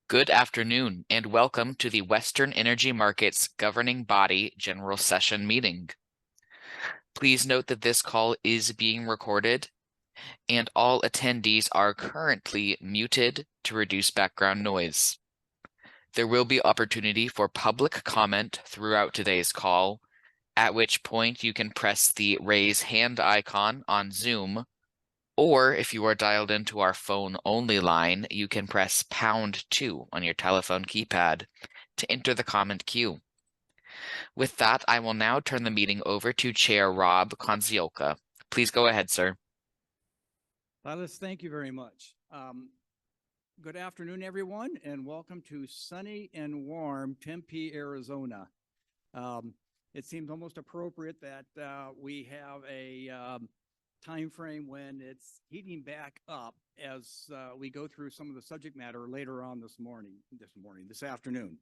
Good afternoon and welcome to the Western Energy Markets Governing Body General Session meeting. Please note that this call is being recorded and all attendees are currently muted to reduce background noise. There will be opportunity for public comment throughout today's call, at which point you can press the raise hand icon on Zoom, or if you are dialed into our phone-only line, you can press #2 on your telephone keypad to enter the comment queue. With that, I will now turn the meeting over to Chair Rob Konzioka. Please go ahead, sir. Silas, thank you very much. Good afternoon, everyone, and welcome to sunny and warm Tempe, Arizona. It seems almost appropriate that we have a time frame when it's heating back up as we go through some of the subject matter later on this afternoon.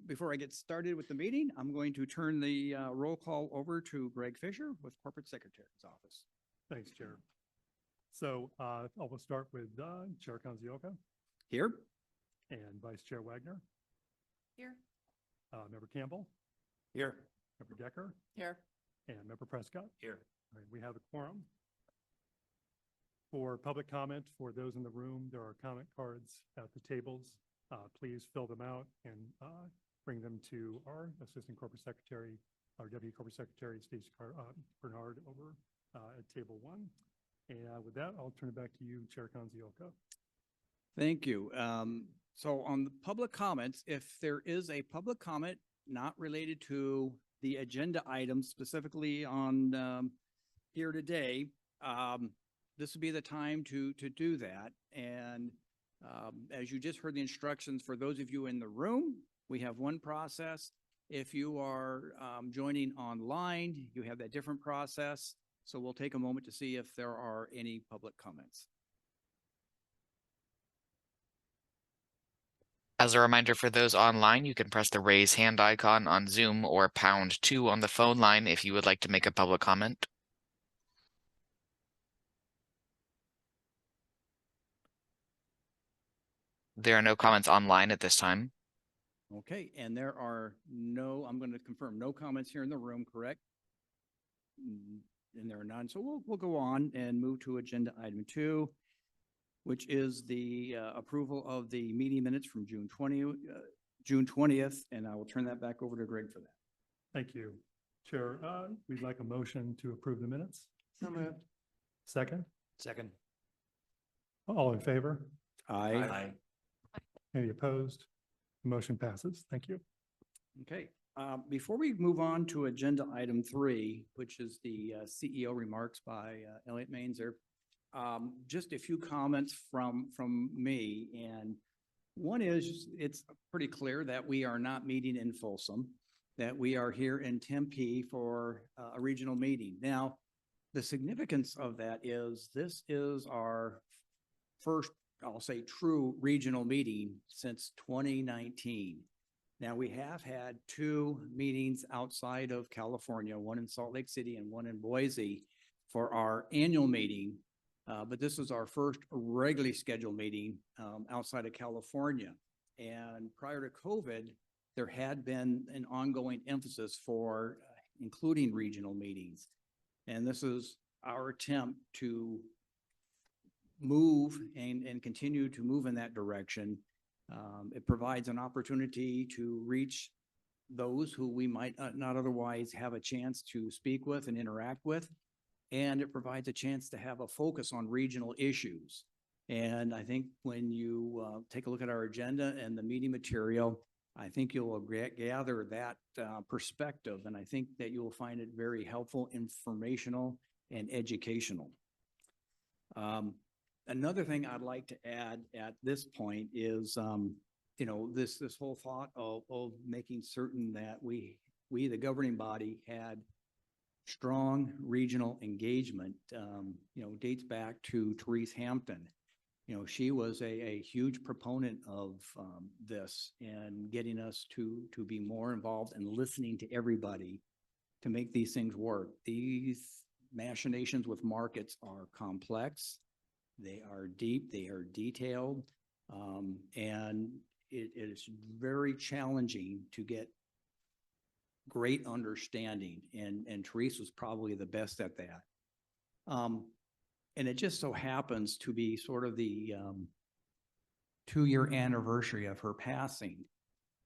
Before I get started with the meeting, I'm going to turn the roll call over to Greg Fisher with Corporate Secretary's Office. Thanks, Chair. So I will start with Chair Konzioka. Here. And Vice Chair Wagner. Here. Member Campbell. Here. Member Decker. Here. And Member Prescott. Here. All right, we have a quorum. For public comment, for those in the room, there are comment cards at the tables. Please fill them out and bring them to our Assistant Corporate Secretary, our Deputy Corporate Secretary, Stacey Bernard, over at table 1. And with that, I'll turn it back to you, Chair Konzioka. Thank you. So on the public comments, if there is a public comment not related to the agenda items specifically on here today, this would be the time to do that. And as you just heard the instructions, for those of you in the room, we have one process. If you are joining online, you have that different process. So we'll take a moment to see if there are any public comments. As a reminder for those online, you can press the raise hand icon on Zoom or #2 on the phone line if you would like to make a public comment. There are no comments online at this time. Okay, and there are no, I'm going to confirm, no comments here in the room, correct? And there are none. So we'll go on and move to agenda item 2, which is the approval of the meeting minutes from June 20th, and I will turn that back over to Greg for that. Thank you. Chair, we'd like a motion to approve the minutes. So moved. Second? Second. All in favor? Aye. Any opposed? The motion passes. Thank you. Okay. Before we move on to agenda item 3, which is the CEO remarks by Elliot Mainzer, just a few comments from me. And one is, it's pretty clear that we are not meeting in Folsom, that we are here in Tempe for a regional meeting. Now, the significance of that is this is our first, I'll say, true regional meeting since 2019. Now, we have had 2 meetings outside of California, one in Salt Lake City and one in Boise for our annual meeting. But this is our first regularly scheduled meeting outside of California. And prior to COVID, there had been an ongoing emphasis for including regional meetings. And this is our attempt to move and continue to move in that direction. It provides an opportunity to reach those who we might not otherwise have a chance to speak with and interact with. And it provides a chance to have a focus on regional issues. And I think when you take a look at our agenda and the meeting material, I think you'll gather that perspective. And I think that you'll find it very helpful, informational, and educational. Another thing I'd like to add at this point is, this whole thought of making certain that we, the governing body, had strong regional engagement, dates back to Therese Hampton. She was a huge proponent of this and getting us to be more involved and listening to everybody to make these things work. These machinations with markets are complex. They are deep, they are detailed. And it is very challenging to get great understanding, and Therese was probably the best at that. And it just so happens to be sort of the 2-year anniversary of her passing.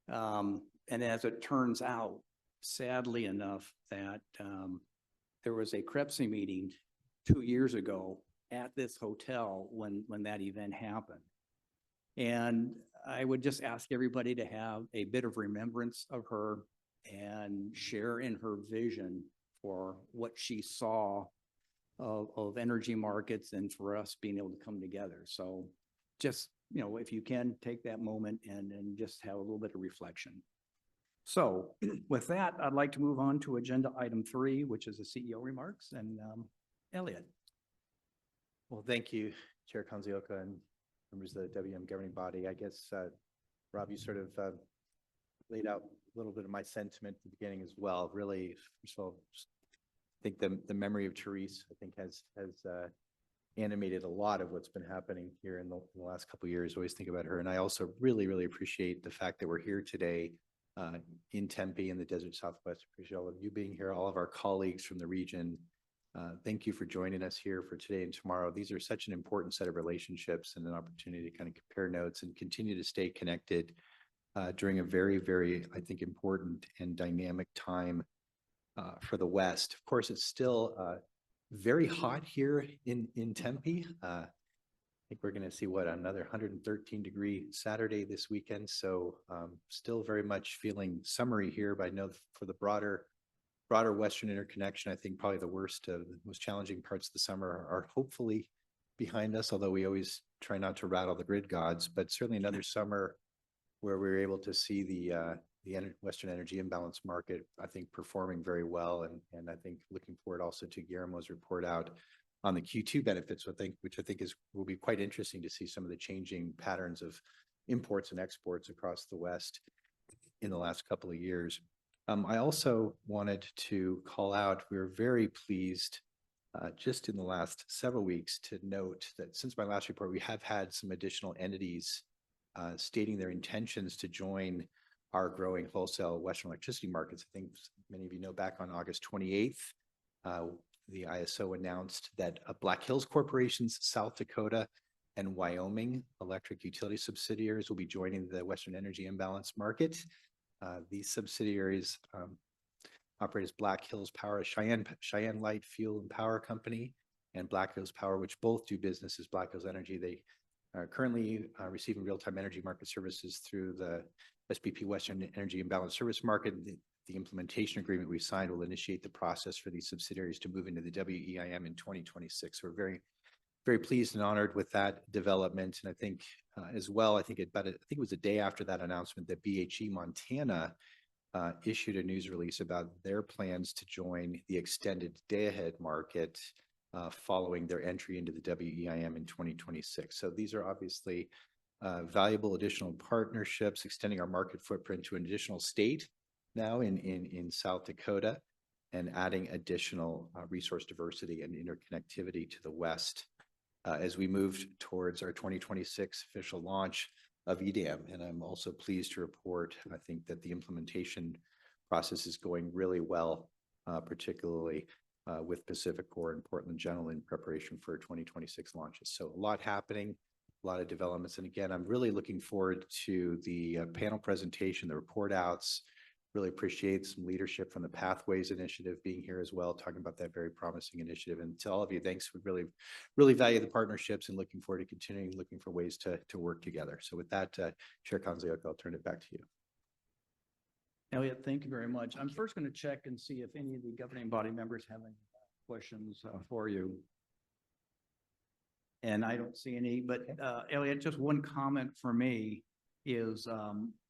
And as it turns out, sadly enough, that there was a Krebsy meeting 2 years ago at this hotel when that event happened. And I would just ask everybody to have a bit of remembrance of her and share in her vision for what she saw of energy markets and for us being able to come together. So just, you know, if you can take that moment and just have a little bit of reflection. So with that, I'd like to move on to agenda item 3, which is the CEO remarks, and Elliot. Well, thank you, Chair Kanzioka and members of the WM governing body. I guess, Rob, you sort of laid out a little bit of my sentiment at the beginning as well. Really, first of all, I think the memory of Therese, I think, has animated a lot of what's been happening here in the last couple of years. Always think about her. And I also really, really appreciate the fact that we're here today in Tempe in the desert Southwest. Appreciate all of you being here, all of our colleagues from the region. Thank you for joining us here for today and tomorrow. These are such an important set of relationships and an opportunity to kind of compare notes and continue to stay connected during a very, very, I think, important and dynamic time for the West. Of course, it's still very hot here in Tempe. I think we're going to see another 113-degree Saturday this weekend. So still very much feeling summery here, but I know for the broader Western interconnection, I think probably the most challenging parts of the summer are hopefully behind us, although we always try not to rattle the grid gods, but certainly another summer where we were able to see the Western energy imbalance market, I think, performing very well. And I think looking forward also to Guillermo's report out on the Q2 benefits, which I think will be quite interesting to see some of the changing patterns of imports and exports across the West in the last couple of years. I also wanted to call out, we were very pleased just in the last several weeks to note that since my last report, we have had some additional entities stating their intentions to join our growing wholesale Western electricity markets. I think many of you know back on August 28th, the ISO announced that Black Hills Corporation's South Dakota and Wyoming electric utility subsidiaries will be joining the Western energy imbalance market. These subsidiaries operate as Black Hills Power, Cheyenne Light Fuel and Power Company, and Black Hills Power, which both do business as Black Hills Energy. They are currently receiving real-time energy market services through the SPP Western Energy Imbalance Service Market. The implementation agreement we signed will initiate the process for these subsidiaries to move into the WEIM in 2026. We're very, very pleased and honored with that development. And I think as well, I think it was a day after that announcement that BHE Montana issued a news release about their plans to join the extended day-ahead market following their entry into the WEIM in 2026. So these are obviously valuable additional partnerships, extending our market footprint to an additional state now in South Dakota, and adding additional resource diversity and interconnectivity to the West as we move towards our 2026 official launch of EDAM. And I'm also pleased to report, I think, that the implementation process is going really well, particularly with PacifiCorp and Portland General in preparation for 2026 launches. So a lot happening, a lot of developments. And again, I'm really looking forward to the panel presentation, the report outs. Really appreciate some leadership from the Pathways Initiative being here as well, talking about that very promising initiative. And to all of you, thanks. We really, really value the partnerships and looking forward to continuing looking for ways to work together. So with that, Chair Kanzioka, I'll turn it back to you. Elliot, thank you very much. I'm first going to check and see if any of the governing body members have any questions for you. And I don't see any, but Elliot, just one comment for me is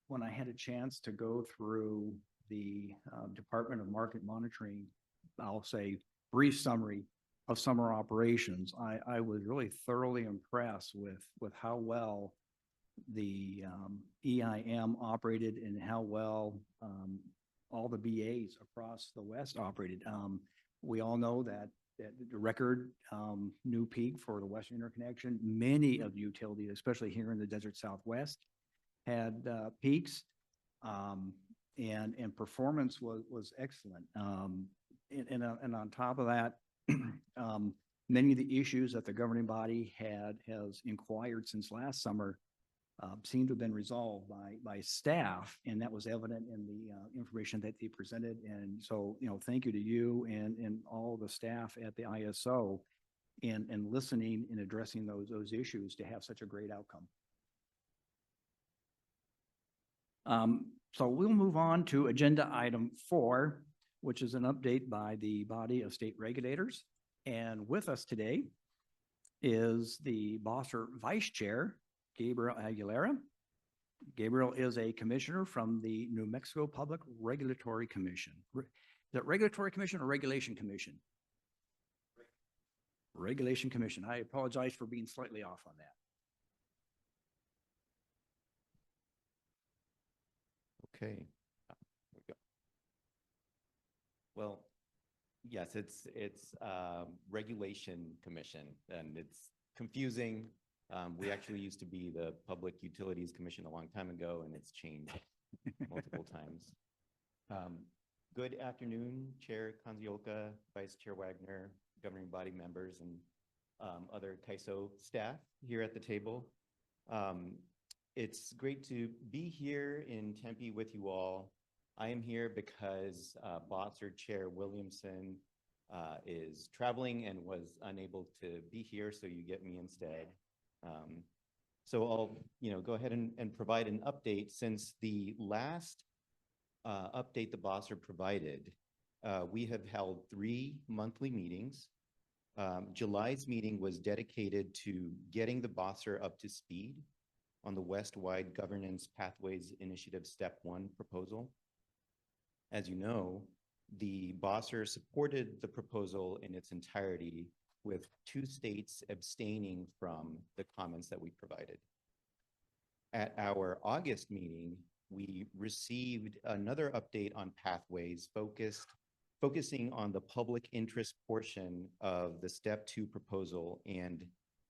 when I had a chance to go through the Department of Market Monitoring, I'll say brief summary of summer operations, I was really thoroughly impressed with how well the EIM operated and how well all the BAs across the West operated. We all know that the record new peak for the Western Interconnection. Many of the utilities, especially here in the Desert Southwest, had peaks. And performance was excellent. And on top of that, many of the issues that the governing body has inquired since last summer seem to have been resolved by staff, and that was evident in the information that they presented. And so, thank you to you and all the staff at the ISO and listening and addressing those issues to have such a great outcome. So we'll move on to agenda item 4, which is an update by the body of state regulators. And with us today is the Bosser Vice Chair, Gabriel Aguilera. Gabriel is a commissioner from the New Mexico Public Regulatory Commission. Is that Regulatory Commission or Regulation Commission? Regulation Commission. I apologize for being slightly off on that. Okay. Here we go. Well, yes, it's Regulation Commission, and it's confusing. We actually used to be the Public Utilities Commission a long time ago, and it's changed multiple times. Good afternoon, Chair Kanzioka, Vice Chair Wagner, governing body members, and other CAISO staff here at the table. It's great to be here in Tempe with you all. I am here because Bosser Chair Williamson is traveling and was unable to be here, so you get me instead. So I'll go ahead and provide an update. Since the last update the Bosser provided, we have held 3 monthly meetings. July's meeting was dedicated to getting the Bosser up to speed on the West-Wide Governance Pathways Initiative Step 1 proposal. As you know, the Bosser supported the proposal in its entirety, with 2 states abstaining from the comments that we provided. At our August meeting, we received another update on pathways focusing on the public interest portion of the Step 2 proposal and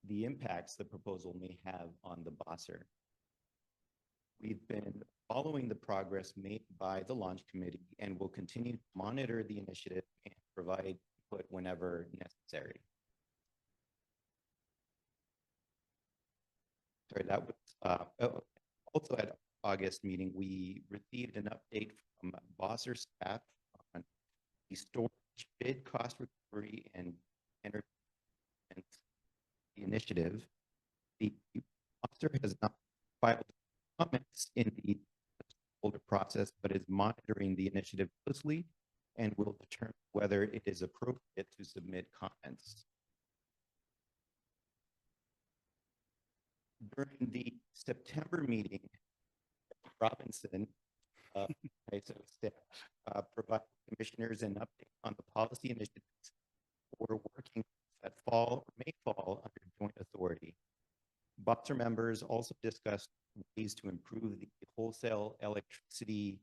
the impacts the proposal may have on the Bosser. We've been following the progress made by the launch committee and will continue to monitor the initiative and provide input whenever necessary. Sorry, that was also at August meeting, we received an update from Bosser staff on the storage bid cost recovery and energy initiative. The Bosser has not filed comments in the older process, but is monitoring the initiative closely and will determine whether it is appropriate to submit comments. During the September meeting, Robinson, staff, provided commissioners an update on the policy initiatives we're working that may fall under joint authority. Bosser members also discussed ways to improve the wholesale electricity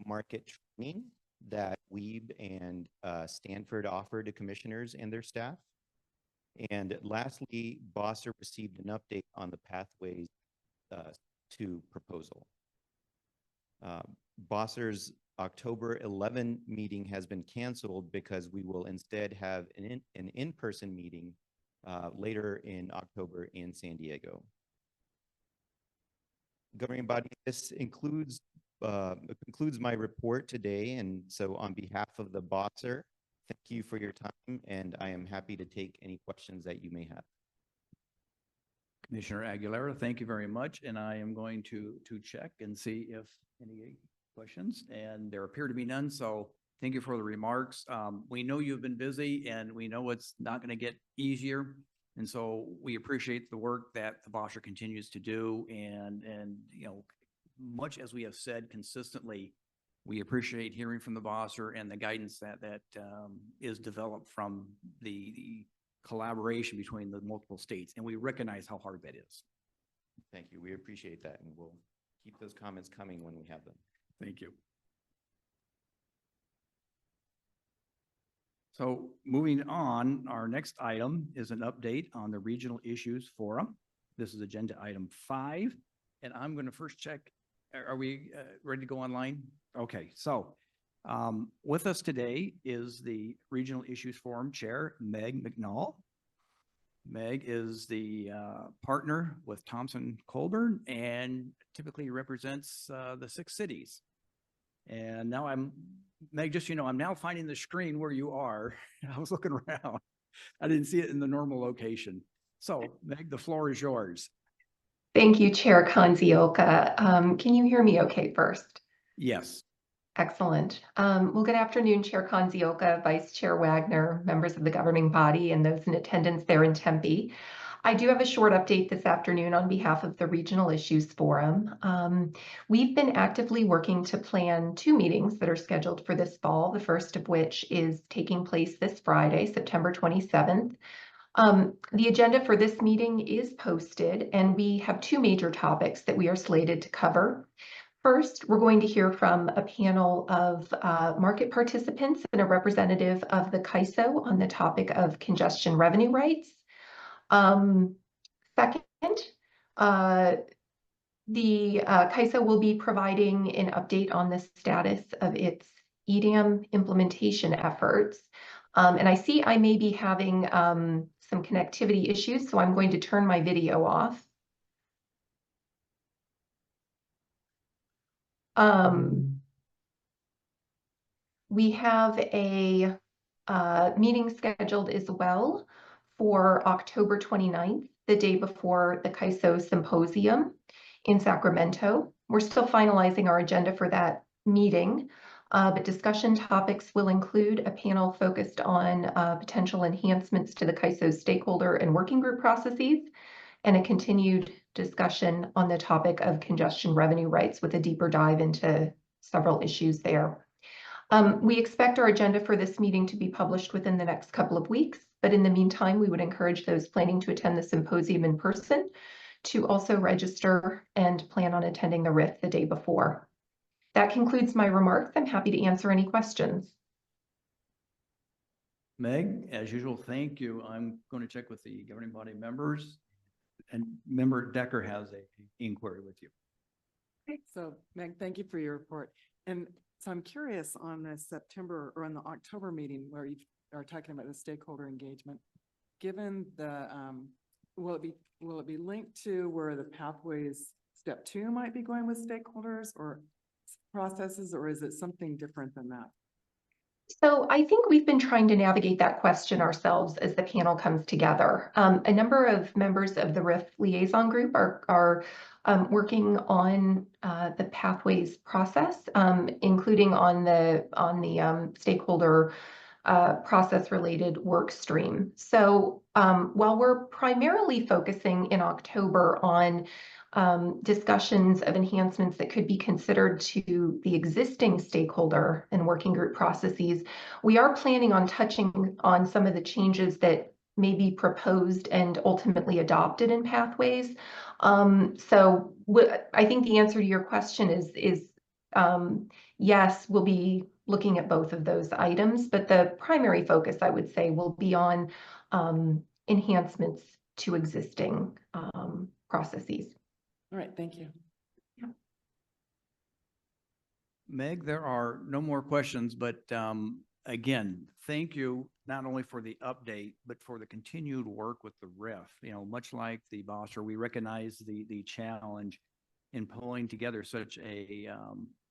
market training that WEM and Stanford offer to commissioners and their staff. And lastly, Bosser received an update on the pathways to proposal. Bosser's October 11 meeting has been canceled because we will instead have an in-person meeting later in October in San Diego. Governing body, this concludes my report today, and so on behalf of the Bosser, thank you for your time, and I am happy to take any questions that you may have. Commissioner Aguilera, thank you very much, and I am going to check and see if any questions, and there appear to be none, so thank you for the remarks. We know you've been busy, and we know it's not going to get easier, and so we appreciate the work that the Bosser continues to do, and much as we have said consistently, we appreciate hearing from the Bosser and the guidance that is developed from the collaboration between the multiple states, and we recognize how hard that is. Thank you. We appreciate that, and we'll keep those comments coming when we have them. Thank you. So moving on, our next item is an update on the Regional Issues Forum. This is agenda item 5, and I'm going to first check, are we ready to go online? Okay, so with us today is the Regional Issues Forum Chair, Meg McNall. Meg is the partner with Thompson Colburn and typically represents the 6 cities. And now Meg, just, I'm now finding the screen where you are. I was looking around. I didn't see it in the normal location. So Meg, the floor is yours. Thank you, Chair Kanzioka. Can you hear me okay first? Yes. Excellent. Well, good afternoon, Chair Kanzioka, Vice Chair Wagner, members of the governing body, and those in attendance there in Tempe. I do have a short update this afternoon on behalf of the Regional Issues Forum. We've been actively working to plan 2 meetings that are scheduled for this fall, the first of which is taking place this Friday, September 27th. The agenda for this meeting is posted, and we have 2 major topics that we are slated to cover. First, we're going to hear from a panel of market participants and a representative of the CAISO on the topic of congestion revenue rights. Second, the CAISO will be providing an update on the status of its EDAM implementation efforts. And I see I may be having some connectivity issues, so I'm going to turn my video off. We have a meeting scheduled as well for October 29th, the day before the CAISO Symposium in Sacramento. We're still finalizing our agenda for that meeting, but discussion topics will include a panel focused on potential enhancements to the CAISO stakeholder and working group processes, and a continued discussion on the topic of congestion revenue rights with a deeper dive into several issues there. We expect our agenda for this meeting to be published within the next couple of weeks, but in the meantime, we would encourage those planning to attend the symposium in person to also register and plan on attending the RIF the day before. That concludes my remarks. I'm happy to answer any questions. Meg, as usual, thank you. I'm going to check with the governing body members, and Member Decker has an inquiry with you. Okay, so Meg, thank you for your report. And so I'm curious on the September or on the October meeting where you are talking about the stakeholder engagement, given the, will it be linked to where the pathways step 2 might be going with stakeholders or processes, or is it something different than that? So I think we've been trying to navigate that question ourselves as the panel comes together. A number of members of the RIF liaison group are working on the pathways process, including on the stakeholder process related work stream. So while we're primarily focusing in October on discussions of enhancements that could be considered to the existing stakeholder and working group processes, we are planning on touching on some of the changes that may be proposed and ultimately adopted in pathways. So I think the answer to your question is yes, we'll be looking at both of those items, but the primary focus, I would say, will be on enhancements to existing processes. All right, thank you. Yeah. Meg, there are no more questions, but again, thank you not only for the update, but for the continued work with the RIF. Much like the Bosser, we recognize the challenge in pulling together such a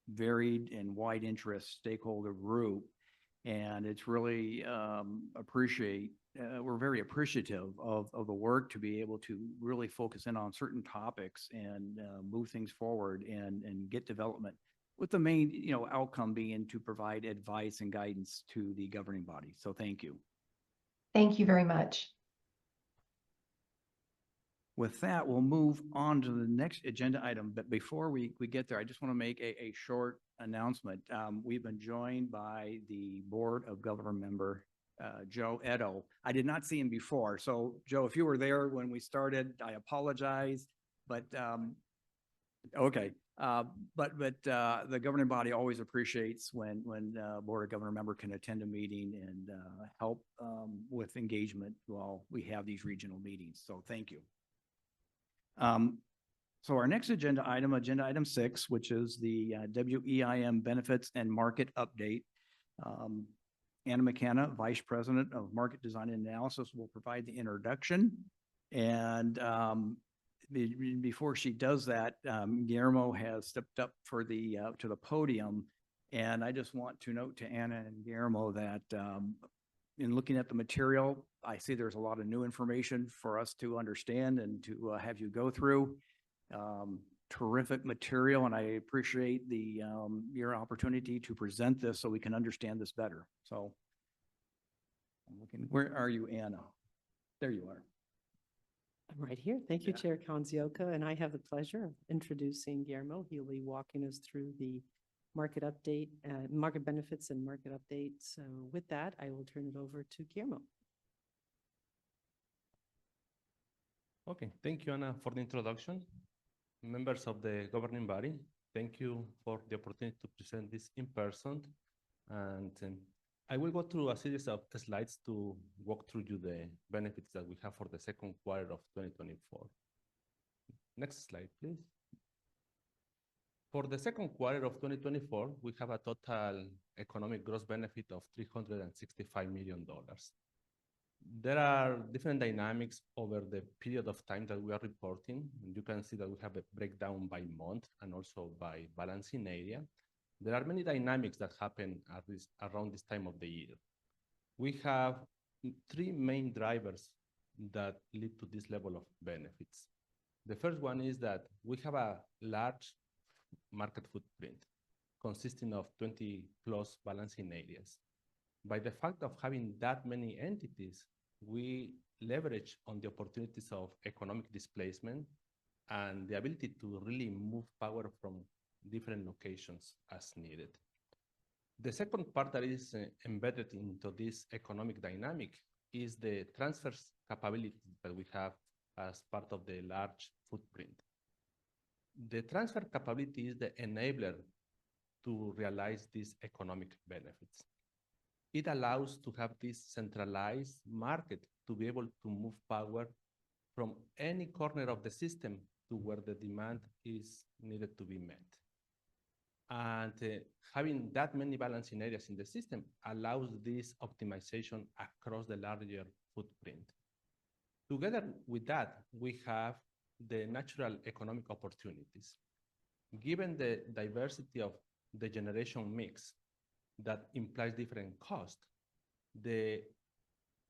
varied and wide interest stakeholder group. And it's really we're very appreciative of the work to be able to really focus in on certain topics and move things forward and get development, with the main outcome being to provide advice and guidance to the governing body. So thank you. Thank you very much. With that, we'll move on to the next agenda item. But before we get there, I just want to make a short announcement. We've been joined by the Board of Governor member, Joe Edo. I did not see him before. So Joe, if you were there when we started, I apologize. But okay, But the governing body always appreciates when Board of Governor member can attend a meeting and help with engagement while we have these regional meetings. So thank you. So our next agenda item 6, which is the WEIM benefits and market update. Anna McKenna, Vice President of Market Design and Analysis, will provide the introduction. And before she does that, Guillermo has stepped up for to the podium. And I just want to note to Anna and Guillermo that in looking at the material, I see there's a lot of new information for us to understand and to have you go through. Terrific material, and I appreciate your opportunity to present this so we can understand this better. So I'm looking, where are you, Anna? There you are. I'm right here. Thank you, Yeah. Chair Kanzioka, and I have the pleasure of introducing Guillermo. He'll be walking us through the market update, market benefits and market update. So with that, I will turn it over to Guillermo. Okay, thank you, Anna, for the introduction. Members of the governing body, thank you for the opportunity to present this in person. And I will go through a series of slides to walk through you the benefits that we have for the second quarter of 2024. Next slide, please. For the second quarter of 2024, we have a total economic gross benefit of $365 million. There are different dynamics over the period of time that we are reporting. You can see that we have a breakdown by month and also by balancing area. There are many dynamics that happen around this time of the year. We have 3 main drivers that lead to this level of benefits. The first one is that we have a large market footprint consisting of 20 plus balancing areas. By the fact of having that many entities, we leverage on the opportunities of economic displacement and the ability to really move power from different locations as needed. The second part that is embedded into this economic dynamic is the transfer capabilities that we have as part of the large footprint. The transfer capability is the enabler to realize these economic benefits. It allows to have this centralized market to be able to move power from any corner of the system to where the demand is needed to be met. And having that many balancing areas in the system allows this optimization across the larger footprint. Together with that, we have the natural economic opportunities. Given the diversity of the generation mix that implies different costs, the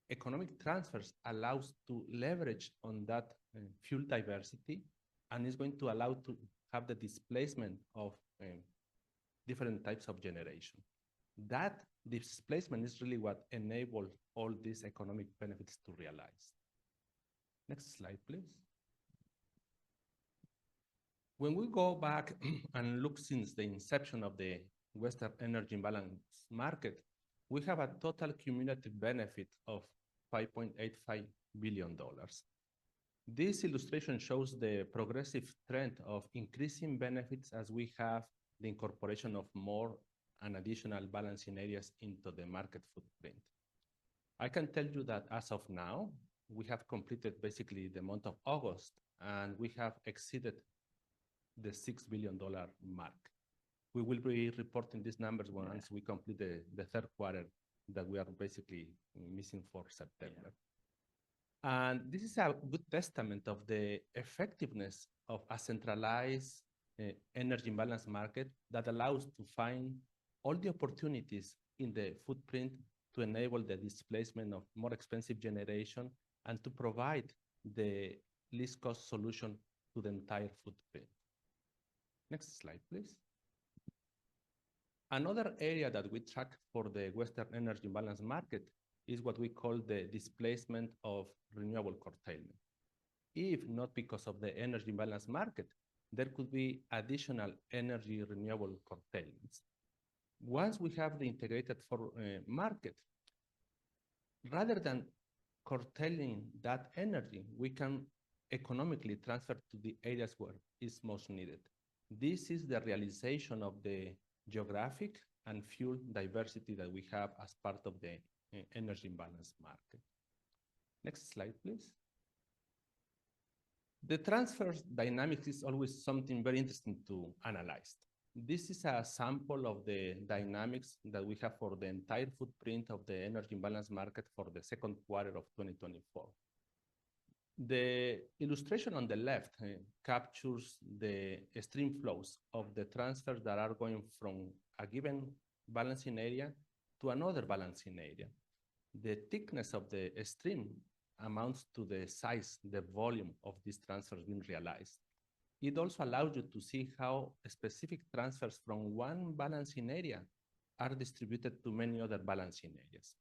economic transfers allows to leverage on that fuel diversity, and is going to allow to have the displacement of different types of generation. That displacement is really what enables all these economic benefits to realize. Next slide, please. When we go back and look since the inception of the Western Energy Imbalance Market, we have a total cumulative benefit of $5.85 billion. This illustration shows the progressive trend of increasing benefits as we have the incorporation of more and additional balancing areas into the market footprint. I can tell you that as of now, we have completed basically the month of August, and we have exceeded the $6 billion mark. We will be reporting these numbers once we complete the third quarter that we are basically missing for September. Yeah. And this is a good testament of the effectiveness of a centralized energy imbalance market that allows to find all the opportunities in the footprint to enable the displacement of more expensive generation and to provide the least cost solution to the entire footprint. Next slide, please. Another area that we track for the Western Energy Imbalance Market is what we call the displacement of renewable curtailment. If not because of the energy imbalance market, there could be additional energy renewable curtailments. Once we have the integrated market, rather than curtailing that energy, we can economically transfer to the areas where it's most needed. This is the realization of the geographic and fuel diversity that we have as part of the energy imbalance market. Next slide, please. The transfer dynamics is always something very interesting to analyze. This is a sample of the dynamics that we have for the entire footprint of the energy imbalance market for the second quarter of 2024. The illustration on the left captures the stream flows of the transfers that are going from a given balancing area to another balancing area. The thickness of the stream amounts to the size, the volume of these transfers being realized. It also allows you to see how specific transfers from one balancing area are distributed to many other balancing areas.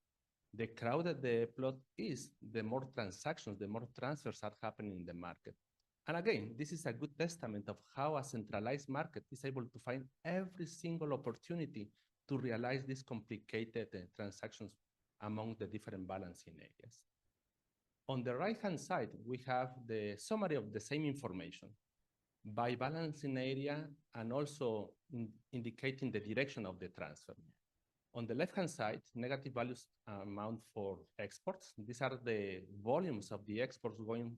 The crowded the plot is, the more transactions, the more transfers are happening in the market. And again, this is a good testament of how a centralized market is able to find every single opportunity to realize these complicated transactions among the different balancing areas. On the right-hand side, we have the summary of the same information by balancing area and also indicating the direction of the transfer. On the left-hand side, negative values amount for exports. These are the volumes of the exports going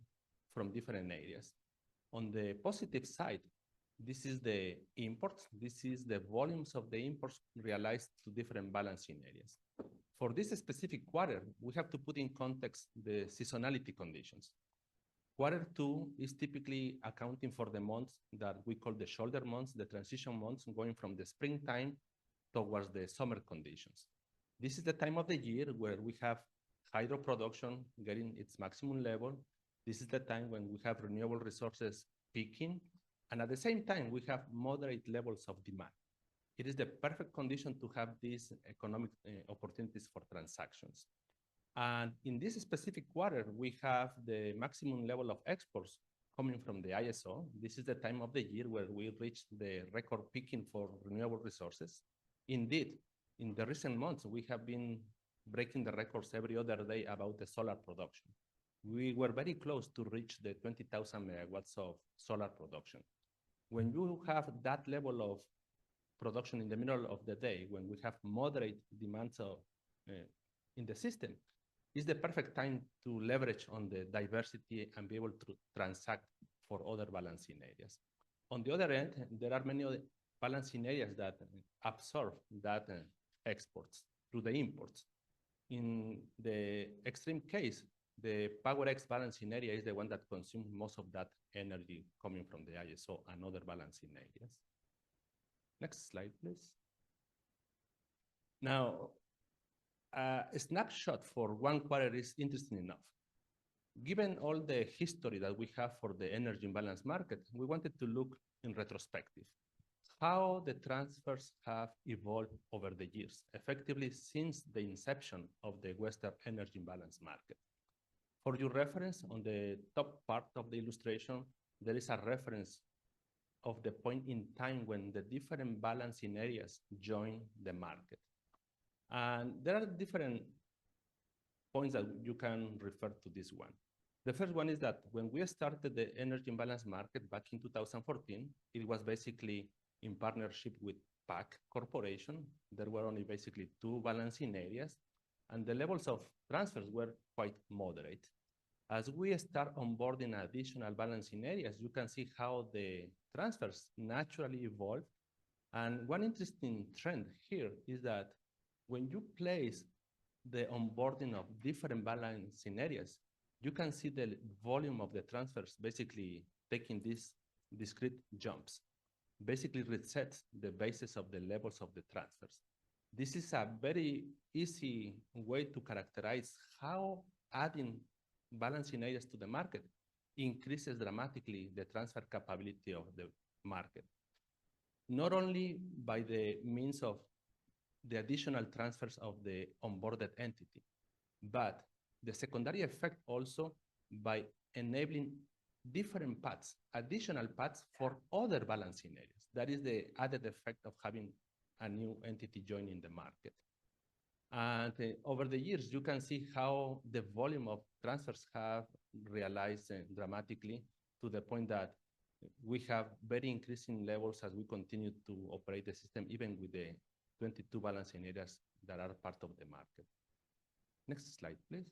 from different areas. On the positive side, this is the imports. This is the volumes of the imports realized to different balancing areas. For this specific quarter, we have to put in context the seasonality conditions. Quarter two is typically accounting for the months that we call the shoulder months, the transition months, going from the springtime towards the summer conditions. This is the time of the year where we have hydro production getting its maximum level. This is the time when we have renewable resources peaking, and at the same time, we have moderate levels of demand. It is the perfect condition to have these economic opportunities for transactions. And in this specific quarter, we have the maximum level of exports coming from the ISO. This is the time of the year where we reach the record peaking for renewable resources. Indeed, in the recent months, we have been breaking the records every other day about the solar production. We were very close to reach the 20,000 megawatts of solar production. When you have that level of production in the middle of the day, when we have moderate demands of, in the system, is the perfect time to leverage on the diversity and be able to transact for other balancing areas. On the other end, there are many other balancing areas that absorb that exports through the imports. In the extreme case, the Power X balancing area is the one that consumes most of that energy coming from the ISO and other balancing areas. Next slide, please. Now, a snapshot for one quarter is interesting enough. Given all the history that we have for the energy imbalance market, we wanted to look in retrospective how the transfers have evolved over the years, effectively since the inception of the Western energy imbalance market. For your reference, on the top part of the illustration, there is a reference of the point in time when the different balancing areas join the market. And there are different points that you can refer to this one. The first one is that when we started the energy imbalance market back in 2014, it was basically in partnership with PAC Corporation. There were only basically two balancing areas, and the levels of transfers were quite moderate. As we start onboarding additional balancing areas, you can see how the transfers naturally evolve. And one interesting trend here is that when you place the onboarding of different balancing areas, you can see the volume of the transfers basically taking these discrete jumps, basically resets the basis of the levels of the transfers. This is a very easy way to characterize how adding balancing areas to the market increases dramatically the transfer capability of the market. Not only by the means of the additional transfers of the onboarded entity, but the secondary effect also by enabling different paths, additional paths for other balancing areas. That is the added effect of having a new entity joining the market. And over the years, you can see how the volume of transfers have realized dramatically to the point that We have very increasing levels as we continue to operate the system, even with the 22 balancing areas that are part of the market. Next slide, please.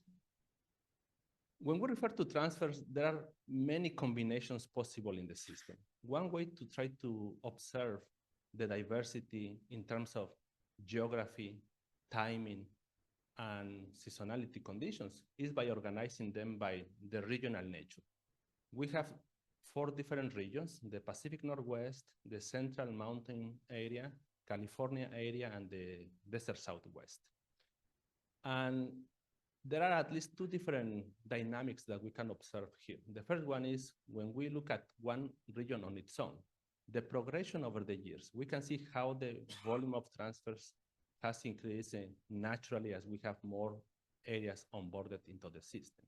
When we refer to transfers, there are many combinations possible in the system. One way to try to observe the diversity in terms of geography, timing, and seasonality conditions is by organizing them by the regional nature. We have 4 different regions: the Pacific Northwest, the Central Mountain area, California area, and the Desert Southwest. And there are at least 2 different dynamics that we can observe here. The first one is when we look at one region on its own, the progression over the years. We can see how the volume of transfers has increased naturally as we have more areas onboarded into the system.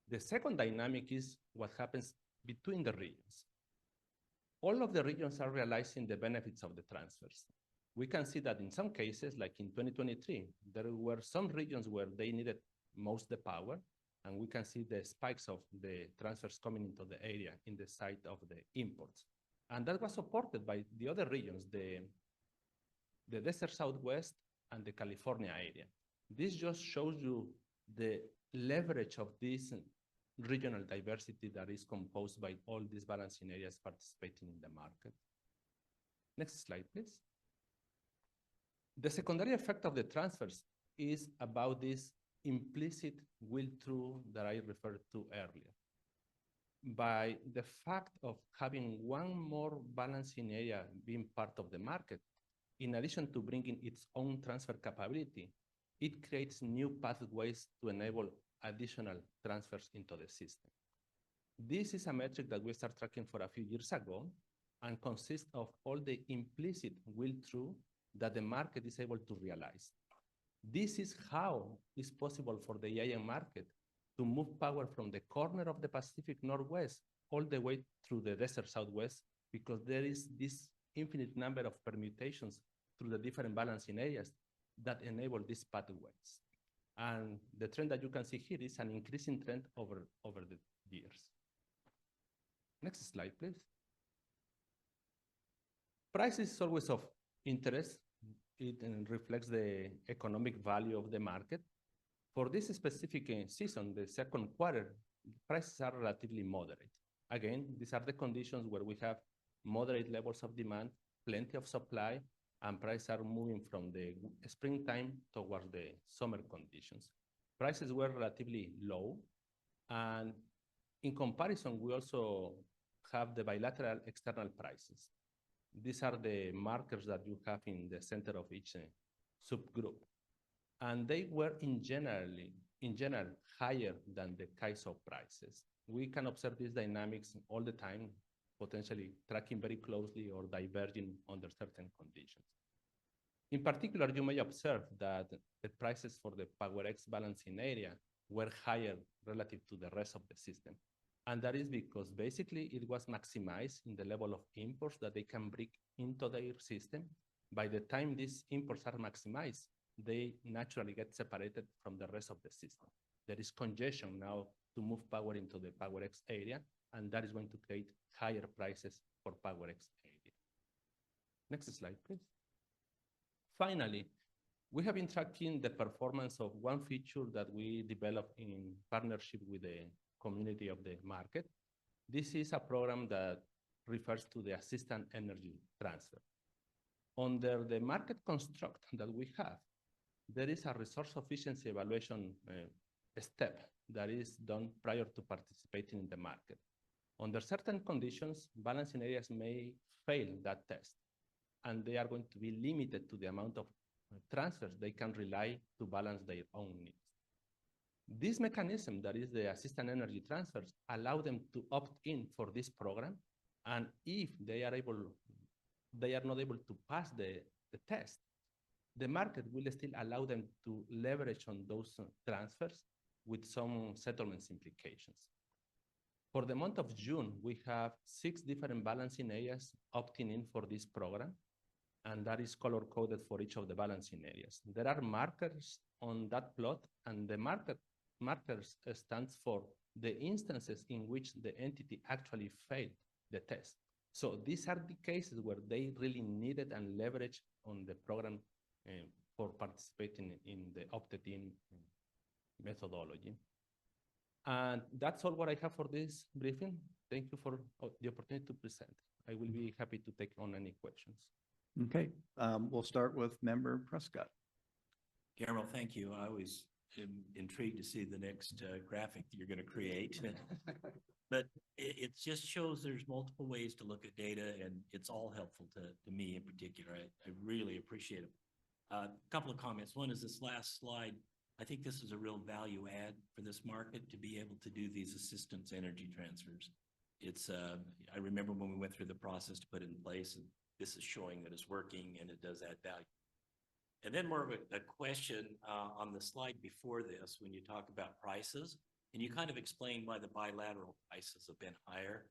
The second dynamic is what happens between the regions. All of the regions are realizing the benefits of the transfers. We can see that in some cases, like in 2023, there were some regions where they needed most the power, and we can see the spikes of the transfers coming into the area in the side of the imports. And that was supported by the other regions, the Desert Southwest and the California area. This just shows you the leverage of this regional diversity that is composed by all these balancing areas participating in the market. Next slide, please. The secondary effect of the transfers is about this implicit will-through that I referred to earlier. By the fact of having one more balancing area being part of the market, in addition to bringing its own transfer capability, it creates new pathways to enable additional transfers into the system. This is a metric that we started tracking for a few years ago and consists of all the implicit will-through that the market is able to realize. This is how it's possible for the EIM market to move power from the corner of the Pacific Northwest all the way through the Desert Southwest, because there is this infinite number of permutations through the different balancing areas that enable these pathways. And the trend that you can see here is an increasing trend over the years. Next slide, please. Price is always of interest. It reflects the economic value of the market. For this specific season, the second quarter, prices are relatively moderate. Again, these are the conditions where we have moderate levels of demand, plenty of supply, and prices are moving from the springtime towards the summer conditions. Prices were relatively low, and in comparison, we also have the bilateral external prices. These are the markers that you have in the center of each subgroup. And they were in general higher than the CAISO prices. We can observe these dynamics all the time, potentially tracking very closely or diverging under certain conditions. In particular, you may observe that the prices for the PowerX balancing area were higher relative to the rest of the system. And that is because basically it was maximized in the level of imports that they can bring into their system. By the time these imports are maximized, they naturally get separated from the rest of the system. There is congestion now to move power into the PowerX area, and that is going to create higher prices for PowerX area. Next slide, please. Finally, we have been tracking the performance of one feature that we developed in partnership with the community of the market. This is a program that refers to the assistant energy transfer. Under the market construct that we have, there is a resource efficiency evaluation step that is done prior to participating in the market. Under certain conditions, balancing areas may fail that test, and they are going to be limited to the amount of transfers they can rely to balance their own needs. This mechanism, that is the assistant energy transfers, allow them to opt in for this program, and if they are not able to pass the test, the market will still allow them to leverage on those transfers with some settlements implications. For the month of June, we have 6 different balancing areas opting in for this program, and that is color-coded for each of the balancing areas. There are markers on that plot, and the markers stands for the instances in which the entity actually failed the test. So these are the cases where they really needed and leverage on the program for participating in the opted-in methodology. And that's all what I have for this briefing. Thank you for the opportunity to present. I will be happy to take on any questions. Okay, we'll start with Member Prescott. Guillermo, thank you. I always am intrigued to see the next graphic that you're going to create. But it just shows there's multiple ways to look at data, and it's all helpful to me in particular. I really appreciate it. A couple of comments. One is this last slide. I think this is a real value add for this market to be able to do these assistance energy transfers. It's, I remember when we went through the process to put it in place, and this is showing that it's working and it does add value. And then more of a question on the slide before this, when you talk about prices, and you kind of explain why the bilateral prices have been higher.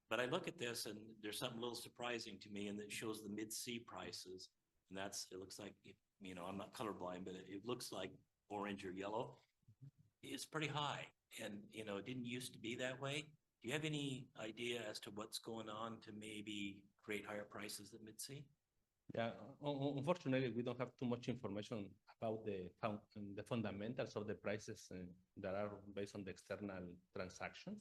But I look at this and there's something a little surprising to me, and that shows the mid-C prices. And that's, it looks like, you know, I'm not colorblind, but it looks like orange or yellow. It's pretty high. And, you know, it didn't used to be that way. Do you have any idea as to what's going on to maybe create higher prices than mid-C? Yeah, unfortunately, we don't have too much information about the fundamentals of the prices that are based on the external transactions.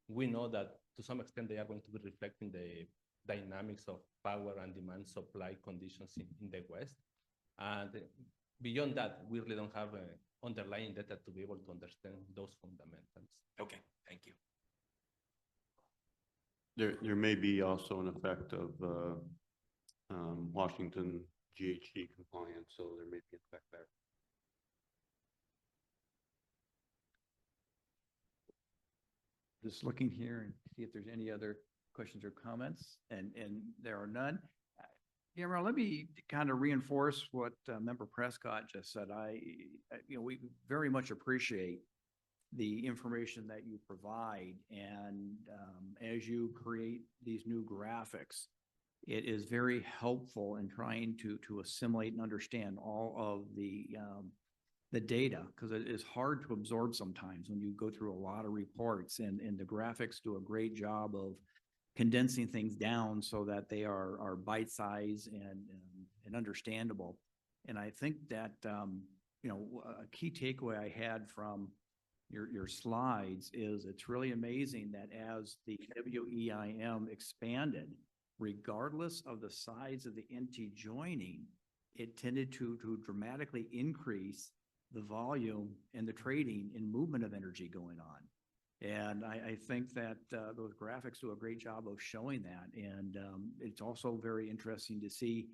We know that to some extent they are going to be reflecting the dynamics of power and demand supply conditions in the West. And beyond that, we really don't have underlying data to be able to understand those fundamentals. Okay, thank you. There may be also an effect of Washington GHG compliance, so there may be an effect there. Just looking here and see if there's any other questions or comments, and there are none. Guillermo, let me kind of reinforce what Member Prescott just said. We very much appreciate the information that you provide, and as you create these new graphics, it is very helpful in trying to assimilate and understand all of the data, because it is hard to absorb sometimes when you go through a lot of reports, and the graphics do a great job of condensing things down so that they are bite-sized and understandable. And I think that, a key takeaway I had from your slides is it's really amazing that as the WEIM expanded, regardless of the size of the NT joining, it tended to dramatically increase the volume and the trading and movement of energy going on. And I think that those graphics do a great job of showing that. And it's also very interesting to see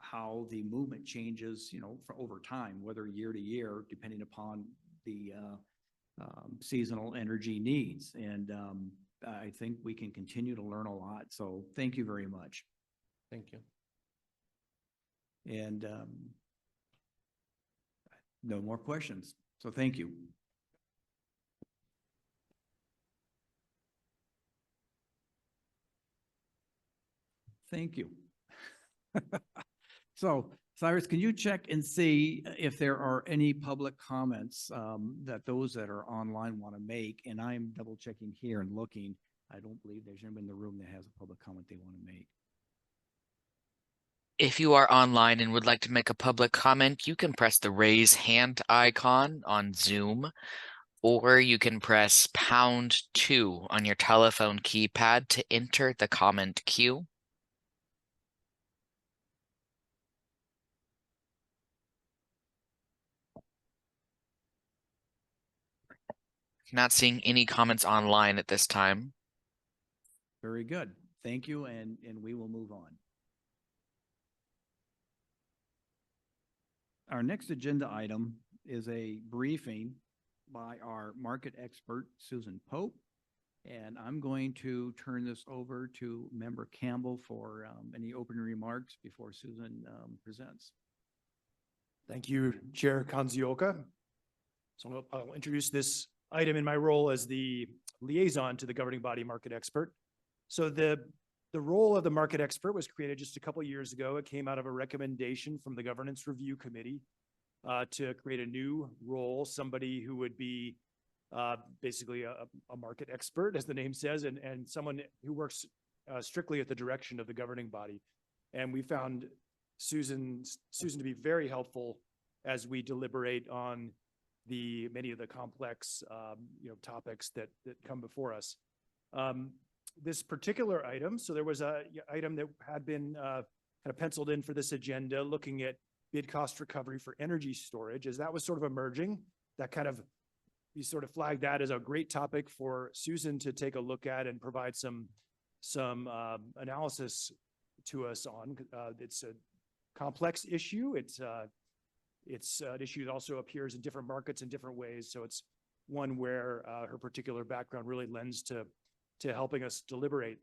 how the movement changes, for over time, whether year to year, depending upon the seasonal energy needs. And I think we can continue to learn a lot. So thank you very much. Thank you. And no more questions. So thank you. Thank you. So Cyrus, can you check and see if there are any public comments that those that are online want to make? And I'm double checking here and looking. I don't believe there's anyone in the room that has a public comment they want to make. If you are online and would like to make a public comment, you can press the raise hand icon on Zoom, or you can press #2 on your telephone keypad to enter the comment queue. Not seeing any comments online at this time. Very good. Thank you, and we will move on. Our next agenda item is a briefing by our market expert, Susan Pope. And I'm going to turn this over to Member Campbell for any opening remarks before Susan presents. Thank you, Chair Kanzioka. So I'll introduce this item in my role as the liaison to the governing body market expert. So the role of the market expert was created just a couple of years ago. It came out of a recommendation from the Governance Review Committee to create a new role, somebody who would be basically a market expert, as the name says, and someone who works strictly at the direction of the governing body. And we found Susan to be very helpful as we deliberate on many of the complex topics that come before us. This particular item, so there was a item that had been kind of penciled in for this agenda, looking at bid cost recovery for energy storage. As that was sort of emerging, we sort of flagged that as a great topic for Susan to take a look at and provide some analysis to us on. It's a complex issue. It's an issue that also appears in different markets in different ways. So it's one where her particular background really lends to helping us deliberate.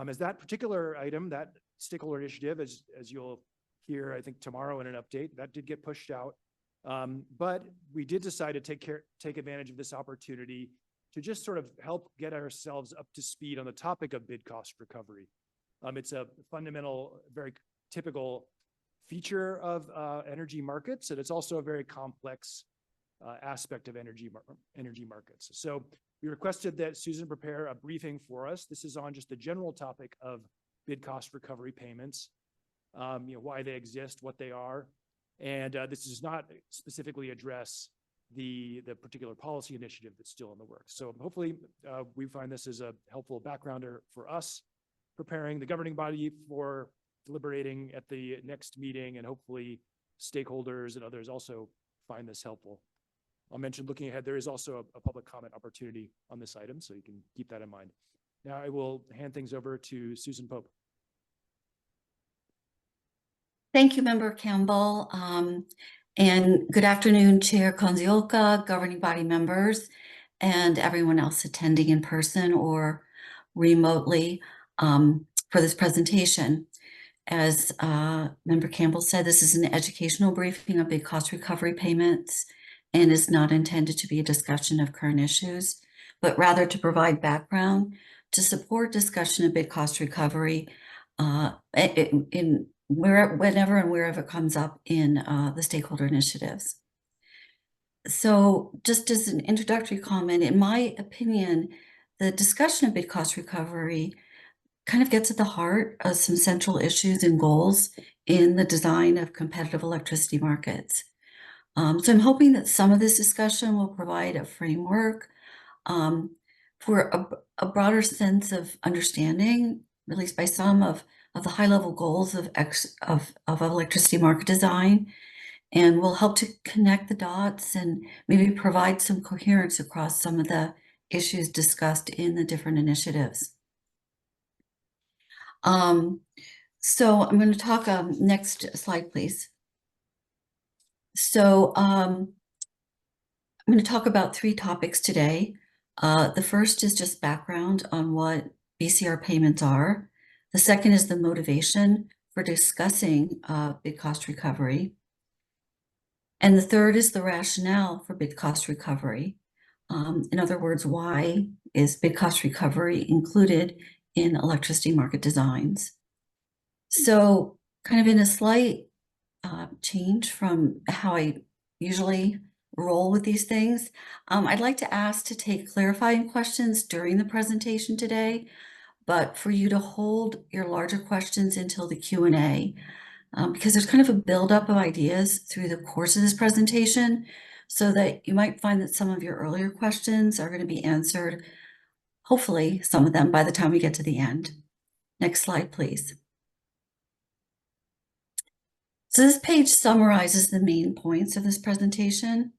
As that particular item, that stakeholder initiative, as you'll hear, I think tomorrow in an update, that did get pushed out. But we did decide to take advantage of this opportunity to just sort of help get ourselves up to speed on the topic of bid cost recovery. It's a fundamental, very typical feature of energy markets, and it's also a very complex aspect of energy markets. So we requested that Susan prepare a briefing for us. This is on just the general topic of bid cost recovery payments, why they exist, what they are. And this does not specifically address the particular policy initiative that's still in the works. So hopefully we find this as a helpful backgrounder for us, preparing the governing body for deliberating at the next meeting, and hopefully stakeholders and others also find this helpful. I'll mention, looking ahead, there is also a public comment opportunity on this item, so you can keep that in mind. Now I will hand things over to Susan Pope. Thank you, Member Campbell. And good afternoon, Chair Konzioka, governing body members, and everyone else attending in person or remotely for this presentation. As Member Campbell said, this is an educational briefing on bid cost recovery payments and is not intended to be a discussion of current issues, but rather to provide background to support discussion of bid cost recovery whenever and wherever it comes up in the stakeholder initiatives. So just as an introductory comment, in my opinion, the discussion of bid cost recovery kind of gets at the heart of some central issues and goals in the design of competitive electricity markets. So I'm hoping that some of this discussion will provide a framework for a broader sense of understanding, at least by some of the high-level goals of electricity market design, and will help to connect the dots and maybe provide some coherence across some of the issues discussed in the different initiatives. So I'm going to talk, next slide, please. So I'm going to talk about 3 topics today. The first is just background on what BCR payments are. The second is the motivation for discussing bid cost recovery. And the third is the rationale for bid cost recovery. In other words, why is bid cost recovery included in electricity market designs? So kind of in a slight change from how I usually roll with these things, I'd like to ask to take clarifying questions during the presentation today, but for you to hold your larger questions until the Q&A, because there's kind of a buildup of ideas through the course of this presentation, so that you might find that some of your earlier questions are going to be answered, hopefully some of them, by the time we get to the end. Next slide, please. So this page summarizes the main points of this presentation.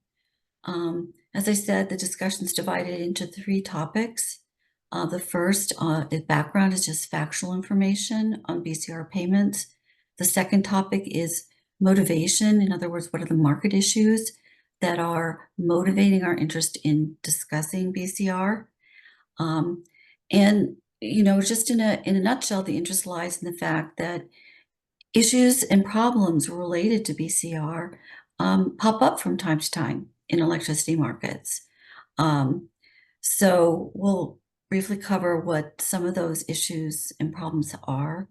As I said, the discussion is divided into 3 topics. The first background is just factual information on BCR payments. The second topic is motivation. In other words, what are the market issues that are motivating our interest in discussing BCR? And, just in a nutshell, the interest lies in the fact that issues and problems related to BCR pop up from time to time in electricity markets. So we'll briefly cover what some of those issues and problems are.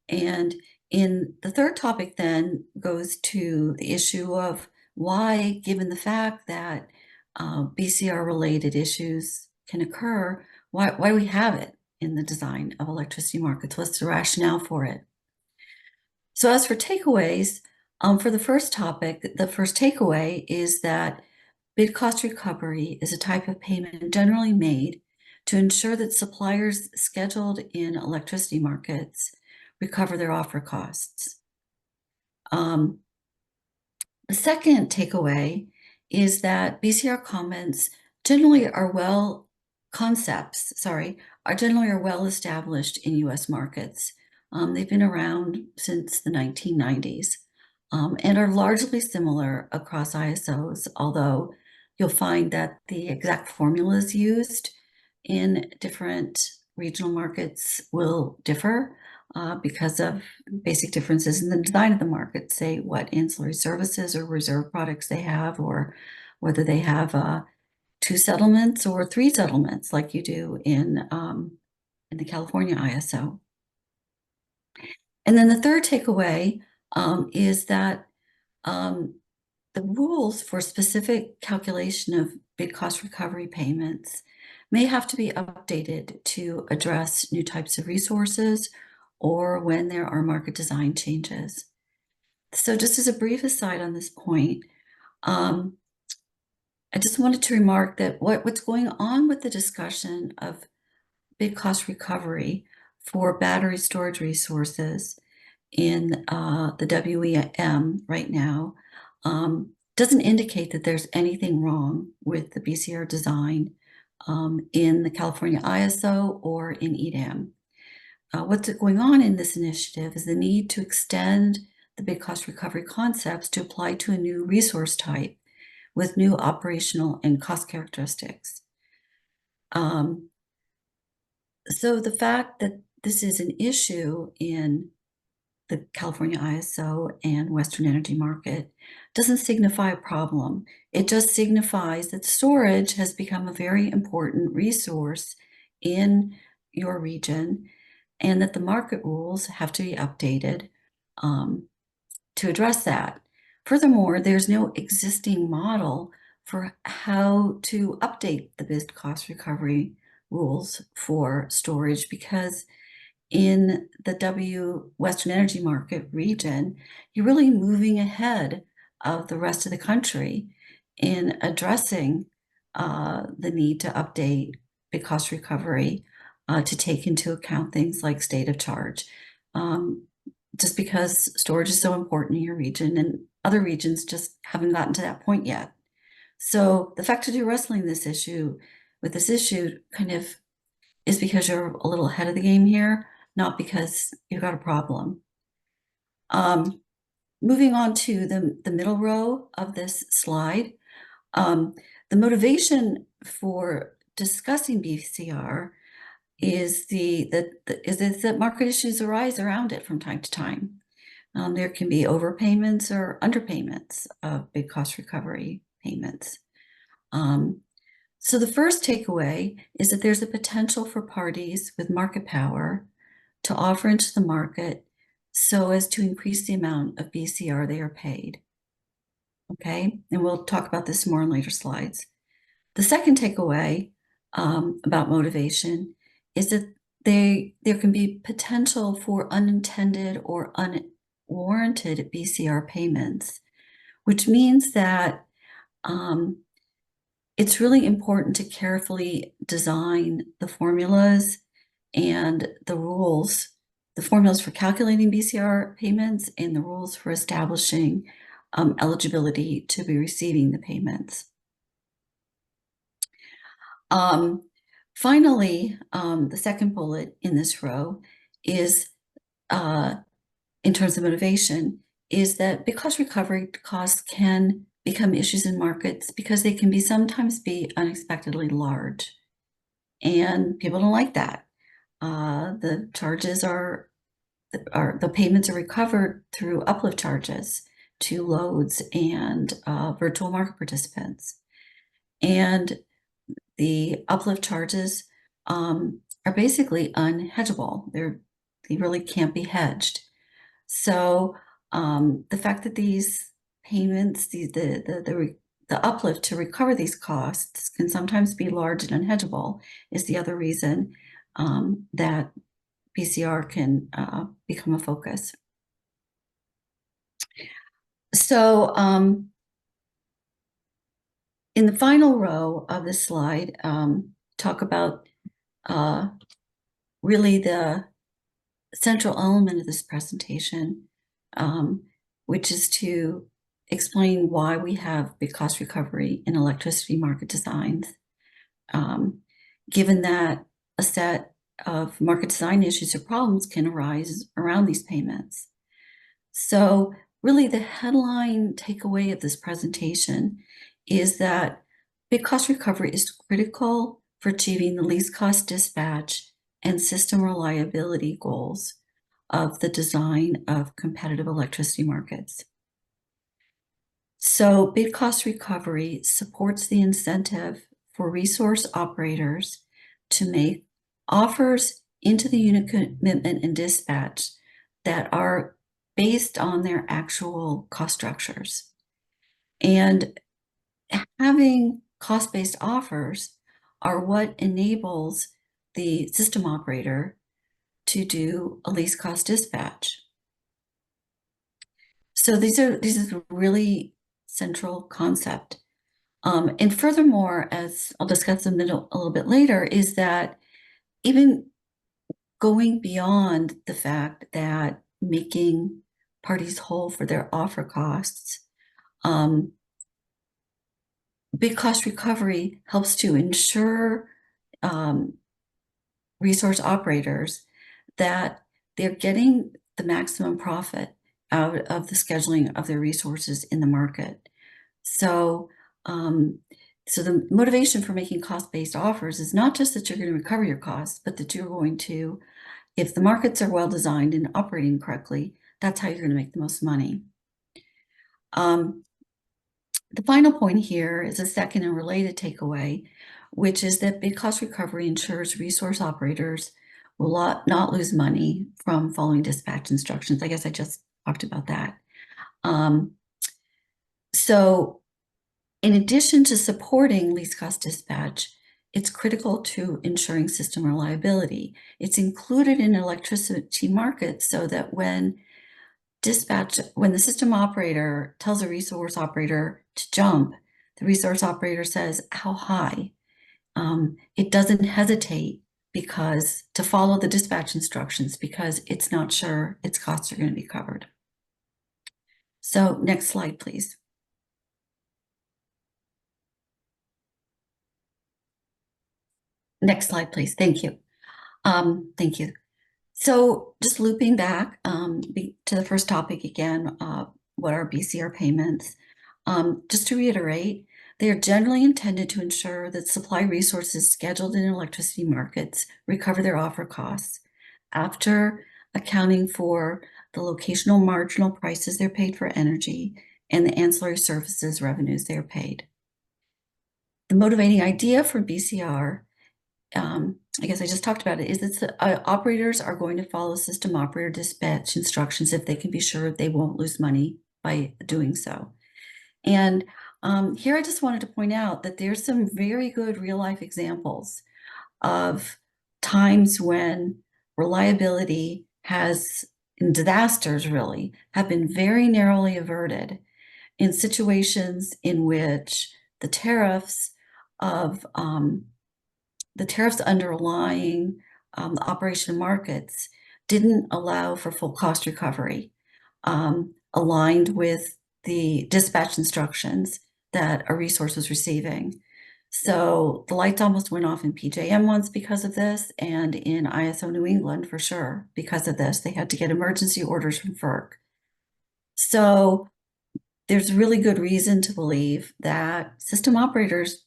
And in the third topic then goes to the issue of why, given the fact that BCR-related issues can occur, why do we have it in the design of electricity markets? What's the rationale for it? So as for takeaways, for the first topic, the first takeaway is that bid cost recovery is a type of payment generally made to ensure that suppliers scheduled in electricity markets recover their offer costs. The second takeaway is that BCR comments generally are generally well established in US markets. They've been around since the 1990s and are largely similar across ISOs, although you'll find that the exact formulas used in different regional markets will differ because of basic differences in the design of the market, say what ancillary services or reserve products they have, or whether they have 2 settlements or 3 settlements like you do in the California ISO. And then the third takeaway is that the rules for specific calculation of bid cost recovery payments may have to be updated to address new types of resources or when there are market design changes. So just as a brief aside on this point, I just wanted to remark that what's going on with the discussion of bid cost recovery for battery storage resources in the WEM right now doesn't indicate that there's anything wrong with the BCR design in the California ISO or in EDAM. What's going on in this initiative is the need to extend the bid cost recovery concepts to apply to a new resource type with new operational and cost characteristics. So the fact that this is an issue in the California ISO and Western Energy Market doesn't signify a problem. It just signifies that storage has become a very important resource in your region and that the market rules have to be updated to address that. Furthermore, there's no existing model for how to update the bid cost recovery rules for storage because in the Western Energy Market region, you're really moving ahead of the rest of the country in addressing the need to update bid cost recovery to take into account things like state of charge. Just because storage is so important in your region and other regions just haven't gotten to that point yet. So the fact that you're wrestling with this issue kind of is because you're a little ahead of the game here, not because you've got a problem. Moving on to the middle row of this slide, the motivation for discussing BCR is that market issues arise around it from time to time. There can be overpayments or underpayments of bid cost recovery payments. So the first takeaway is that there's a potential for parties with market power to offer into the market so as to increase the amount of BCR they are paid. Okay, and we'll talk about this more in later slides. The second takeaway about motivation is that there can be potential for unintended or unwarranted BCR payments, which means that it's really important to carefully design the formulas and the rules, the formulas for calculating BCR payments and the rules for establishing eligibility to be receiving the payments. Finally, the second bullet in this row is, in terms of motivation, is that because recovery costs can become issues in markets because they can sometimes be unexpectedly large. And people don't like that. The charges the payments are recovered through uplift charges to loads and virtual market participants. And the uplift charges are basically unhedgeable. They really can't be hedged. So the fact that these payments, the the uplift to recover these costs can sometimes be large and unhedgeable is the other reason that BCR can become a focus. So in the final row of this slide, talk about really the central element of this presentation, which is to explain why we have big cost recovery in electricity market designs. Given that a set of market design issues or problems can arise around these payments. So really the headline takeaway of this presentation is that big cost recovery is critical for achieving the least cost dispatch and system reliability goals of the design of competitive electricity markets. So bid cost recovery supports the incentive for resource operators to make offers into the unit commitment and dispatch that are based on their actual cost structures. And having cost-based offers are what enables the system operator to do a least cost dispatch. So this is a really central concept. And furthermore, as I'll discuss in a little bit later, is that even going beyond the fact that making parties whole for their offer costs, big cost recovery helps to ensure resource operators that they're getting the maximum profit out of the scheduling of their resources in the market. So, so the motivation for making cost-based offers is not just that you're going to recover your costs, but that you're going to, if the markets are well designed and operating correctly, that's how you're going to make the most money. The final point here is a second and related takeaway, which is that big cost recovery ensures resource operators will not lose money from following dispatch instructions. I guess I just talked about that. So in addition to supporting least cost dispatch, it's critical to ensuring system reliability. It's included in electricity markets so that when the system operator tells a resource operator to jump, the resource operator says, how high? It doesn't hesitate to follow the dispatch instructions because it's not sure its costs are going to be covered. So next slide, please. Next slide, please. Thank you. Thank you. So just looping back to the first topic again, what are BCR payments? Just to reiterate, they are generally intended to ensure that supply resources scheduled in electricity markets recover their offer costs after accounting for the locational marginal prices they're paid for energy and the ancillary services revenues they're paid. The motivating idea for BCR, I guess I just talked about it, is that operators are going to follow system operator dispatch instructions if they can be sure they won't lose money by doing so. And here I just wanted to point out that there's some very good real-life examples of times when reliability in disasters really, have been very narrowly averted in situations in which the tariffs underlying the operation of markets didn't allow for full cost recovery, aligned with the dispatch instructions that a resource was receiving. So the lights almost went off in PJM once because of this, and in ISO New England for sure because of this. They had to get emergency orders from FERC. So there's really good reason to believe that system operators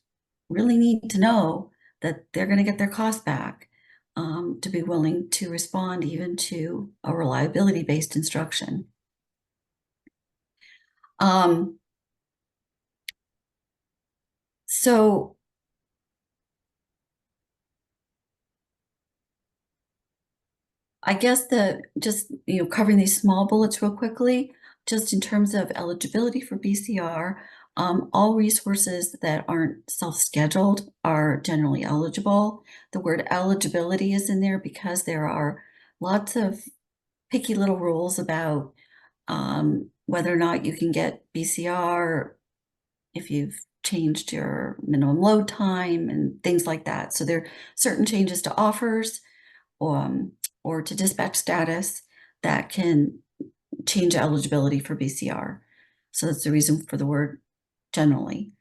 really need to know that they're going to get their costs back to be willing to respond even to a reliability-based instruction. So I guess just covering these small bullets real quickly, just in terms of eligibility for BCR, All resources that aren't self-scheduled are generally eligible. The word eligibility is in there because there are lots of picky little rules about whether or not you can get BCR if you've changed your minimum load time and things like that. So there are certain changes to offers or to dispatch status that can change eligibility for BCR. So that's the reason for the word generally.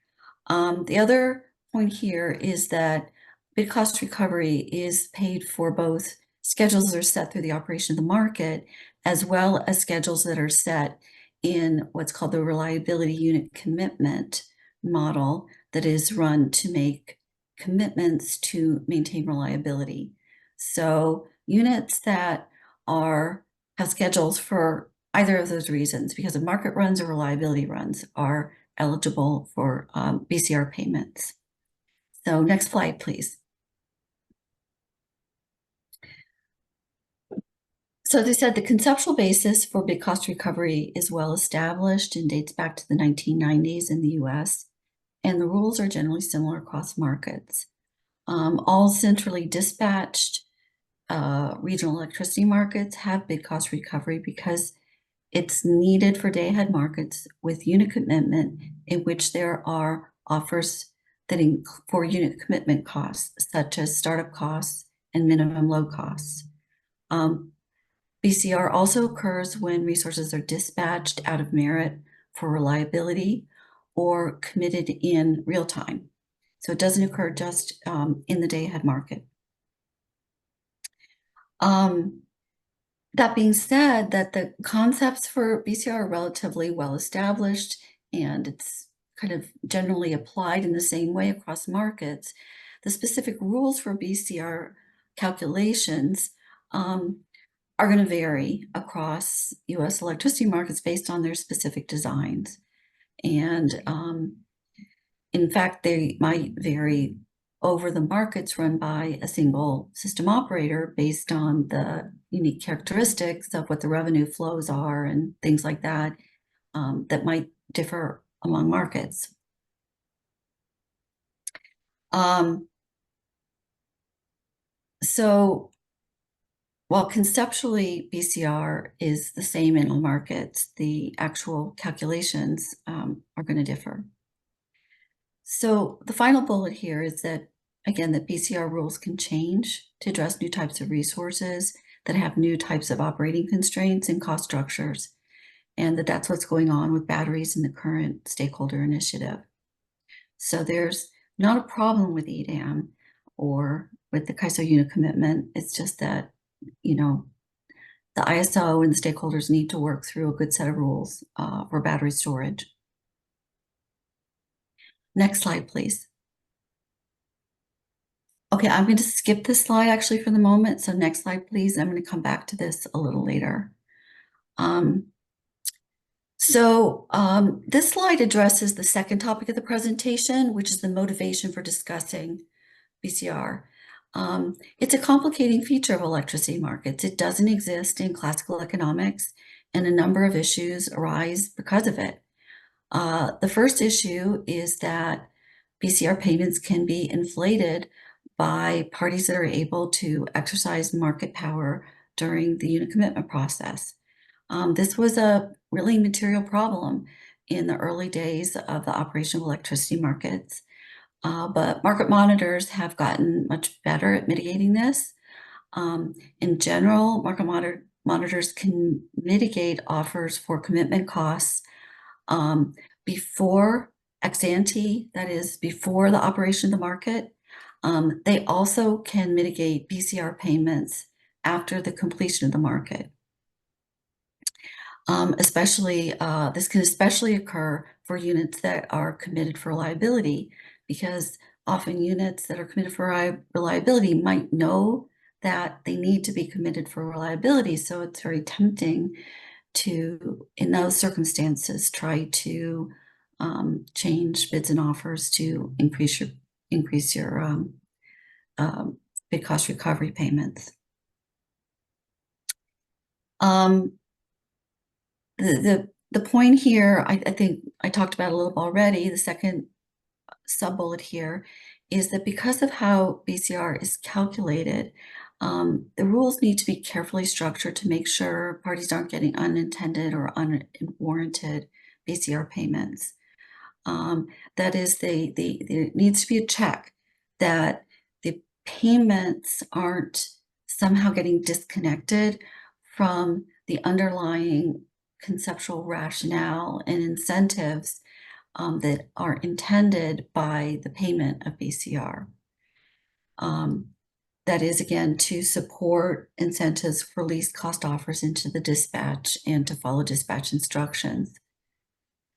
The other point here is that bid cost recovery is paid for both schedules that are set through the operation of the market, as well as schedules that are set in what's called the reliability unit commitment model that is run to make commitments to maintain reliability. So units that have schedules for either of those reasons, because of market runs or reliability runs, are eligible for BCR payments. So next slide, please. So as I said, the conceptual basis for bid cost recovery is well established and dates back to the 1990s in the US, and the rules are generally similar across markets. All centrally dispatched regional electricity markets have bid cost recovery because it's needed for day-ahead markets with unit commitment in which there are offers that for unit commitment costs, such as startup costs and minimum load costs. BCR also occurs when resources are dispatched out of merit for reliability or committed in real time. So it doesn't occur just in the day-ahead market. That being said, that the concepts for BCR are relatively well established and it's kind of generally applied in the same way across markets. The specific rules for BCR calculations are going to vary across US electricity markets based on their specific designs. And in fact, they might vary over the markets run by a single system operator based on the unique characteristics of what the revenue flows are and things like that, that might differ among markets. So while conceptually BCR is the same in all markets, the actual calculations are going to differ. So the final bullet here is that, again, that BCR rules can change to address new types of resources that have new types of operating constraints and cost structures, and that's what's going on with batteries in the current stakeholder initiative. So there's not a problem with EDAM or with the CAISO unit commitment. It's just that, you know, the ISO and the stakeholders need to work through a good set of rules for battery storage. Next slide, please. Okay, I'm going to skip this slide actually for the moment. So next slide, please. I'm going to come back to this a little later. This slide addresses the second topic of the presentation, which is the motivation for discussing BCR. It's a complicating feature of electricity markets. It doesn't exist in classical economics, and a number of issues arise because of it. The first issue is that BCR payments can be inflated by parties that are able to exercise market power during the unit commitment process. This was a really material problem in the early days of the operation of electricity markets, but market monitors have gotten much better at mitigating this. In general, market monitors can mitigate offers for commitment costs before ex ante, that is before the operation of the market. They also can mitigate BCR payments after the completion of the market. This can especially occur for units that are committed for reliability, because often units that are committed for reliability might know that they need to be committed for reliability. So it's very tempting to, in those circumstances, try to change bids and offers to increase your bid cost recovery payments. The point here, I think I talked about a little already, the second sub-bullet here is that because of how BCR is calculated, the rules need to be carefully structured to make sure parties aren't getting unintended or unwarranted BCR payments. That is, there needs to be a check that the payments aren't somehow getting disconnected from the underlying conceptual rationale and incentives that are intended by the payment of BCR. That is, again, to support incentives for least cost offers into the dispatch and to follow dispatch instructions.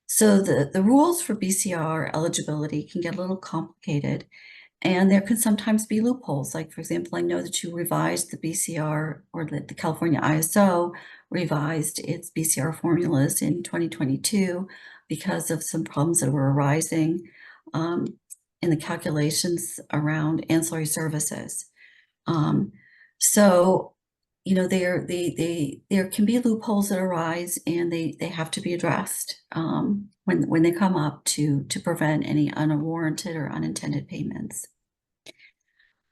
So the rules for BCR eligibility can get a little complicated, and there can sometimes be loopholes. Like, for example, I know that you revised the BCR, or the California ISO revised its BCR formulas in 2022 because of some problems that were arising in the calculations around ancillary services. So, you know, there can be loopholes that arise, and they have to be addressed when they come up to prevent any unwarranted or unintended payments.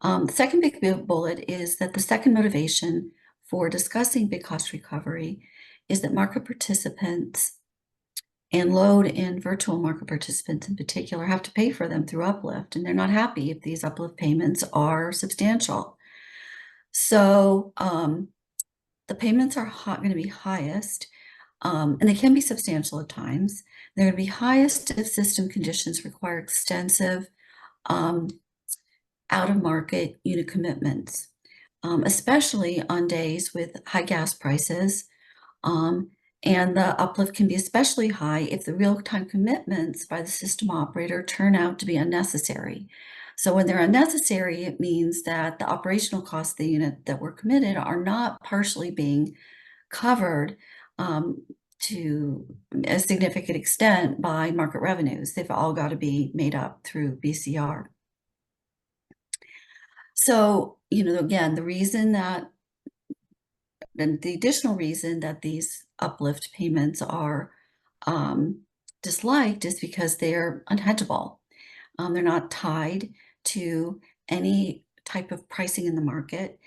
The second big bullet is that the second motivation for discussing big cost recovery is that market participants and load and virtual market participants in particular have to pay for them through uplift, and they're not happy if these uplift payments are substantial. So the payments are going to be highest, and they can be substantial at times. They're going to be highest if system conditions require extensive out-of-market unit commitments, especially on days with high gas prices. And the uplift can be especially high if the real-time commitments by the system operator turn out to be unnecessary. So when they're unnecessary, it means that the operational costs of the unit that were committed are not partially being covered to a significant extent by market revenues. They've all got to be made up through BCR. So, you know, again, the additional reason that these uplift payments are disliked is because they're unhedgeable. They're not tied to any type of pricing in the market,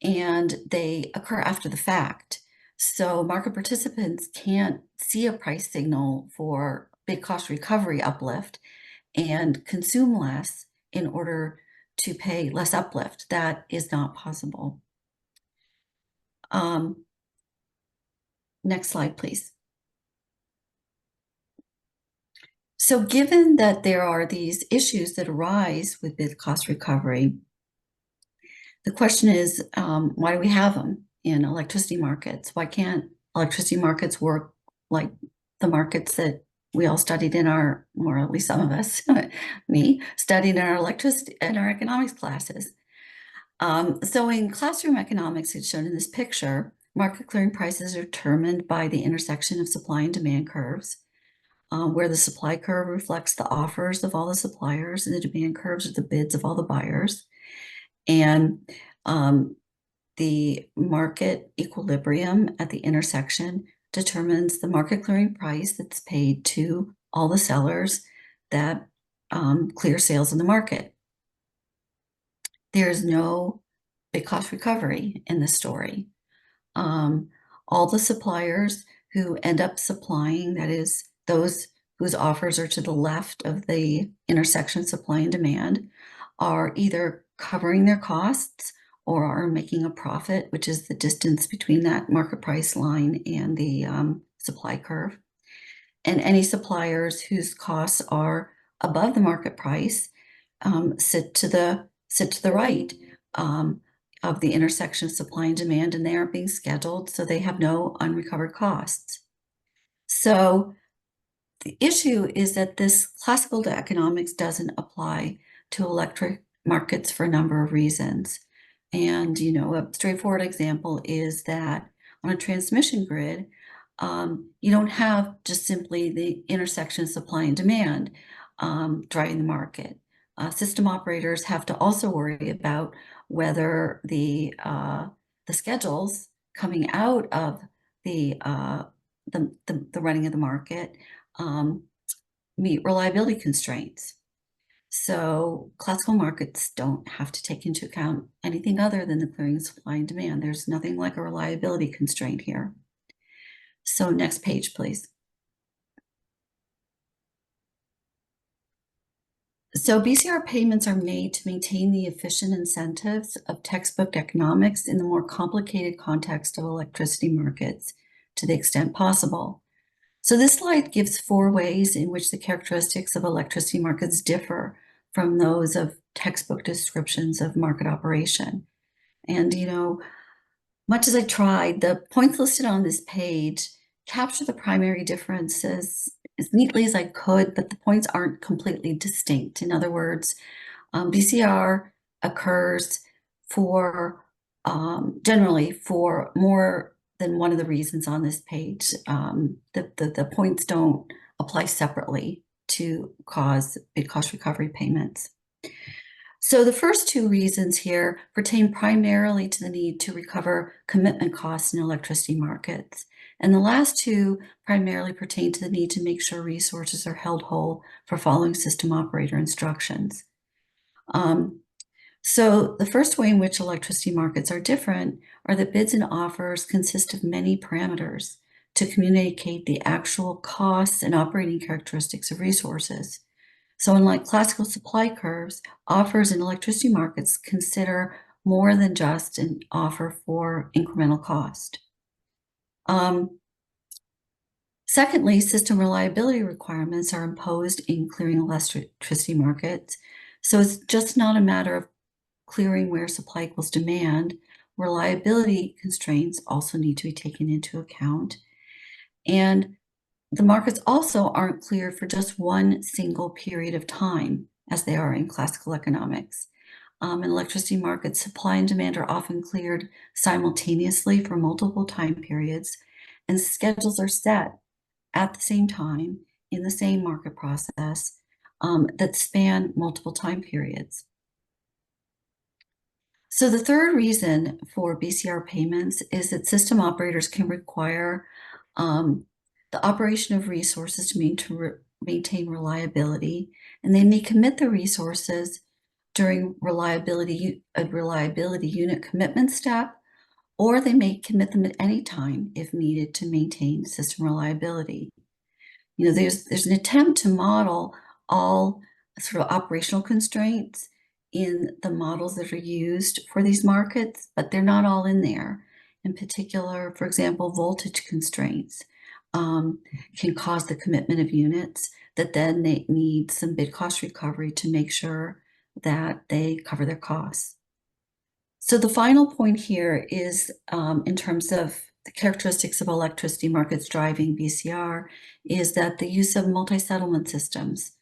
and they occur after the fact. So market participants can't see a price signal for big cost recovery uplift and consume less in order to pay less uplift. That is not possible. Next slide, please. So given that there are these issues that arise with bid cost recovery, the question is, why do we have them in electricity markets? Why can't electricity markets work like the markets that we all studied in our, or at least some of us, me, studied in our economics classes? So in classroom economics, it's shown in this picture, market clearing prices are determined by the intersection of supply and demand curves, where the supply curve reflects the offers of all the suppliers and the demand curves are the bids of all the buyers. And the market equilibrium at the intersection determines the market clearing price that's paid to all the sellers that clear sales in the market. There's no big cost recovery in this story. All the suppliers who end up supplying, that is, those whose offers are to the left of the intersection supply and demand, are either covering their costs or are making a profit, which is the distance between that market price line and the supply curve. And any suppliers whose costs are above the market price sit to the right of the intersection of supply and demand, and they aren't being scheduled, so they have no unrecovered costs. So the issue is that this classical economics doesn't apply to electric markets for a number of reasons. And, you know, a straightforward example is that on a transmission grid, you don't have just simply the intersection of supply and demand driving the market. System operators have to also worry about whether the schedules coming out of the running of the market meet reliability constraints. So classical markets don't have to take into account anything other than the clearing of supply and demand. There's nothing like a reliability constraint here. So next page, please. So BCR payments are made to maintain the efficient incentives of textbook economics in the more complicated context of electricity markets to the extent possible. So this slide gives 4 ways in which the characteristics of electricity markets differ from those of textbook descriptions of market operation. And, you know, much as I tried, the points listed on this page capture the primary differences as neatly as I could, but the points aren't completely distinct. In other words, BCR occurs for generally for more than one of the reasons on this page. The points don't apply separately to cause bid cost recovery payments. So the first 2 reasons here pertain primarily to the need to recover commitment costs in electricity markets. And the last 2 primarily pertain to the need to make sure resources are held whole for following system operator instructions. So the first way in which electricity markets are different are that bids and offers consist of many parameters to communicate the actual costs and operating characteristics of resources. So unlike classical supply curves, offers in electricity markets consider more than just an offer for incremental cost. Secondly, system reliability requirements are imposed in clearing electricity markets. So it's just not a matter of clearing where supply equals demand. Reliability constraints also need to be taken into account. And the markets also aren't cleared for just one single period of time, as they are in classical economics. In electricity markets, supply and demand are often cleared simultaneously for multiple time periods, and schedules are set at the same time in the same market process that span multiple time periods. So the third reason for BCR payments is that system operators can require the operation of resources to maintain reliability, and they may commit the resources during a reliability unit commitment step, or they may commit them at any time if needed to maintain system reliability. You know, there's an attempt to model all sort of operational constraints in the models that are used for these markets, but they're not all in there. In particular, for example, voltage constraints can cause the commitment of units that then they need some bid cost recovery to make sure that they cover their costs. So the final point here is in terms of the characteristics of electricity markets driving BCR is that the use of multi-settlement systems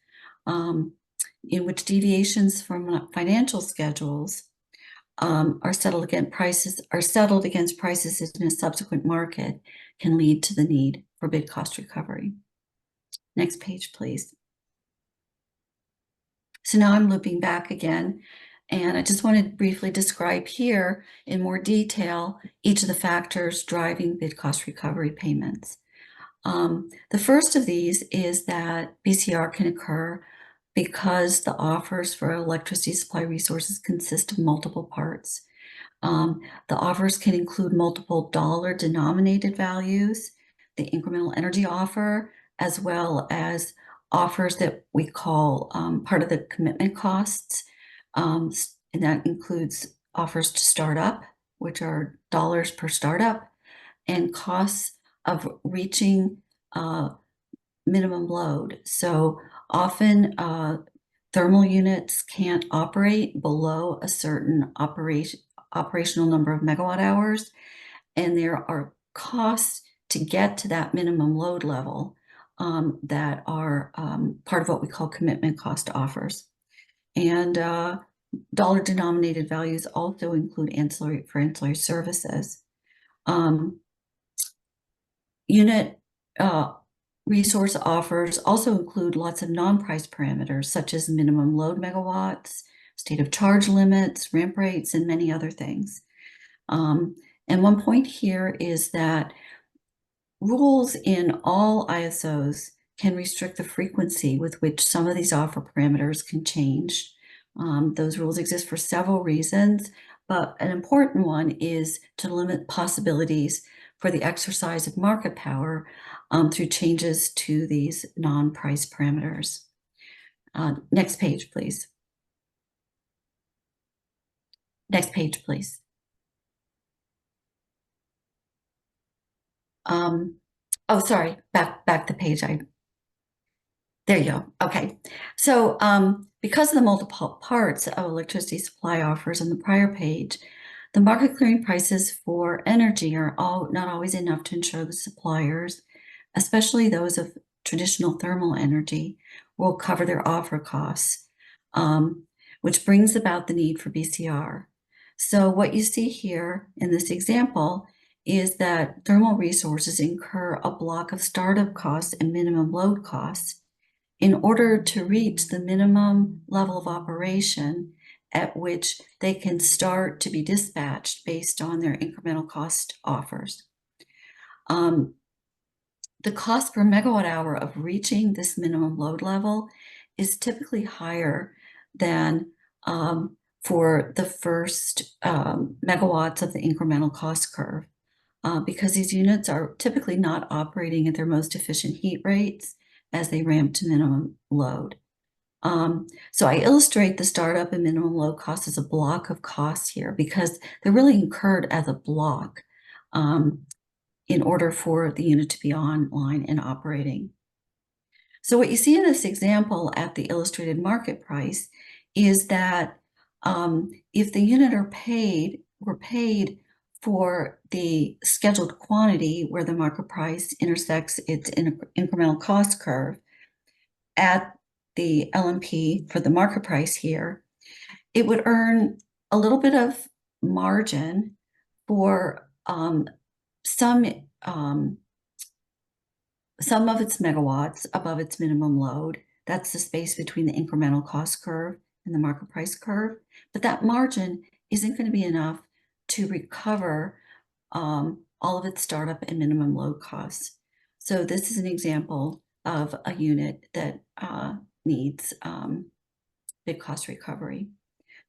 in which deviations from financial schedules are settled against prices in a subsequent market can lead to the need for bid cost recovery. Next page, please. So now I'm looping back again, and I just want to briefly describe here in more detail each of the factors driving bid cost recovery payments. The first of these is that BCR can occur because the offers for electricity supply resources consist of multiple parts. The offers can include multiple dollar-denominated values, the incremental energy offer, as well as offers that we call part of the commitment costs. And that includes offers to start up, which are dollars per startup, and costs of reaching minimum load. So often thermal units can't operate below a certain operational number of megawatt hours, and there are costs to get to that minimum load level that are part of what we call commitment cost offers. And dollar denominated values also include ancillary services. Unit resource offers also include lots of non-price parameters such as minimum load megawatts, state of charge limits, ramp rates, and many other things. And one point here is that rules in all ISOs can restrict the frequency with which some of these offer parameters can change. Those rules exist for several reasons, but an important one is to limit possibilities for the exercise of market power through changes to these non-price parameters. Next page, please. Next page, please. Oh, sorry, back the page. There you go. Okay. So because of the multiple parts of electricity supply offers on the prior page, the market clearing prices for energy are not always enough to ensure the suppliers, especially those of traditional thermal energy, will cover their offer costs, which brings about the need for BCR. So what you see here in this example is that thermal resources incur a block of startup costs and minimum load costs in order to reach the minimum level of operation at which they can start to be dispatched based on their incremental cost offers. The cost per megawatt hour of reaching this minimum load level is typically higher than for the first megawatts of the incremental cost curve because these units are typically not operating at their most efficient heat rates as they ramp to minimum load. So I illustrate the startup and minimum load cost as a block of costs here because they're really incurred as a block in order for the unit to be online and operating. So what you see in this example at the illustrated market price is that if the unit were paid for the scheduled quantity where the market price intersects its incremental cost curve at the LMP for the market price here, it would earn a little bit of margin for some of its megawatts above its minimum load. That's the space between the incremental cost curve and the market price curve. But that margin isn't going to be enough to recover all of its startup and minimum load costs. So this is an example of a unit that needs big cost recovery.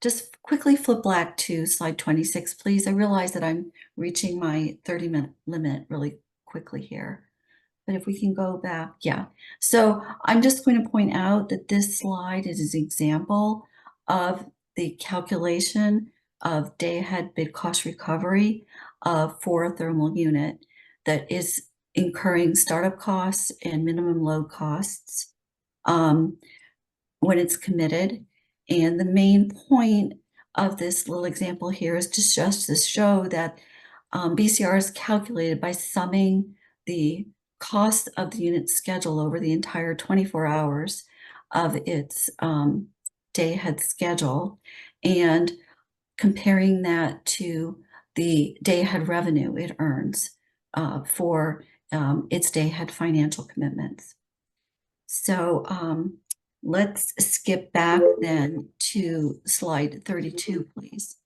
Just quickly flip back to slide 26, please. I realize that I'm reaching my 30-minute limit really quickly here. But if we can go back, yeah. So I'm just going to point out that this slide is an example of the calculation of day-ahead bid cost recovery for a thermal unit that is incurring startup costs and minimum load costs when it's committed. And the main point of this little example here is just to show that BCR is calculated by summing the cost of the unit schedule over the entire 24 hours of its day-ahead schedule and comparing that to the day-ahead revenue it earns for its day-ahead financial commitments. So let's skip back then to slide 32, please.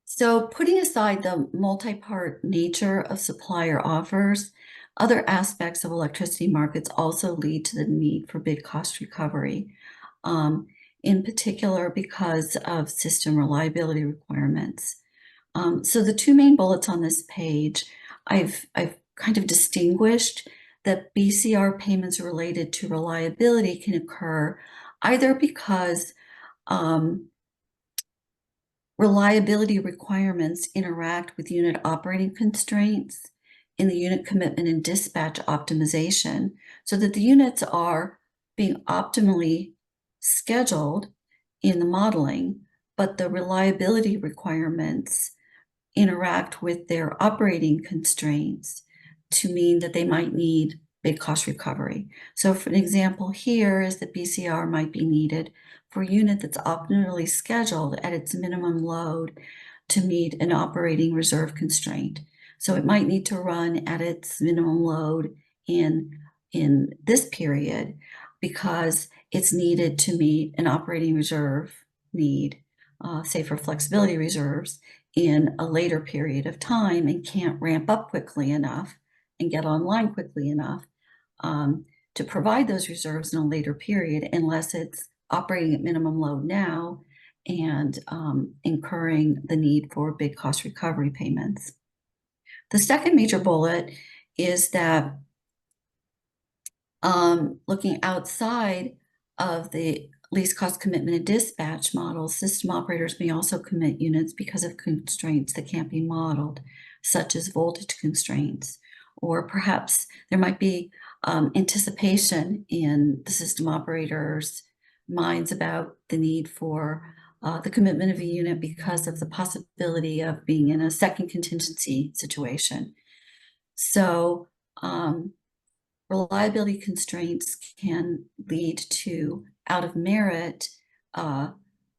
So putting aside the multi-part nature of supplier offers, other aspects of electricity markets also lead to the need for bid cost recovery, in particular because of system reliability requirements. So the two main bullets on this page, I've kind of distinguished that BCR payments related to reliability can occur either because reliability requirements interact with unit operating constraints in the unit commitment and dispatch optimization so that the units are being optimally scheduled in the modeling, but the reliability requirements interact with their operating constraints to mean that they might need big cost recovery. So for an example here is that BCR might be needed for a unit that's optimally scheduled at its minimum load to meet an operating reserve constraint. So it might need to run at its minimum load in this period because it's needed to meet an operating reserve need, say for flexibility reserves, in a later period of time and can't ramp up quickly enough and get online quickly enough to provide those reserves in a later period unless it's operating at minimum load now and incurring the need for big cost recovery payments. The second major bullet is that looking outside of the least cost commitment and dispatch models, system operators may also commit units because of constraints that can't be modeled, such as voltage constraints, or perhaps there might be anticipation in the system operators' minds about the need for the commitment of a unit because of the possibility of being in a second contingency situation. So reliability constraints can lead to out of merit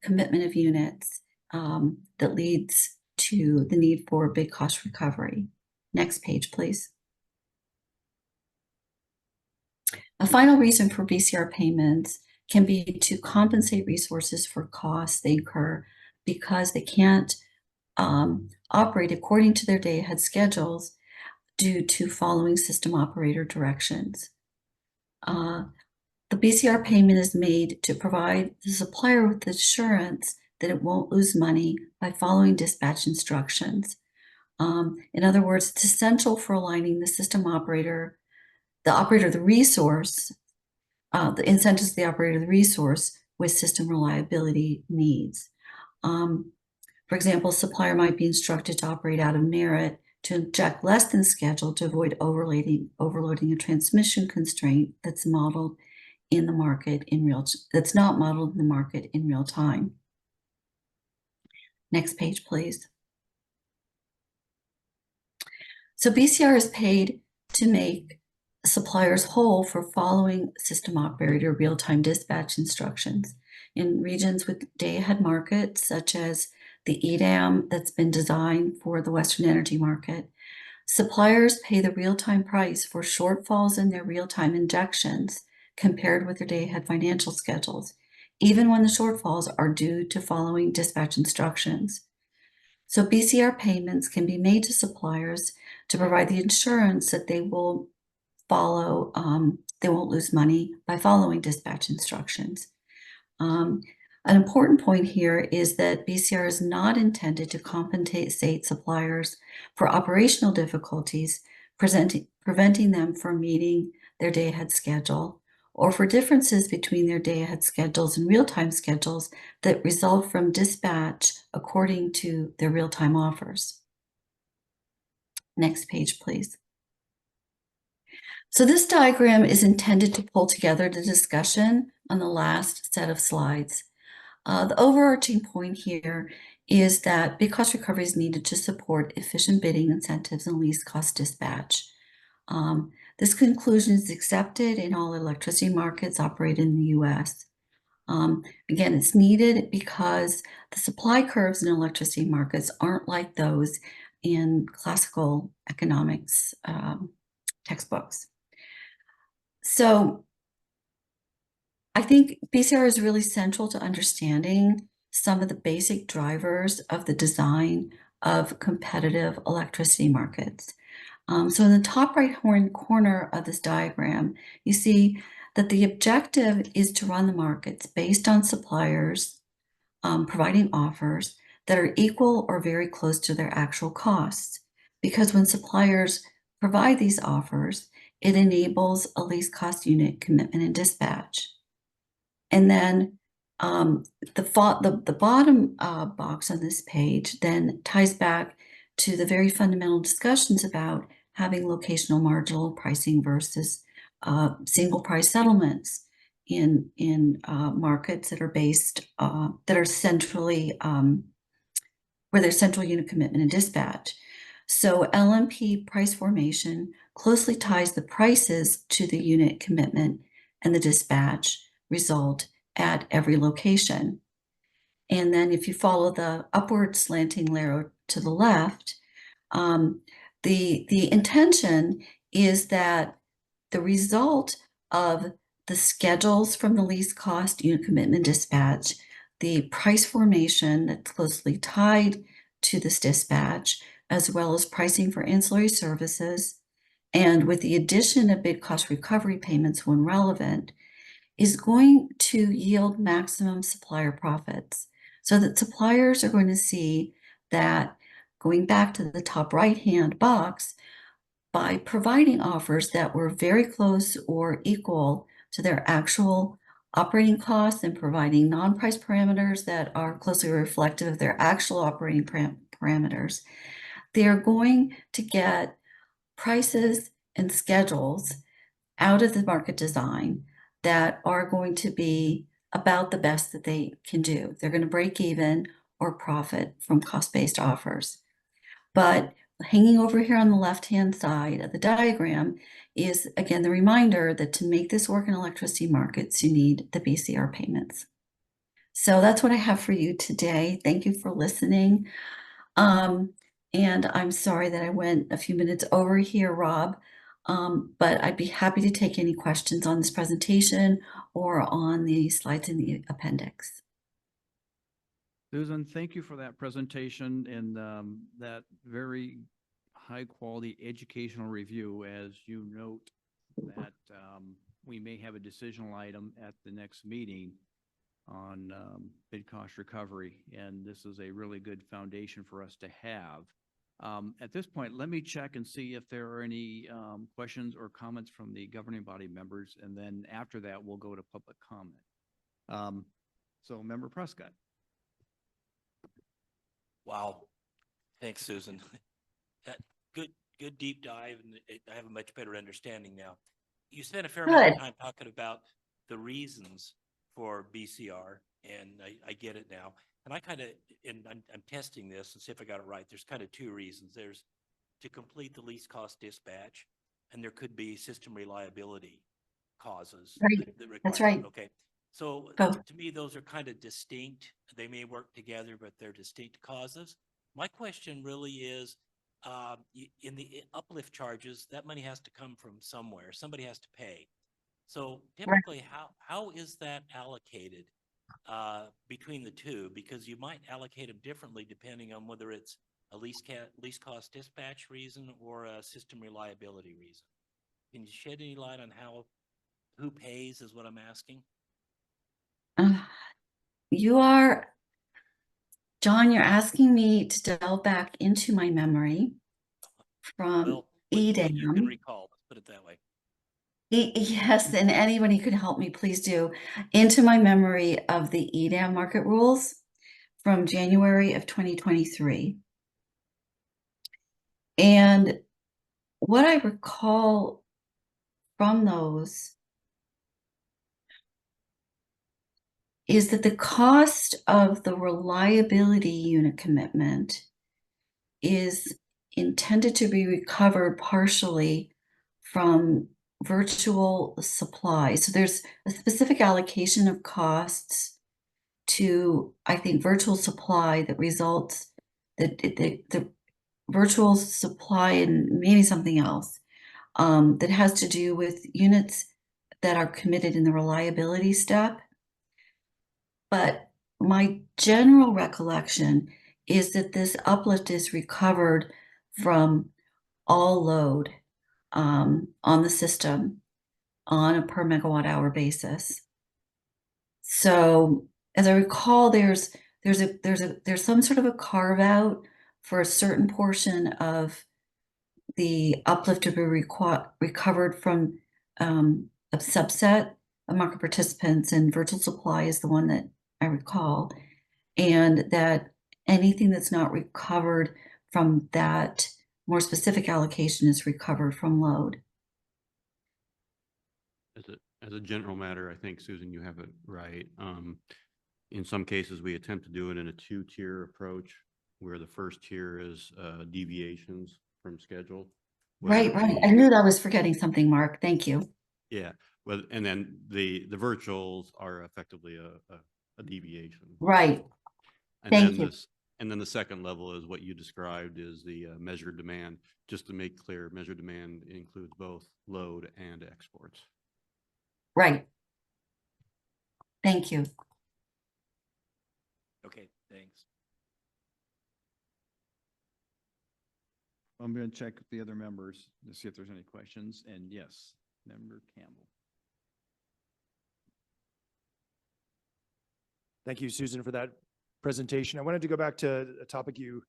commitment of units that leads to the need for big cost recovery. Next page, please. A final reason for BCR payments can be to compensate resources for costs they incur because they can't operate according to their day-ahead schedules due to following system operator directions. The BCR payment is made to provide the supplier with assurance that it won't lose money by following dispatch instructions. In other words, it's essential for aligning the system operator, the resource, the incentives of the operator of the resource with system reliability needs. For example, supplier might be instructed to operate out of merit to inject less than scheduled to avoid overloading a transmission constraint that's modeled in the market that's not modeled in the market in real time. Next page, please. So BCR is paid to make suppliers whole for following system operator real-time dispatch instructions in regions with day-ahead markets, such as the EDAM that's been designed for the Western energy market. Suppliers pay the real-time price for shortfalls in their real-time injections compared with their day-ahead financial schedules, even when the shortfalls are due to following dispatch instructions. So BCR payments can be made to suppliers to provide the insurance that they will follow, they won't lose money by following dispatch instructions. An important point here is that BCR is not intended to compensate suppliers for operational difficulties, preventing them from meeting their day-ahead schedule, or for differences between their day-ahead schedules and real-time schedules that result from dispatch according to their real-time offers. Next page, please. So this diagram is intended to pull together the discussion on the last set of slides. The overarching point here is that big cost recovery is needed to support efficient bidding incentives and least cost dispatch. This conclusion is accepted in all electricity markets operated in the US. Again, it's needed because the supply curves in electricity markets aren't like those in classical economics textbooks. So I think BCR is really central to understanding some of the basic drivers of the design of competitive electricity markets. So in the top right-hand corner of this diagram, you see that the objective is to run the markets based on suppliers providing offers that are equal or very close to their actual costs. Because when suppliers provide these offers, it enables a least cost unit commitment and dispatch. And then the bottom box on this page then ties back to the very fundamental discussions about having locational marginal pricing versus single price settlements in markets that are based, that are centrally, where there's central unit commitment and dispatch. So LMP price formation closely ties the prices to the unit commitment and the dispatch result at every location. And then if you follow the upward slanting arrow to the left, the intention is that the result of the schedules from the least cost unit commitment dispatch, the price formation that's closely tied to this dispatch, as well as pricing for ancillary services, and with the addition of bid cost recovery payments when relevant, is going to yield maximum supplier profits. So that suppliers are going to see that, going back to the top right-hand box, by providing offers that were very close or equal to their actual operating costs and providing non-price parameters that are closely reflective of their actual operating parameters, they're going to get prices and schedules out of the market design that are going to be about the best that they can do. They're going to break even or profit from cost-based offers. But hanging over here on the left-hand side of the diagram is, again, the reminder that to make this work in electricity markets, you need the BCR payments. So that's what I have for you today. Thank you for listening. And I'm sorry that I went a few minutes over here, Rob, but I'd be happy to take any questions on this presentation or on the slides in the appendix. Susan, thank you for that presentation and that very high-quality educational review. As you note that we may have a decisional item at the next meeting on bid cost recovery, and this is a really good foundation for us to have. At this point, let me check and see if there are any questions or comments from the governing body members, and then after that, we'll go to public comment. So, Member Prescott. Wow. Thanks, Susan. That good deep dive, and I have a much better understanding now. You spent a fair amount of time talking about the reasons for BCR, and I get it now. And I'm testing this and see if I got it right. There's kind of two reasons. There's to complete the least cost dispatch, and there could be system reliability causes. Right. That's right. Okay. So Both. to me, those are kind of distinct. They may work together, but they're distinct causes. My question really is, in the uplift charges, that money has to come from somewhere. Somebody has to pay. So typically, how is that allocated between the two? Because you might allocate them differently depending on whether it's a least cost dispatch reason or a system reliability reason. Can you shed any light on who pays is what I'm asking? John, you're asking me to delve back into my memory from EDAM. What you can recall, let's put it that way. Yes, and anybody could help me, please do. Into my memory of the EDAM market rules from January of 2023. And what I recall from those is that the cost of the reliability unit commitment is intended to be recovered partially from virtual supply. So there's a specific allocation of costs to, I think, virtual supply that results that the virtual supply and maybe something else that has to do with units that are committed in the reliability step. But my general recollection is that this uplift is recovered from all load on the system on a per megawatt hour basis. So as I recall, there's some sort of a carve out for a certain portion of the uplift to be recovered from a subset of market participants, and virtual supply is the one that I recall, and that anything that's not recovered from that more specific allocation is recovered from load. As a general matter, I think, Susan, you have it right. In some cases, we attempt to do it in a two-tier approach, where the first tier is deviations from schedule. Right. I knew that I was forgetting something, Mark. Thank you. Yeah, well, and then the virtuals are effectively a deviation. Right. And Thank then you. And then the second level is what you described is the measured demand. Just to make clear, measured demand includes both load and exports. Right. Thank you. Okay, thanks. I'm going to check with the other members to see if there's any questions. And yes, Member Campbell. Thank you, Susan, for that presentation. I wanted to go back to a topic you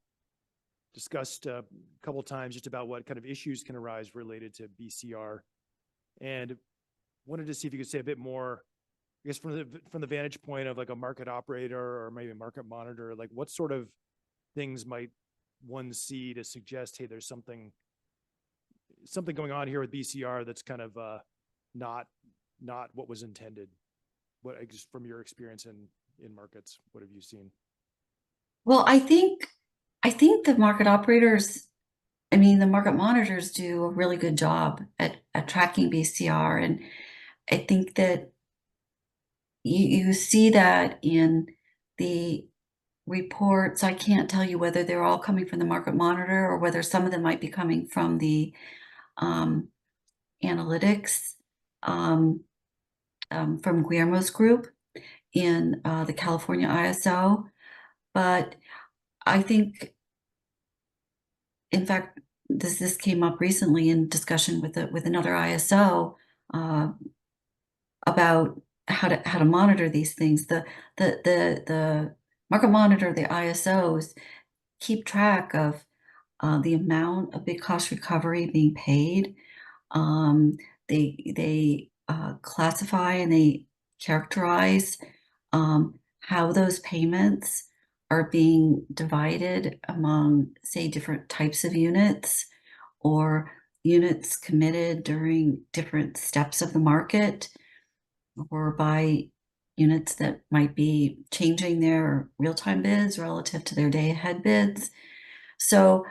discussed a couple times, just about what kind of issues can arise related to BCR. And wanted to see if you could say a bit more, I guess, from the vantage point of like a market operator or maybe a market monitor, like what sort of things might one see to suggest, hey, there's something going on here with BCR that's kind of not what was intended. What, just from your experience in markets, what have you seen? Well, I think the market operators, I mean, the market monitors do a really good job at tracking BCR. And I think that you see that in the reports. I can't tell you whether they're all coming from the market monitor or whether some of them might be coming from the analytics from Guillermo's group in the California ISO. But I think, in fact, this came up recently in discussion with another ISO about how to monitor these things. The market monitor, the ISOs, keep track of the amount of big cost recovery being paid. They classify and they characterize how those payments are being divided among, say, different types of units or units committed during different steps of the market, or by units that might be changing their real-time bids relative to their day-ahead bids. So,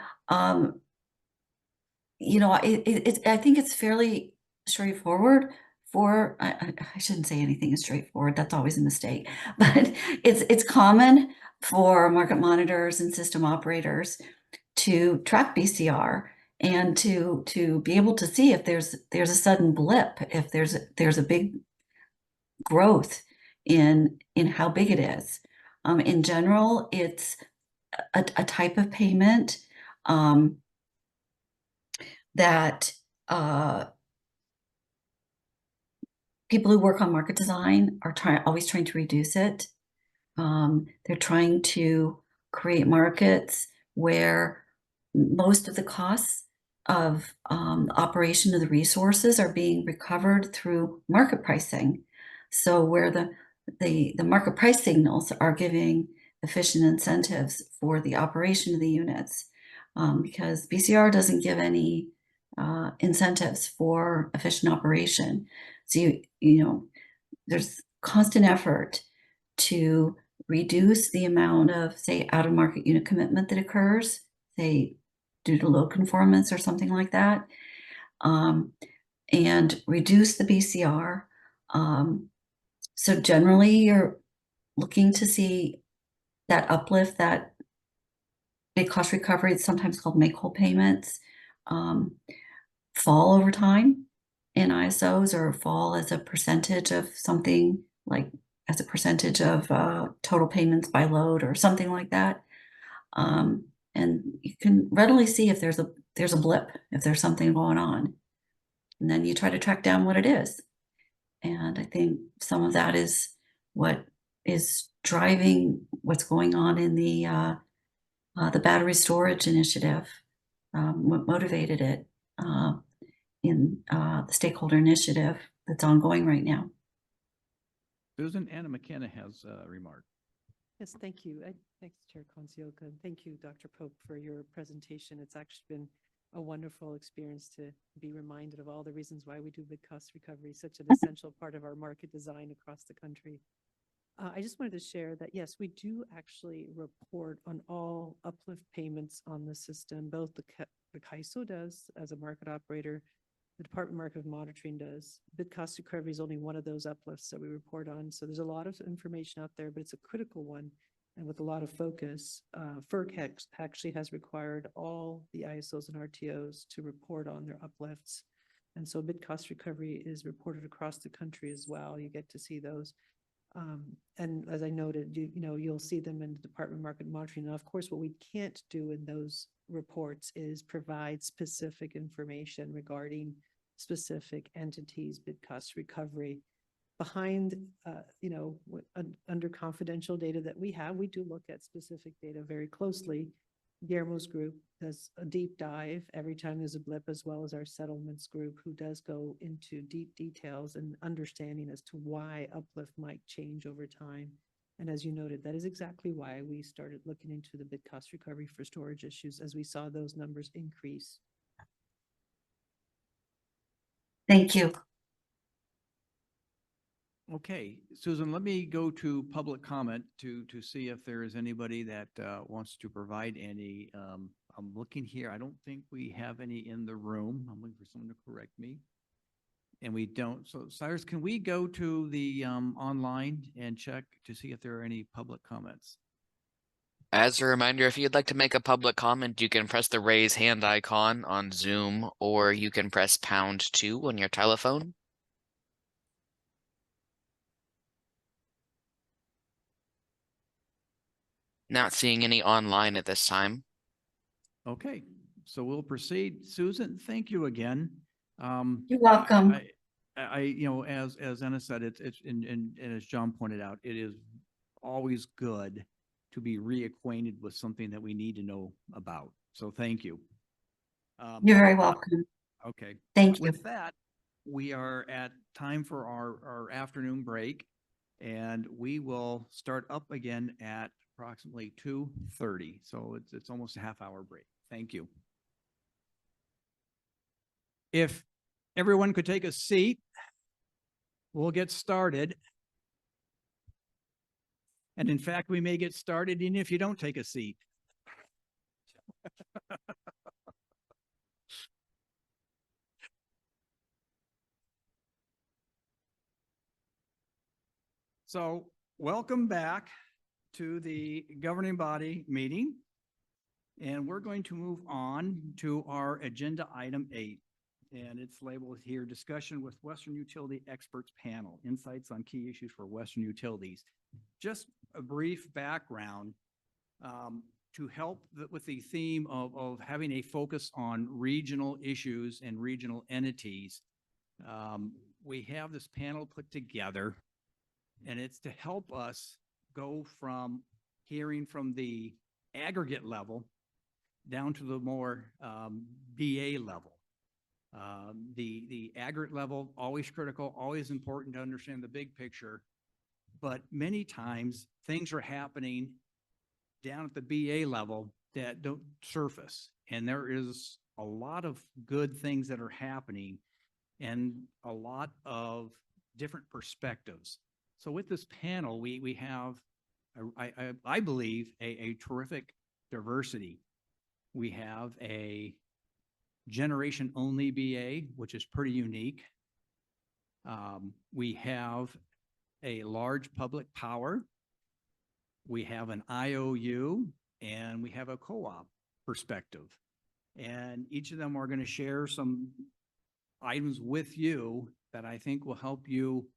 you know, I think it's fairly straightforward for, I shouldn't say anything is straightforward, that's always a mistake, but it's common for market monitors and system operators to track BCR and to be able to see if there's a sudden blip, if there's a big growth in how big it is. In general, it's a type of payment that people who work on market design are always trying to reduce it. They're trying to create markets where most of the costs of operation of the resources are being recovered through market pricing. So where the market price signals are giving efficient incentives for the operation of the units, because BCR doesn't give any incentives for efficient operation. So you know, there's constant effort to reduce the amount of, say, out-of-market unit commitment that occurs, say, due to load conformance or something like that, and reduce the BCR. So generally, you're looking to see that uplift, that big cost recovery, it's sometimes called make-whole payments, fall over time in ISOs, or fall as a percentage of something, like as a percentage of total payments by load or something like that. And you can readily see if there's a blip, if there's something going on. And then you try to track down what it is. And I think some of that is what is driving what's going on in the battery storage initiative, what motivated it in the stakeholder initiative that's ongoing right now. Susan, Anna McKenna has a remark. Yes, thank you. Thanks, Chair Consioka, and thank you, Dr. Pope, for your presentation. It's actually been a wonderful experience to be reminded of all the reasons why we do big cost recovery, such an essential part of our market design across the country. I just wanted to share that, yes, we do actually report on all uplift payments on the system. Both the CAISO does as a market operator, the Department of Market Monitoring does. Bid cost recovery is only one of those uplifts that we report on. So there's a lot of information out there, but it's a critical one and with a lot of focus. FERC actually has required all the ISOs and RTOs to report on their uplifts. And so bid cost recovery is reported across the country as well. You get to see those. And as I noted, you'll see them in the Department of Market Monitoring. Now, of course, what we can't do in those reports is provide specific information regarding specific entities, bid cost recovery. Behind, under confidential data that we have, we do look at specific data very closely. Guillermo's group does a deep dive every time there's a blip, as well as our settlements group, who does go into deep details and understanding as to why uplift might change over time. And as you noted, that is exactly why we started looking into the bid cost recovery for storage issues, as we saw those numbers increase. Thank you. Okay, Susan, let me go to public comment to see if there is anybody that wants to provide any. I'm looking here. I don't think we have any in the room. I'm looking for someone to correct me. And we don't. So Cyrus, can we go to the online and check to see if there are any public comments? As a reminder, if you'd like to make a public comment, you can press the raise hand icon on Zoom, or you can press #2 on your telephone. Not seeing any online at this time. Okay, so we'll proceed. Susan, thank you again. You're welcome. As Anna said, it's and as John pointed out, it is always good to be reacquainted with something that we need to know about. So thank you. You're very welcome. Okay. Thank you. With that, we are at time for our afternoon break, and we will start up again at approximately 2:30. So it's almost a half-hour break. Thank you. If everyone could take a seat, we'll get started. And in fact, we may get started even if you don't take a seat. So welcome back to the governing body meeting. And we're going to move on to our agenda item 8. And it's labeled here, discussion with Western Utility Experts Panel, insights on key issues for Western utilities. Just a brief background to help with the theme of having a focus on regional issues and regional entities. We have this panel put together, and it's to help us go from hearing from the aggregate level down to the more BA level. The aggregate level, always critical, always important to understand the big picture, but many times things are happening down at the BA level that don't surface. And there is a lot of good things that are happening and a lot of different perspectives. So with this panel, we have, I believe, a terrific diversity. We have a generation only BA, which is pretty unique. We have a large public power. We have an IOU, and we have a co-op perspective. And each of them are going to share some items with you that I think will help you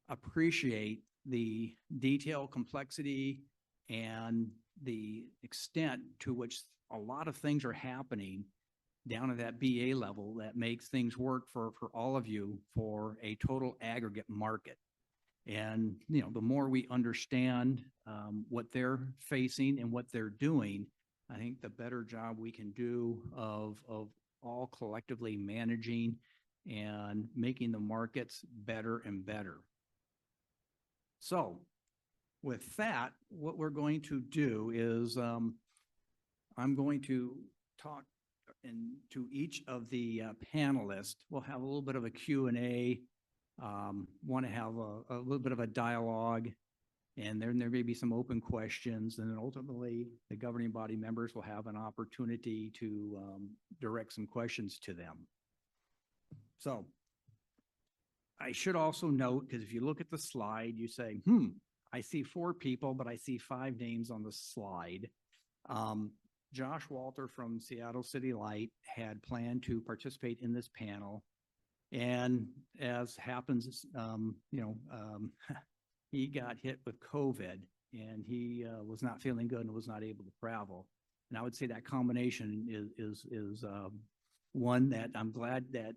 appreciate the detail, complexity, and the extent to which a lot of things are happening down at that BA level that makes things work for all of you for a total aggregate market. And, the more we understand what they're facing and what they're doing, I think the better job we can do of all collectively managing and making the markets better and better. So with that, what we're going to do is I'm going to talk to each of the panelists. We'll have a little bit of a Q&A, want to have a little bit of a dialogue, and then there may be some open questions, and then ultimately the governing body members will have an opportunity to direct some questions to them. So I should also note, because if you look at the slide, you say, I see 4 people, but I see 5 names on the slide. Josh Walter from Seattle City Light had planned to participate in this panel. And as happens, he got hit with COVID and he was not feeling good and was not able to travel. And I would say that combination is one that I'm glad that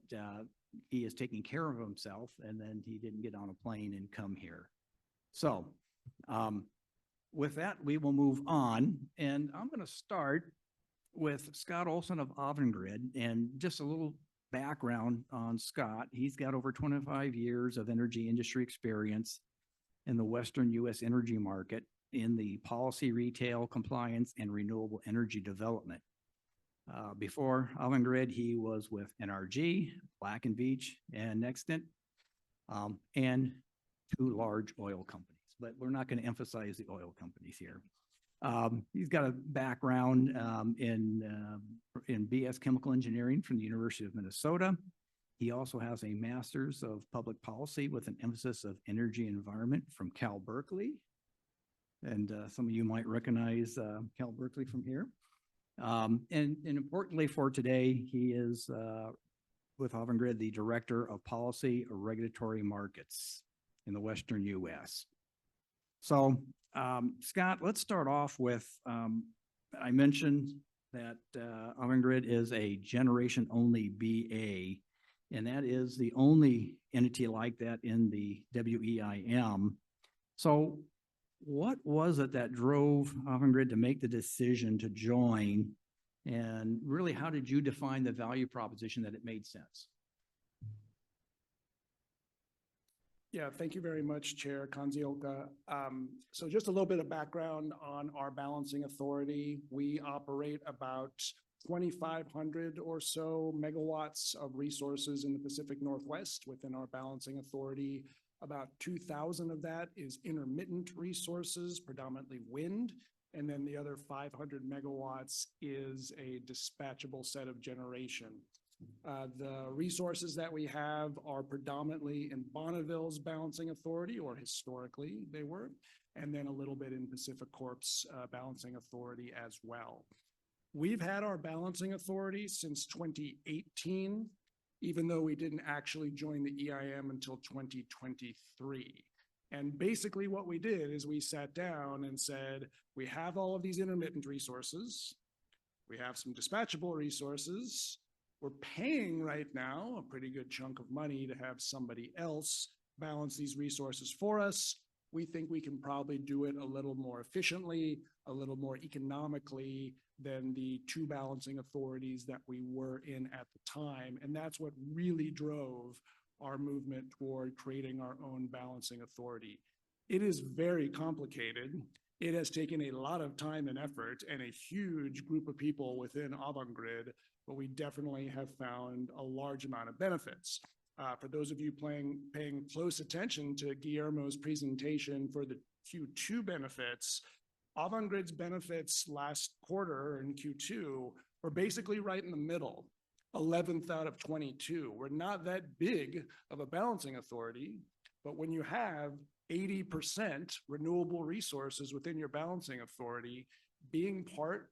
he is taking care of himself and then he didn't get on a plane and come here. So with that, we will move on. And I'm going to start with Scott Olson of Avangrid, and just a little background on Scott. He's got over 25 years of energy industry experience in the Western U.S. energy market in the policy, retail, compliance, and renewable energy development. Before Avangrid, he was with NRG, Black & Veatch, and Nextent, and two large oil companies. But we're not going to emphasize the oil companies here. He's got a background in BS Chemical Engineering from the University of Minnesota. He also has a master's of public policy with an emphasis of energy and environment from Cal Berkeley. And some of you might recognize Cal Berkeley from here. And importantly for today, he is with Avangrid, the Director of Policy or Regulatory Markets in the Western U.S. So Scott, let's start off with, I mentioned that Avangrid is a generation-only BA, and that is the only entity like that in the WEM. So what was it that drove Avangrid to make the decision to join? And really, how did you define the value proposition that it made sense? Yeah, thank you very much, Chair Kanzioka. So just a little bit of background on our balancing authority. We operate about 2,500 or so megawatts of resources in the Pacific Northwest within our balancing authority. About 2,000 of that is intermittent resources, predominantly wind. And then the other 500 megawatts is a dispatchable set of generation. The resources that we have are predominantly in Bonneville's balancing authority, or historically they were, and then a little bit in Pacific Corp's balancing authority as well. We've had our balancing authority since 2018, even though we didn't actually join the EIM until 2023. And basically what we did is we sat down and said, we have all of these intermittent resources, we have some dispatchable resources, we're paying right now a pretty good chunk of money to have somebody else balance these resources for us. We think we can probably do it a little more efficiently, a little more economically than the two balancing authorities that we were in at the time. And that's what really drove our movement toward creating our own balancing authority. It is very complicated. It has taken a lot of time and effort and a huge group of people within Avangrid, but we definitely have found a large amount of benefits. For those of you paying close attention to Guillermo's presentation for the Q2 benefits, Avangrid's benefits last quarter in Q2 were basically right in the middle, 11th out of 22. We're not that big of a balancing authority, but when you have 80% renewable resources within your balancing authority, being part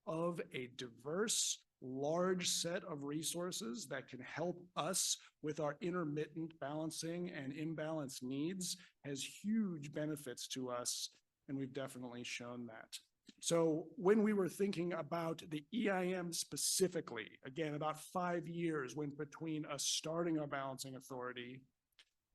of a diverse, large set of resources that can help us with our intermittent balancing and imbalance needs has huge benefits to us, and we've definitely shown that. So when we were thinking about the EIM specifically, again, about 5 years went between us starting our balancing authority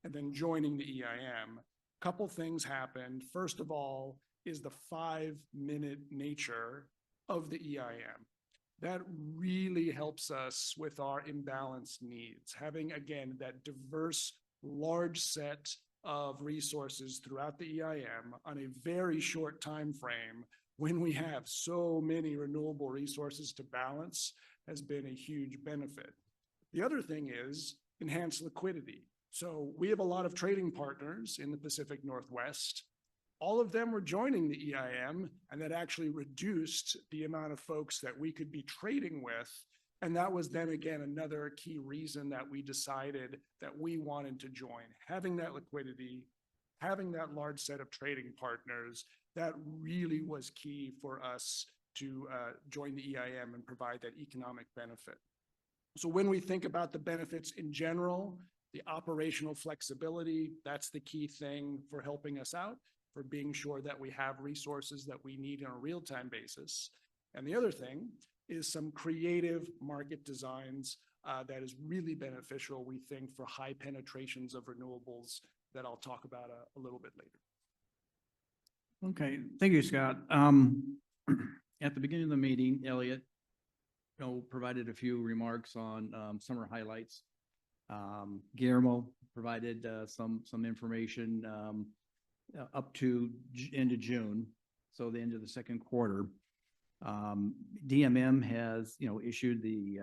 and then joining the EIM. A couple things happened. First of all is the 5-minute nature of the EIM. That really helps us with our imbalance needs. Having, again, that diverse, large set of resources throughout the EIM on a very short time frame when we have so many renewable resources to balance has been a huge benefit. The other thing is enhanced liquidity. So we have a lot of trading partners in the Pacific Northwest. All of them were joining the EIM, and that actually reduced the amount of folks that we could be trading with. And that was then again another key reason that we decided that we wanted to join. Having that liquidity, having that large set of trading partners, that really was key for us to join the EIM and provide that economic benefit. So when we think about the benefits in general, The operational flexibility, that's the key thing for helping us out, for being sure that we have resources that we need on a real-time basis. And the other thing is some creative market designs that is really beneficial, we think, for high penetrations of renewables that I'll talk about a little bit later. Okay, thank you, Scott. At the beginning of the meeting, Elliot, provided a few remarks on summer highlights. Guillermo provided some information up to end of June, so the end of the second quarter. DMM has, issued the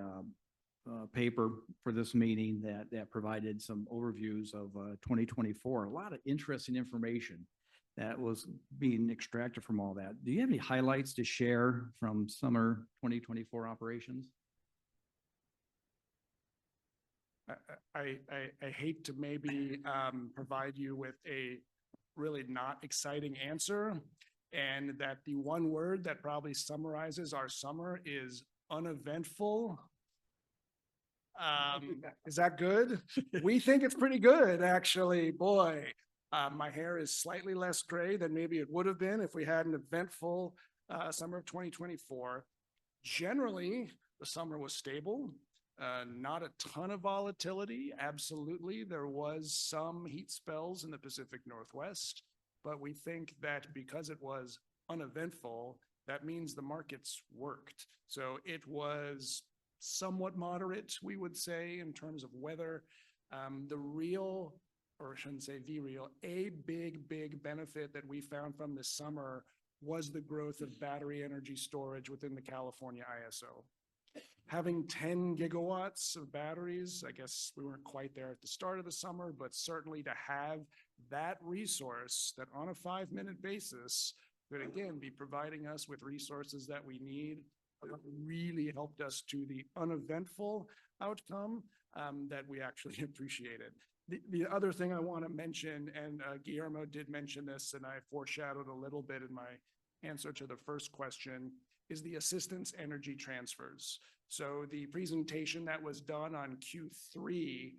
paper for this meeting that provided some overviews of 2024. A lot of interesting information that was being extracted from all that. Do you have any highlights to share from summer 2024 operations? I hate to maybe provide you with a really not exciting answer, and that the one word that probably summarizes our summer is uneventful. Is that good? We think it's pretty good, actually. Boy, my hair is slightly less gray than maybe it would have been if we had an eventful summer of 2024. Generally, the summer was stable. Not a ton of volatility. Absolutely, there was some heat spells in the Pacific Northwest, but we think that because it was uneventful, that means the markets worked. So it was somewhat moderate, we would say, in terms of weather. The real, or I shouldn't say the real, a big benefit that we found from this summer was the growth of battery energy storage within the California ISO. Having 10 gigawatts of batteries, I guess we weren't quite there at the start of the summer, but certainly to have that resource that on a 5-minute basis could again be providing us with resources that we need, really helped us to the uneventful outcome that we actually appreciated. The other thing I want to mention, and Guillermo did mention this, and I foreshadowed a little bit in my answer to the first question, is the assistance energy transfers. So the presentation that was done on Q3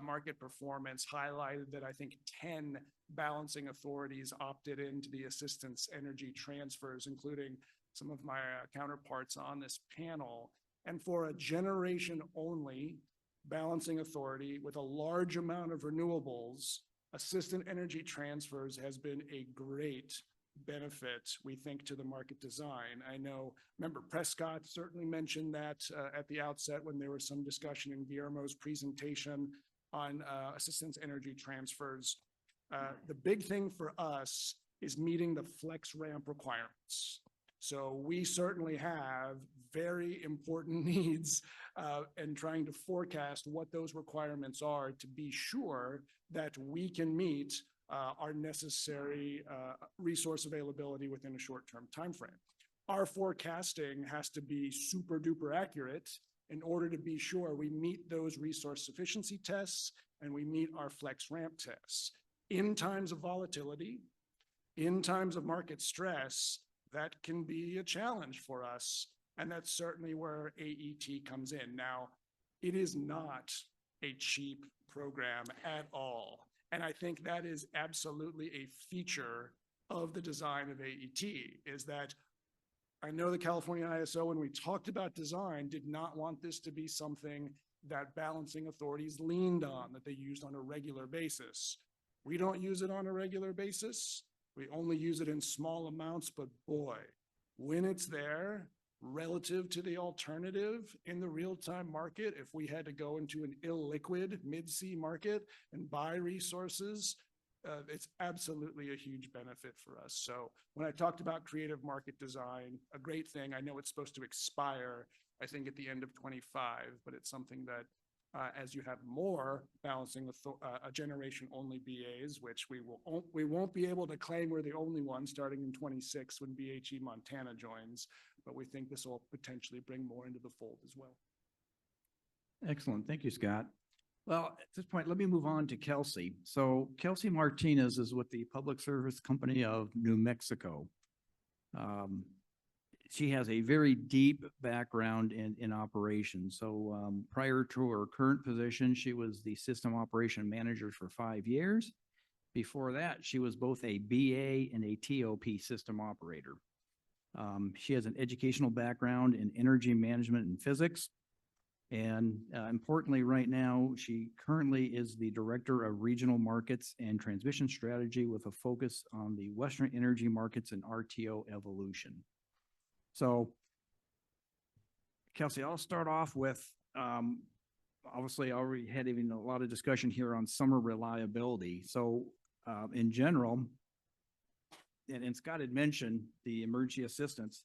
market performance highlighted that I think 10 balancing authorities opted into the assistance energy transfers, including some of my counterparts on this panel. And for a generation only balancing authority with a large amount of renewables, assistant energy transfers has been a great benefit, we think, to the market design. I know Member Prescott certainly mentioned that at the outset when there was some discussion in Guillermo's presentation on assistance energy transfers. The big thing for us is meeting the flex ramp requirements. So we certainly have very important needs and trying to forecast what those requirements are to be sure that we can meet our necessary resource availability within a short-term timeframe. Our forecasting has to be super duper accurate in order to be sure we meet those resource sufficiency tests and we meet our flex ramp tests. In times of volatility, in times of market stress, that can be a challenge for us. And that's certainly where AET comes in. Now, it is not a cheap program at all. And I think that is absolutely a feature of the design of AET, is that I know the California ISO, when we talked about design, did not want this to be something that balancing authorities leaned on, that they used on a regular basis. We don't use it on a regular basis. We only use it in small amounts, but boy, when it's there, relative to the alternative in the real-time market, if we had to go into an illiquid mid-sea market and buy resources, it's absolutely a huge benefit for us. So when I talked about creative market design, a great thing, I know it's supposed to expire, I think at the end of 25, but it's something that as you have more balancing a generation only BAs, which we won't be able to claim we're the only one starting in 26 when BHE Montana joins, but we think this will potentially bring more into the fold as well. Excellent. Thank you, Scott. Well, at this point, let me move on to Kelsey. So Kelsey Martinez is with the Public Service Company of New Mexico. she has a very deep background in operations. So prior to her current position, she was the system operation manager for 5 years. Before that, she was both a BA and a TOP system operator. She has an educational background in energy management and physics. And importantly, right now, she currently is the Director of Regional Markets and Transmission Strategy with a focus on the Western energy markets and RTO evolution. So, Kelsey, I'll start off with, obviously, I already had even a lot of discussion here on summer reliability. So, in general, and Scott had mentioned the emergency assistance.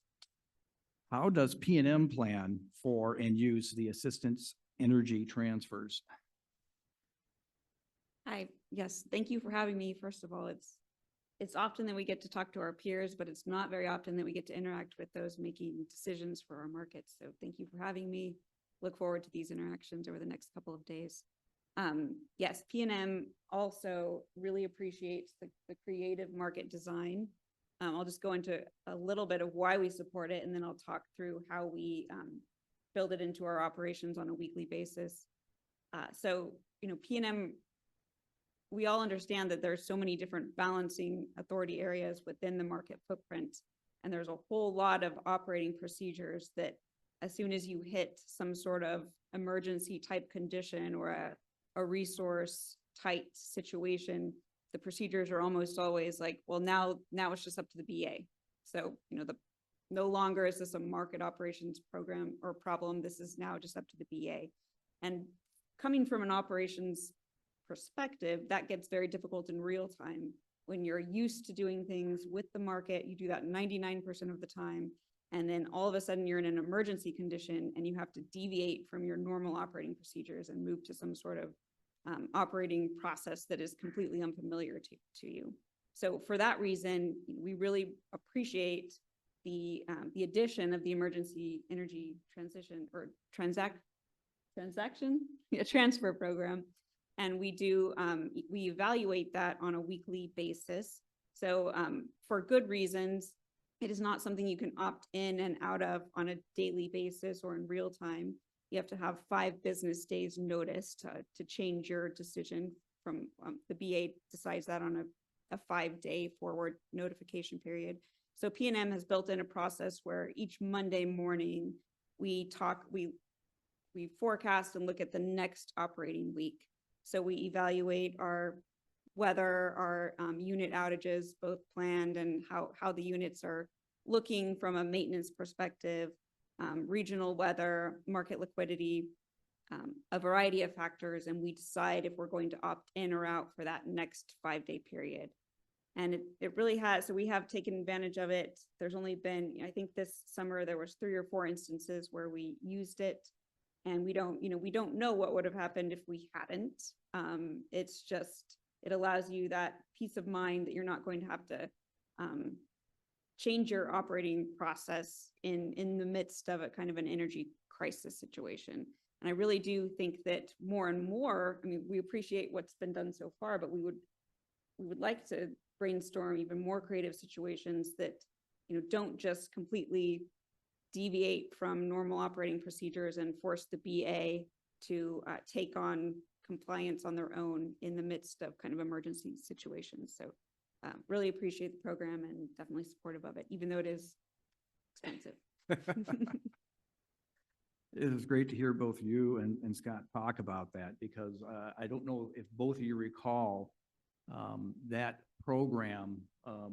How does P&M plan for and use the assistance energy transfers? Hi, yes, thank you for having me. First of all, it's often that we get to talk to our peers, but it's not very often that we get to interact with those making decisions for our markets. So thank you for having me. Look forward to these interactions over the next couple of days. Yes, P&M also really appreciates the creative market design. I'll just go into a little bit of why we support it, and then I'll talk through how we build it into our operations on a weekly basis. So, P&M, we all understand that there's so many different balancing authority areas within the market footprint, and there's a whole lot of operating procedures that as soon as you hit some sort of emergency type condition or a resource tight situation, the procedures are almost always like, well, now it's just up to the BA. So, no longer is this a market operations program or problem. This is now just up to the BA. And coming from an operations perspective, that gets very difficult in real time. When you're used to doing things with the market, you do that 99% of the time. And then all of a sudden you're in an emergency condition and you have to deviate from your normal operating procedures and move to some sort of operating process that is completely unfamiliar to you. So for that reason, we really appreciate the addition of the emergency energy transition or transfer program. And we do, we evaluate that on a weekly basis. So for good reasons, it is not something you can opt in and out of on a daily basis or in real time. You have to have 5 business days notice to change your decision from the BA decides that on a 5-day forward notification period. So P&M has built in a process where each Monday morning we forecast and look at the next operating week. So we evaluate our weather, our unit outages, both planned and how the units are looking from a maintenance perspective, regional weather, market liquidity, a variety of factors, and we decide if we're going to opt in or out for that next 5-day period. And it really has, so we have taken advantage of it. There's only been, I think this summer there was 3 or 4 instances where we used it, and we don't know what would have happened if we hadn't. It's just, it allows you that peace of mind that you're not going to have to change your operating process in the midst of a kind of an energy crisis situation. And I really do think that more and more, we appreciate what's been done so far, but we would like to brainstorm even more creative situations that, don't just completely deviate from normal operating procedures and force the BA to take on compliance on their own in the midst of kind of emergency situations. So really appreciate the program and definitely supportive of it, even though it is expensive. It is great to hear both you and Scott talk about that, because I don't know if both of you recall that program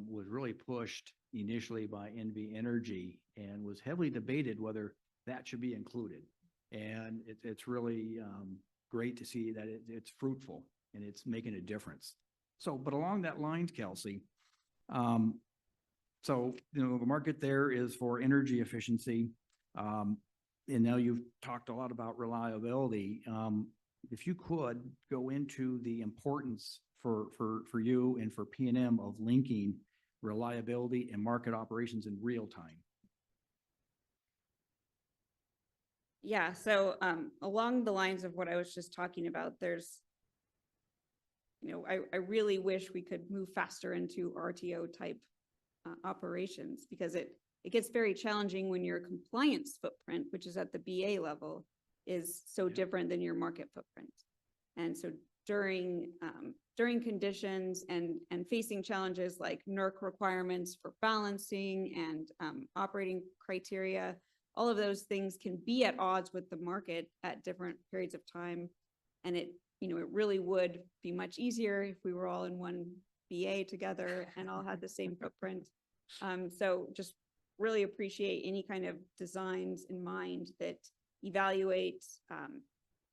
was really pushed initially by NV Energy and was heavily debated whether that should be included. And it's really great to see that it's fruitful and it's making a difference. So, but along that lines, Kelsey, so, the market there is for energy efficiency. And now you've talked a lot about reliability. If you could go into the importance for you and for P&M of linking reliability and market operations in real time. Yeah, so along the lines of what I was just talking about, there's, I really wish we could move faster into RTO type operations, because it gets very challenging when your compliance footprint, which is at the BA level, is so different than your market footprint. And so during conditions and facing challenges like NERC requirements for balancing and operating criteria, all of those things can be at odds with the market at different periods of time. And it really would be much easier if we were all in one BA together and all had the same footprint. So just really appreciate any kind of designs in mind that evaluate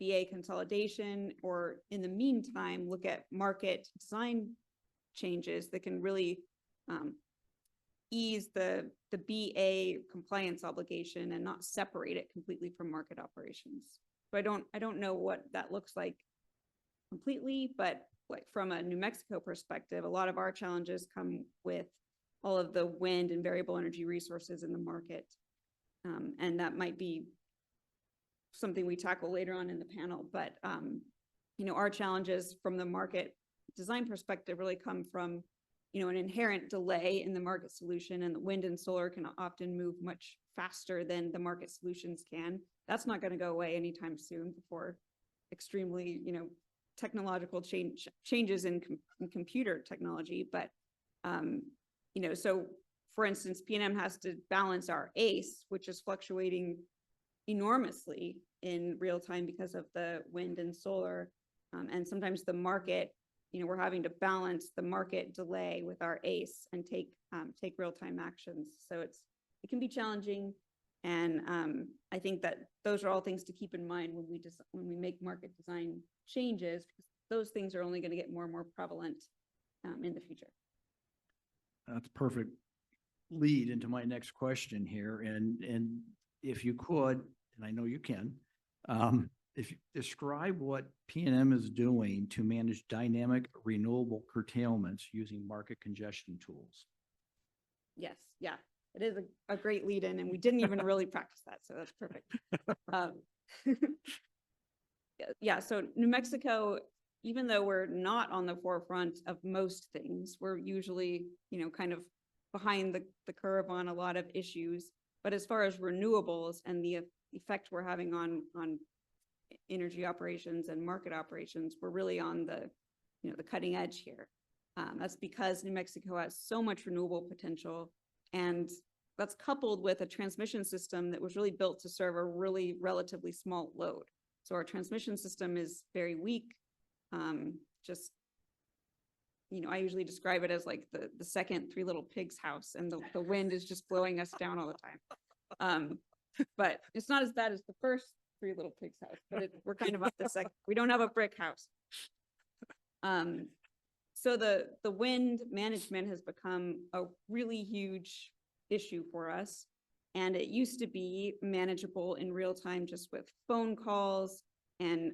BA consolidation, or in the meantime, look at market design changes that can really ease the BA compliance obligation and not separate it completely from market operations. So I don't know what that looks like completely, but like from a New Mexico perspective, a lot of our challenges come with all of the wind and variable energy resources in the market. And that might be something we tackle later on in the panel, but our challenges from the market design perspective really come from an inherent delay in the market solution, and the wind and solar can often move much faster than the market solutions can. That's not going to go away anytime soon before extremely technological changes in computer technology. But so for instance, PNM has to balance our ACE, which is fluctuating enormously in real time because of the wind and solar. And sometimes the market, we're having to balance the market delay with our ACE and take real-time actions. So it can be challenging. And I think that those are all things to keep in mind when we make market design changes, because those things are only going to get more and more prevalent in the future. That's perfect lead into my next question here. And if you could, and I know you can, if you describe what PNM is doing to manage dynamic renewable curtailments using market congestion tools. Yes, yeah, it is a great lead in, and we didn't even really practice that, so that's perfect. Yeah, so New Mexico, even though we're not on the forefront of most things, we're usually, kind of behind the curve on a lot of issues. But as far as renewables and the effect we're having on energy operations and market operations, we're really on the cutting edge here. That's because New Mexico has so much renewable potential, and that's coupled with a transmission system that was really built to serve a really relatively small load. So our transmission system is very weak. I usually describe it as like the second Three Little Pigs house, and the wind is just blowing us down all the time. But it's not as bad as the first Three Little Pigs house, but we're kind of up the second. We don't have a brick house. So the wind management has become a really huge issue for us. And it used to be manageable in real time just with phone calls and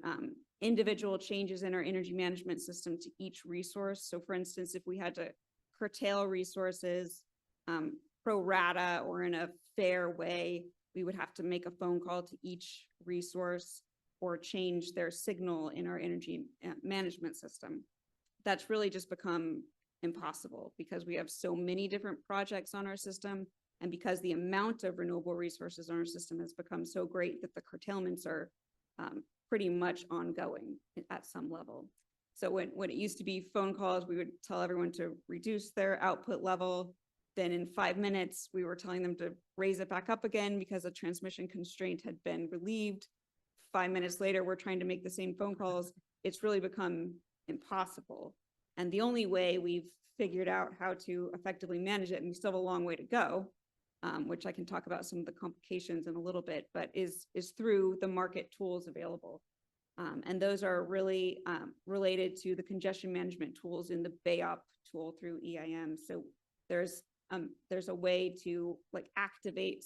individual changes in our energy management system to each resource. So for instance, if we had to curtail resources pro rata or in a fair way, we would have to make a phone call to each resource or change their signal in our energy management system. That's really just become impossible because we have so many different projects on our system, and because the amount of renewable resources on our system has become so great that the curtailments are pretty much ongoing at some level. So when it used to be phone calls, we would tell everyone to reduce their output level. Then in 5 minutes, we were telling them to raise it back up again because a transmission constraint had been relieved. 5 minutes later, we're trying to make the same phone calls. It's really become impossible. And the only way we've figured out how to effectively manage it, and we still have a long way to go, which I can talk about some of the complications in a little bit, but is through the market tools available. And those are really related to the congestion management tools in the BAYOP tool through EIM. So there's a way to like activate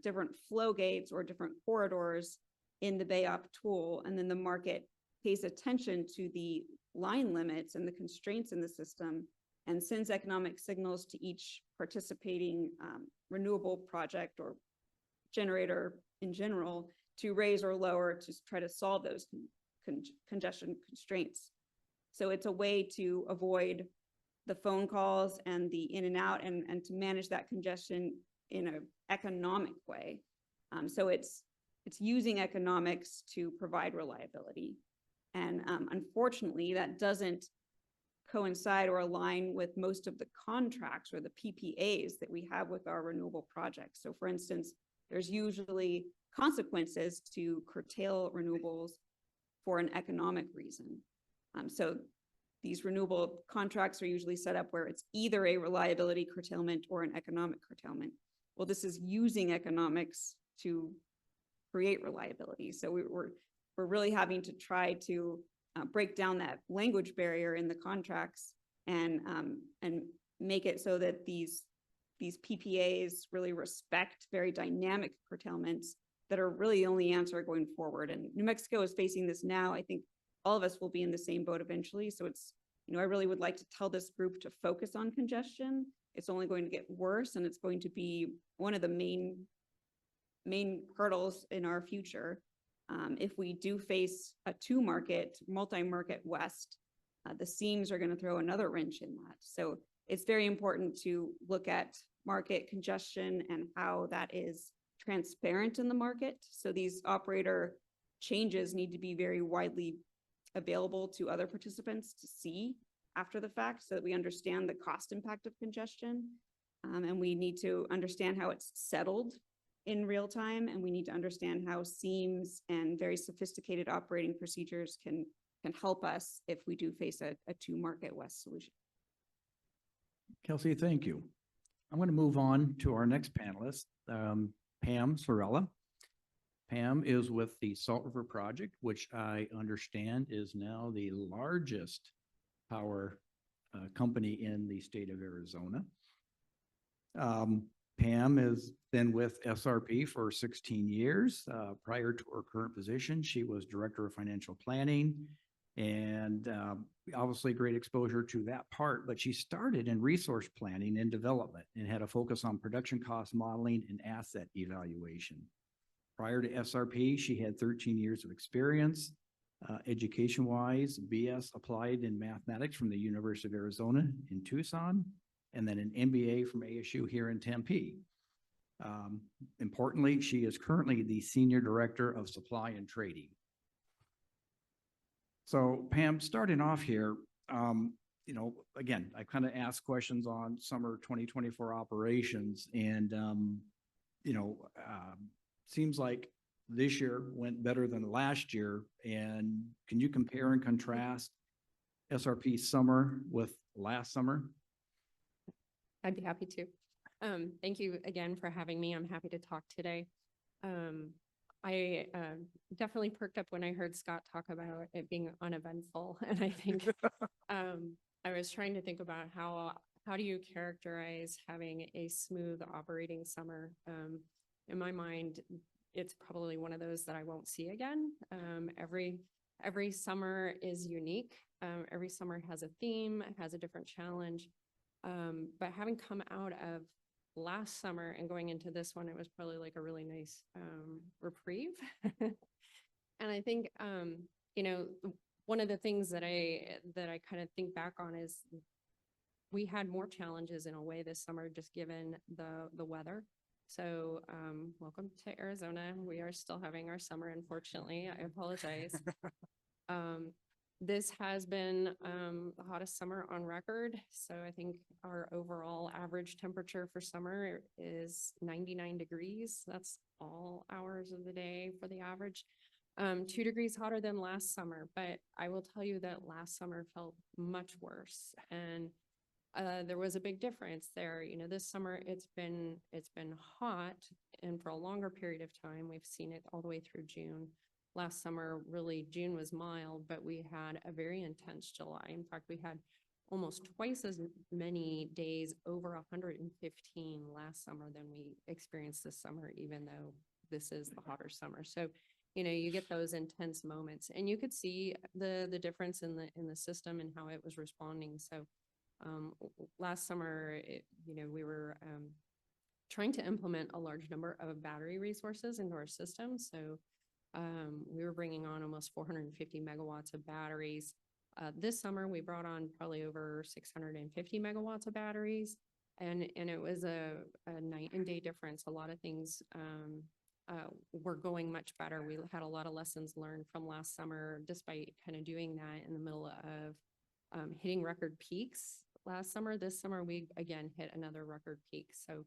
different flow gates or different corridors in the BAYOP tool, and then the market pays attention to the line limits and the constraints in the system and sends economic signals to each participating renewable project or generator in general to raise or lower to try to solve those congestion constraints. So it's a way to avoid the phone calls and the in and out and to manage that congestion in an economic way. So it's using economics to provide reliability. And unfortunately, that doesn't coincide or align with most of the contracts or the PPAs that we have with our renewable projects. So for instance, there's usually consequences to curtail renewables for an economic reason. So these renewable contracts are usually set up where it's either a reliability curtailment or an economic curtailment. Well, this is using economics to create reliability. So we're really having to try to break down that language barrier in the contracts and make it so that these PPAs really respect very dynamic curtailments that are really the only answer going forward. And New Mexico is facing this now. I think all of us will be in the same boat eventually. So it's, I really would like to tell this group to focus on congestion. It's only going to get worse, and it's going to be one of the main hurdles in our future. If we do face a multi-market West, the seams are going to throw another wrench in that. So it's very important to look at market congestion and how that is transparent in the market. So these operator changes need to be very widely available to other participants to see after the fact, so that we understand the cost impact of congestion. And we need to understand how it's settled in real time, and we need to understand how seams and very sophisticated operating procedures can help us if we do face a two-market West solution. Kelsey, thank you. I'm going to move on to our next panelist, Pam Sorella. Pam is with the Salt River Project, which I understand is now the largest power company in the state of Arizona. Pam has been with SRP for 16 years. Prior to her current position, she was Director of Financial Planning, and obviously great exposure to that part, but she started in resource planning and development and had a focus on production cost modeling and asset evaluation. Prior to SRP, she had 13 years of experience. Education-wise, BS applied in mathematics from the University of Arizona in Tucson, and then an MBA from ASU here in Tempe. Importantly, she is currently the Senior Director of Supply and Trading. So Pam, starting off here, again, I kind of asked questions on summer 2024 operations, and, seems like this year went better than last year. And can you compare and contrast SRP summer with last summer? I'd be happy to. Thank you again for having me. I'm happy to talk today. I definitely perked up when I heard Scott talk about it being uneventful. And I think I was trying to think about how do you characterize having a smooth operating summer? In my mind, it's probably one of those that I won't see again. Every summer is unique. Every summer has a theme, has a different challenge. But having come out of last summer and going into this one, it was probably like a really nice reprieve. And I think, one of the things that I kind of think back on is we had more challenges in a way this summer, just given the weather. So welcome to Arizona. We are still having our summer, unfortunately. I apologize. This has been the hottest summer on record. So I think our overall average temperature for summer is 99 degrees. That's all hours of the day for the average. 2 degrees hotter than last summer, but I will tell you that last summer felt much worse. And there was a big difference there. This summer it's been hot, and for a longer period of time. We've seen it all the way through June. Last summer, really, June was mild, but we had a very intense July. In fact, we had almost twice as many days over 115 last summer than we experienced this summer, even though this is the hotter summer. So, you get those intense moments, and you could see the difference in the system and how it was responding. So last summer, we were trying to implement a large number of battery resources into our system. So we were bringing on almost 450 megawatts of batteries. This summer, we brought on probably over 650 megawatts of batteries. And it was a night and day difference. A lot of things were going much better. We had a lot of lessons learned from last summer, despite kind of doing that in the middle of hitting record peaks last summer. This summer, we again hit another record peak. So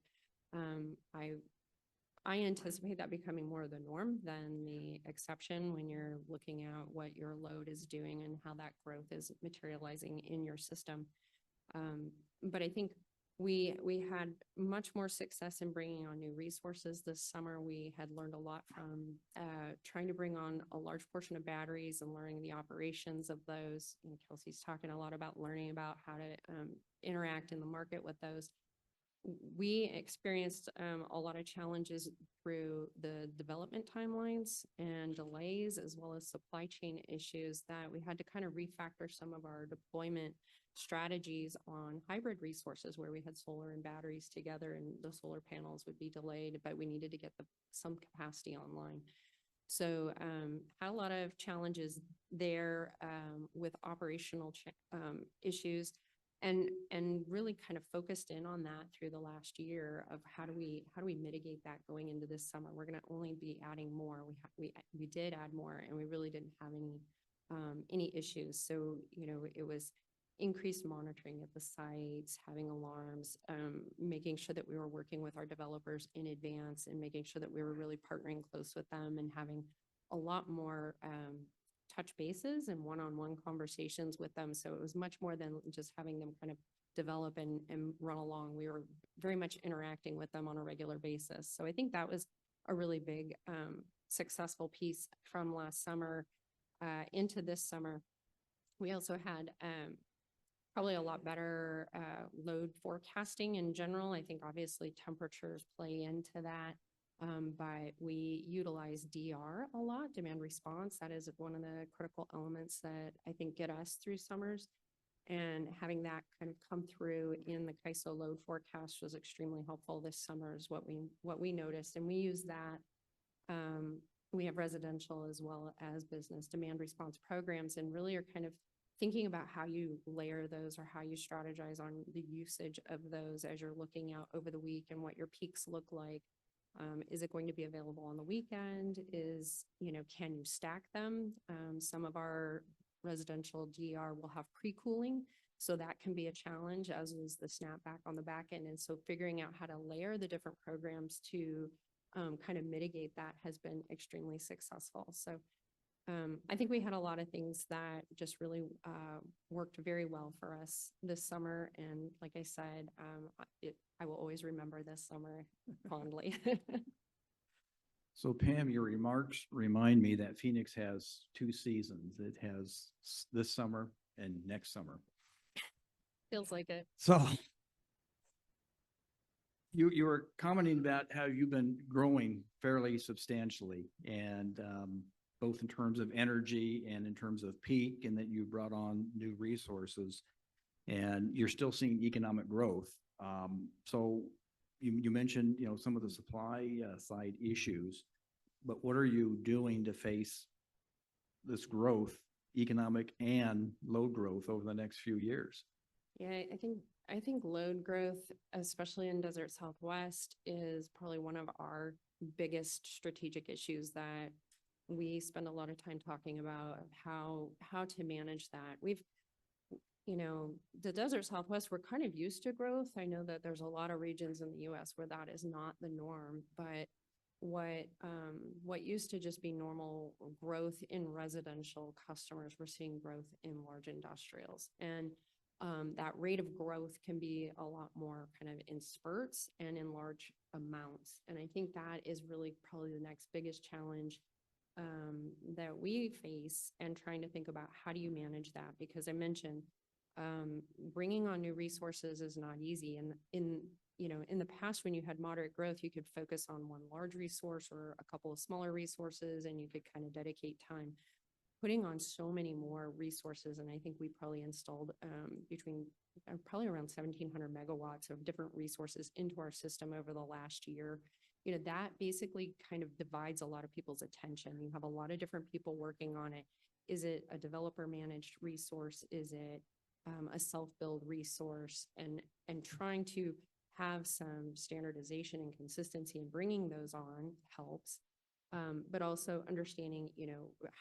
I anticipate that becoming more of the norm than the exception when you're looking at what your load is doing and how that growth is materializing in your system. But I think we had much more success in bringing on new resources this summer. We had learned a lot from trying to bring on a large portion of batteries and learning the operations of those. And Kelsey's talking a lot about learning about how to interact in the market with those. We experienced a lot of challenges through the development timelines and delays, as well as supply chain issues, that we had to kind of refactor some of our deployment strategies on hybrid resources where we had solar and batteries together, and the solar panels would be delayed, but we needed to get some capacity online. So had a lot of challenges there with operational issues. And really kind of focused in on that through the last year of how do we mitigate that going into this summer. We're going to only be adding more. We did add more, and we really didn't have any issues. So it was increased monitoring at the sites, having alarms, making sure that we were working with our developers in advance, and making sure that we were really partnering close with them and having a lot more touch bases and one-on-one conversations with them. So it was much more than just having them kind of develop and run along. We were very much interacting with them on a regular basis. So I think that was a really big successful piece from last summer into this summer. We also had probably a lot better load forecasting in general. I think obviously temperatures play into that. But we utilize DR a lot, demand response. That is one of the critical elements that I think get us through summers. And having that kind of come through in the CAISO load forecast was extremely helpful this summer, is what we noticed. And we use that. We have residential as well as business demand response programs, and really are kind of thinking about how you layer those or how you strategize on the usage of those as you're looking out over the week and what your peaks look like. Is it going to be available on the weekend? Can you stack them? Some of our residential DR will have pre-cooling, so that can be a challenge, as is the snapback on the back end. And so figuring out how to layer the different programs to kind of mitigate that has been extremely successful. So I think we had a lot of things that just really worked very well for us this summer. And like I said, I will always remember this summer fondly. So Pam, your remarks remind me that Phoenix has 2 seasons. It has this summer and next summer. Feels like it. So you were commenting about how you've been growing fairly substantially, and both in terms of energy and in terms of peak, and that you brought on new resources, and you're still seeing economic growth. So you mentioned, some of the supply side issues, but what are you doing to face this growth, economic and load growth, over the next few years? Yeah, I think load growth, especially in Desert Southwest, is probably one of our biggest strategic issues that we spend a lot of time talking about how to manage that. The Desert Southwest, we're kind of used to growth. I know that there's a lot of regions in the US where that is not the norm, but what used to just be normal growth in residential customers, we're seeing growth in large industrials. And that rate of growth can be a lot more kind of in spurts and in large amounts. And I think that is really probably the next biggest challenge that we face, and trying to think about how do you manage that, because I mentioned bringing on new resources is not easy. And in the past, when you had moderate growth, you could focus on one large resource or a couple of smaller resources, and you could kind of dedicate time. Putting on so many more resources, and I think we probably installed between probably around 1,700 megawatts of different resources into our system over the last year. That basically kind of divides a lot of people's attention. You have a lot of different people working on it. Is it a developer managed resource? Is it a self-build resource? And trying to have some standardization and consistency in bringing those on helps. But also understanding,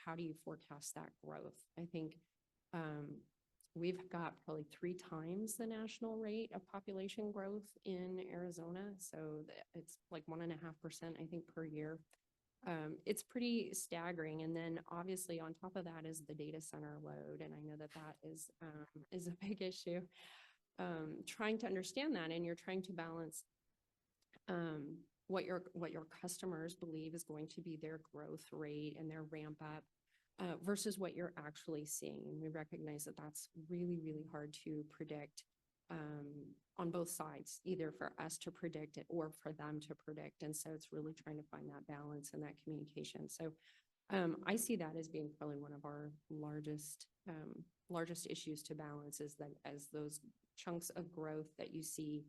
how do you forecast that growth? I think we've got probably 3 times the national rate of population growth in Arizona. So it's like 1.5%, I think, per year. It's pretty staggering. And then obviously on top of that is the data center load. And I know that is a big issue. Trying to understand that, and you're trying to balance what your customers believe is going to be their growth rate and their ramp up versus what you're actually seeing. And we recognize that that's really, really hard to predict on both sides, either for us to predict it or for them to predict. And so it's really trying to find that balance and that communication. So I see that as being probably one of our largest issues to balance, is that as those chunks of growth that you see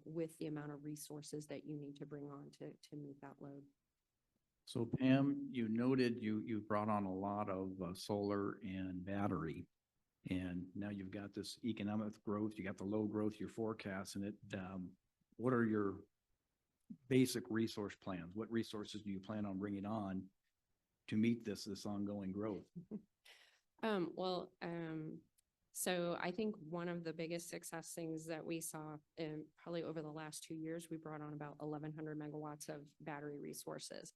with the amount of resources that you need to bring on to meet that load. So Pam, you noted you brought on a lot of solar and battery. And now you've got this economic growth, you got the low growth, you're forecasting it. What are your basic resource plans? What resources do you plan on bringing on to meet this ongoing growth? So I think one of the biggest success things that we saw probably over the last 2 years, we brought on about 1,100 megawatts of battery resources.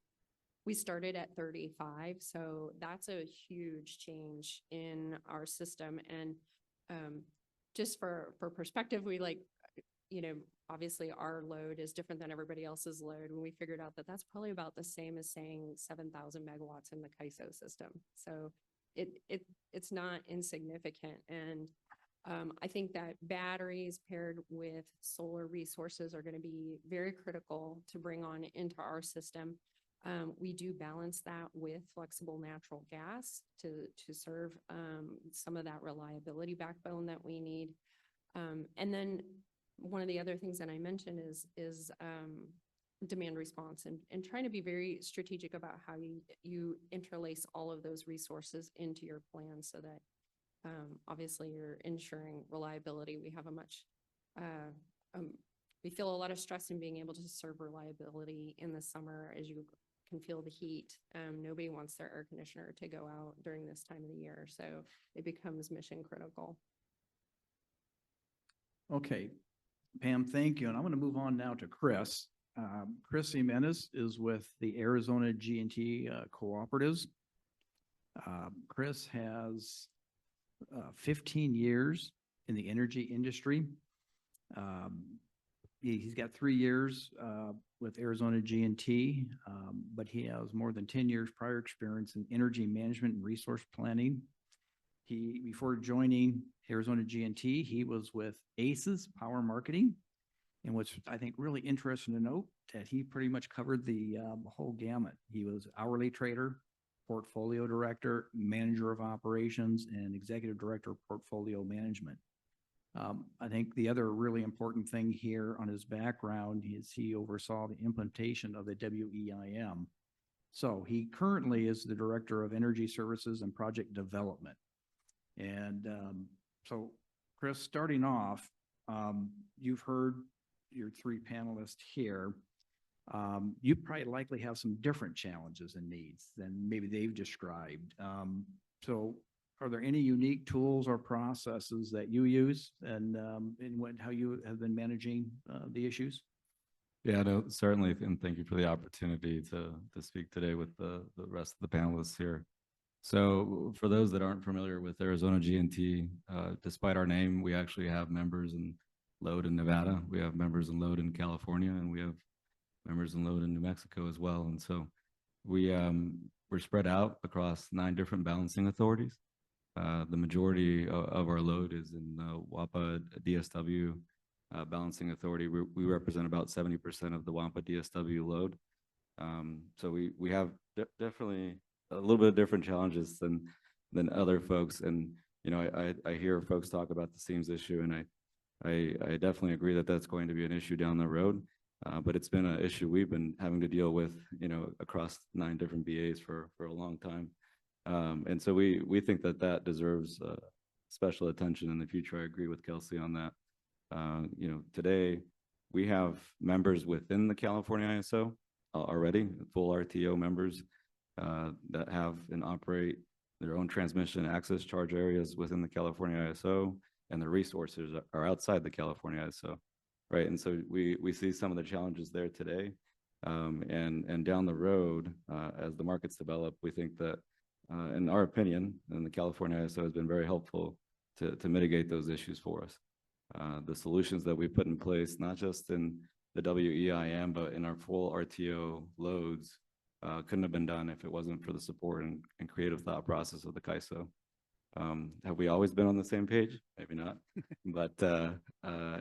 We started at 35, so that's a huge change in our system. And just for perspective, we obviously our load is different than everybody else's load. When we figured out that that's probably about the same as saying 7,000 megawatts in the CAISO system. So it's not insignificant. And I think that batteries paired with solar resources are going to be very critical to bring on into our system. We do balance that with flexible natural gas to serve some of that reliability backbone that we need. And then one of the other things that I mentioned is demand response and trying to be very strategic about how you interlace all of those resources into your plan so that obviously you're ensuring reliability. We have we feel a lot of stress in being able to serve reliability in the summer as you can feel the heat. Nobody wants their air conditioner to go out during this time of the year, so it becomes mission critical. Okay, Pam, thank you. And I'm going to move on now to Chris. Chris Jimenez is with the Arizona G&T Cooperatives. Chris has 15 years in the energy industry. He's got 3 years with Arizona G&T, but he has more than 10 years prior experience in energy management and resource planning. Before joining Arizona G&T, he was with ACES Power Marketing. And what's, I think, really interesting to note that he pretty much covered the whole gamut. He was hourly trader, portfolio director, manager of operations, and executive director of portfolio management. I think the other really important thing here on his background is he oversaw the implementation of the WEM. So he currently is the director of energy services and project development. And so Chris, starting off, you've heard your 3 panelists here. You probably likely have some different challenges and needs than maybe they've described. So are there any unique tools or processes that you use and how you have been managing the issues? Yeah, no, certainly. And thank you for the opportunity to speak today with the rest of the panelists here. So for those that aren't familiar with Arizona G&T, despite our name, we actually have members in load in Nevada. We have members in load in California, and we have members in load in New Mexico as well. And so we're spread out across 9 different balancing authorities. The majority of our load is in the WAPA DSW balancing authority. We represent about 70% of the WAPA DSW load. So we have definitely a little bit of different challenges than other folks. And, I hear folks talk about the seams issue, and I definitely agree that that's going to be an issue down the road. But it's been an issue we've been having to deal with, across 9 different BAs for a long time. And so we think that deserves special attention in the future. I agree with Kelsey on that. Today we have members within the California ISO already, full RTO members that have and operate their own transmission access charge areas within the California ISO, and the resources are outside the California ISO, right? And so we see some of the challenges there today. And down the road, as the markets develop, we think that, in our opinion, and the California ISO has been very helpful to mitigate those issues for us. The solutions that we put in place, not just in the WEIM, but in our full RTO loads, couldn't have been done if it wasn't for the support and creative thought process of the CAISO. Have we always been on the same page? Maybe not. But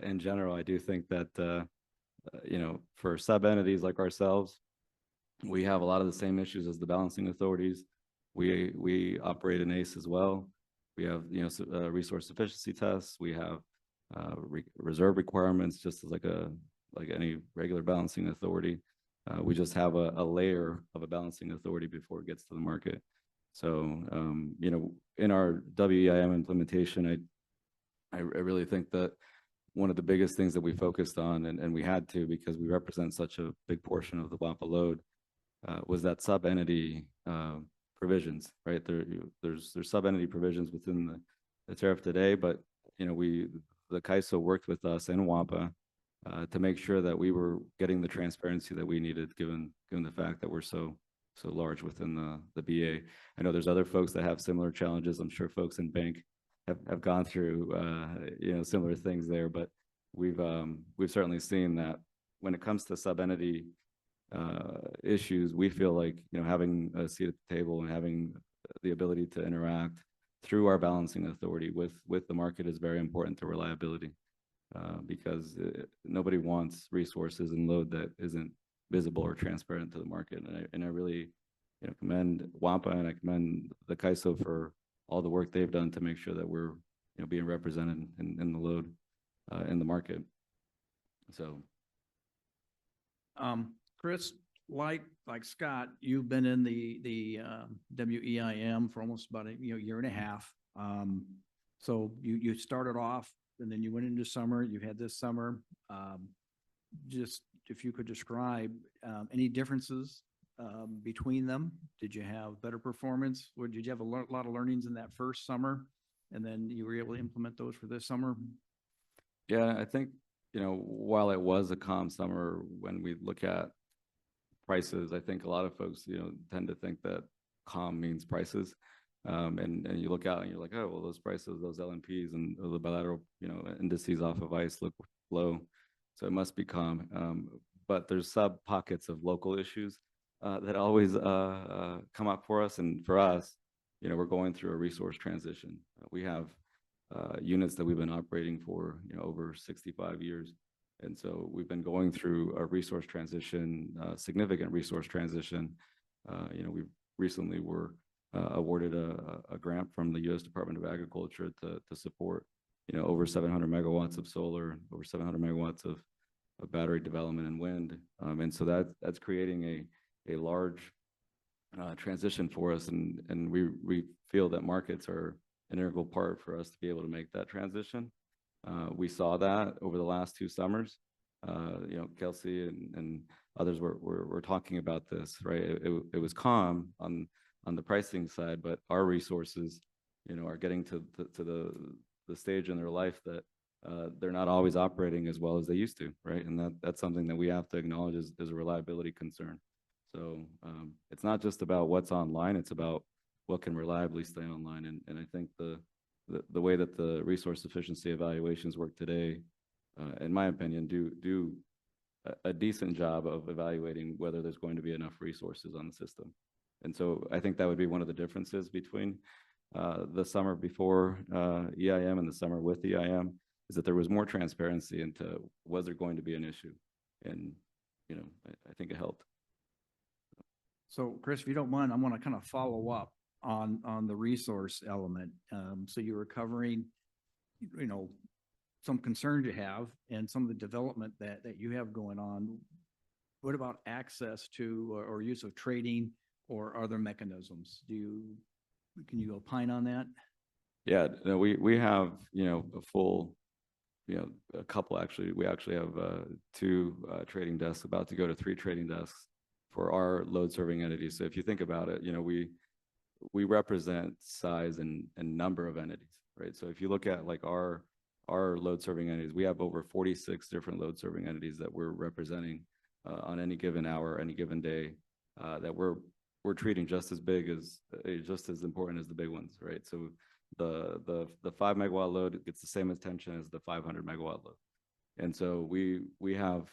in general, I do think that, for sub-entities like ourselves, we have a lot of the same issues as the balancing authorities. We operate in ACE as well. We have, resource efficiency tests. We have reserve requirements, just as like any regular balancing authority. We just have a layer of a balancing authority before it gets to the market. So, in our WEIM implementation, I really think that one of the biggest things that we focused on, and we had to because we represent such a big portion of the WAPA load, was that sub-entity provisions, right? There's sub-entity provisions within the tariff today, but the CAISO worked with us and WAPA to make sure that we were getting the transparency that we needed, given the fact that we're so large within the BA. I know there's other folks that have similar challenges. I'm sure folks in bank have gone through similar things there, but we've certainly seen that when it comes to sub-entity issues, we feel like having a seat at the table and having the ability to interact through our balancing authority with the market is very important to reliability, because nobody wants resources and load that isn't visible or transparent to the market. And I really commend WAPA and I commend the CAISO for all the work they've done to make sure that we're being represented in the load in the market. So Chris, like Scott, you've been in the WEIM for almost about a year and a half. So you started off and then you went into summer. You had this summer. Just if you could describe any differences between them. Did you have better performance, or did you have a lot of learnings in that first summer, and then you were able to implement those for this summer? Yeah, I think while it was a calm summer, when we look at prices, I think a lot of folks tend to think that calm means prices, and you look out and you're like, oh well, those prices, those LNPs and the bilateral indices off of ICE look low, so it must be calm. But there's sub pockets of local issues that always come up for us, and for us, we're going through a resource transition. We have units that we've been operating for over 65 years. And so we've been going through a resource transition, significant resource transition. We recently were awarded a grant from the U.S. Department of Agriculture to support, over 700 megawatts of solar, over 700 megawatts of battery development and wind. And so that's creating a large transition for us. And we feel that markets are an integral part for us to be able to make that transition. We saw that over the last 2 summers. Kelsey and others were talking about this, right? It was calm on the pricing side, but our resources, are getting to the stage in their life that they're not always operating as well as they used to, right? And that's something that we have to acknowledge as a reliability concern. So it's not just about what's online, it's about what can reliably stay online. And I think the way that the resource efficiency evaluations work today, in my opinion, do a decent job of evaluating whether there's going to be enough resources on the system. And so I think that would be one of the differences between the summer before EIM and the summer with EIM, is that there was more transparency into was there going to be an issue. And, I think it helped. So Chris, if you don't mind, I want to kind of follow up on the resource element. So you were covering, some concerns you have and some of the development that you have going on. What about access to or use of trading or other mechanisms? Can you opine on that? Yeah, no, we have, a full you know, a couple actually. We actually have two trading desks, about to go to 3 trading desks for our load serving entities. So if you think about it, you know, we represent size and number of entities, right? So if you look at like our load serving entities, we have over 46 different load serving entities that we're representing on any given hour, any given day, that we're treating just as big as, just as important as the big ones, right? So the 5 megawatt load gets the same attention as the 500 megawatt load. And so we have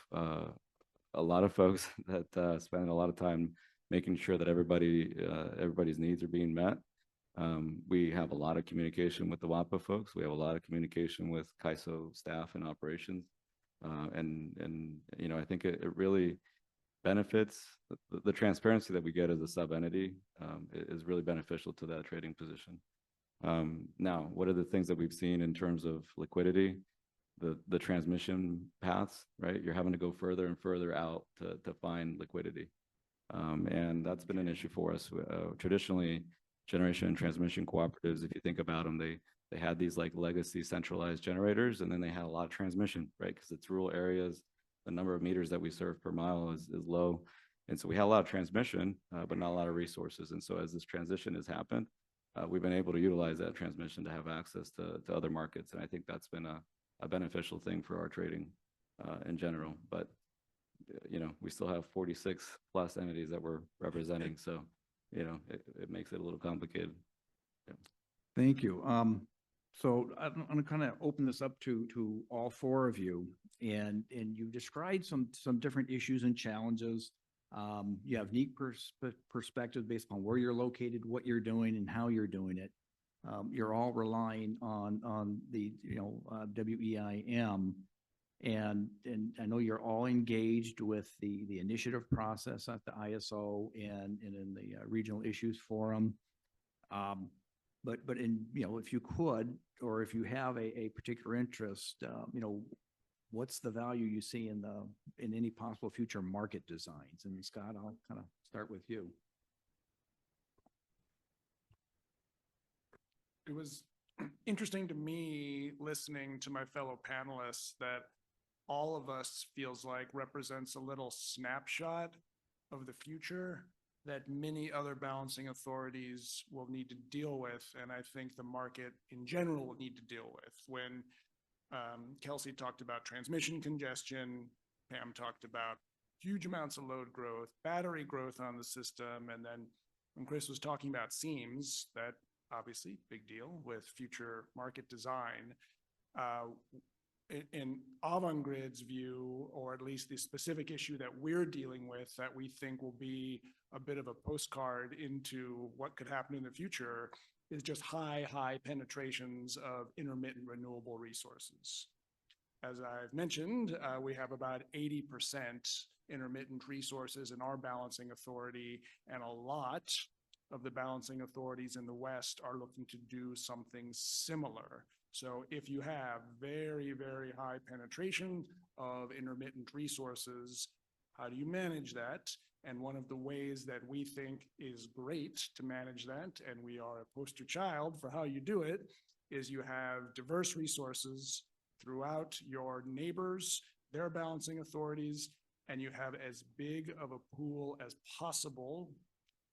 a lot of folks that spend a lot of time making sure that everybody's needs are being met. We have a lot of communication with the WAPA folks. We have a lot of communication with CAISO staff and operations. And you know, I think it really benefits the transparency that we get as a sub entity is really beneficial to that trading position. Now, what are the things that we've seen in terms of liquidity? The transmission paths, right? You're having to go further and further out to find liquidity. And that's been an issue for us. Traditionally, generation and transmission cooperatives, if you think about them, they had these like legacy centralized generators, and then they had a lot of transmission, right? Because it's rural areas, the number of meters that we serve per mile is low. And so we had a lot of transmission, but not a lot of resources. And so as this transition has happened, we've been able to utilize that transmission to have access to other markets. And I think that's been a beneficial thing for our trading in general. But you know, we still have 46 plus entities that we're representing. So, you know, it makes it a little complicated. Yeah. Thank you. So I'm going to kind of open this up to all 4 of you, and you described some different issues and challenges. You have unique perspectives based on where you're located, what you're doing, and how you're doing it. You're all relying on the WEIM. And I know you're all engaged with the initiative process at the ISO and in the regional issues forum. But in, you know, if you could, or if you have a particular interest, you know, what's the value you see in any possible future market designs? And Scott, I'll kind of start with you. It was interesting to me listening to my fellow panelists that all of us feels like represents a little snapshot of the future that many other balancing authorities will need to deal with. And I think the market in general will need to deal with. When Kelsey talked about transmission congestion, Pam talked about huge amounts of load growth, battery growth on the system. And then when Chris was talking about seams, that obviously big deal with future market design. In Avangrid's view, or at least the specific issue that we're dealing with that we think will be a bit of a postcard into what could happen in the future, is just high penetrations of intermittent renewable resources. As I've mentioned, we have about 80% intermittent resources in our balancing authority, and a lot of the balancing authorities in the West are looking to do something similar. So if you have very high penetration of intermittent resources, how do you manage that? And one of the ways that we think is great to manage that, and we are a poster child for how you do it, is you have diverse resources throughout your neighbors, their balancing authorities, and you have as big of a pool as possible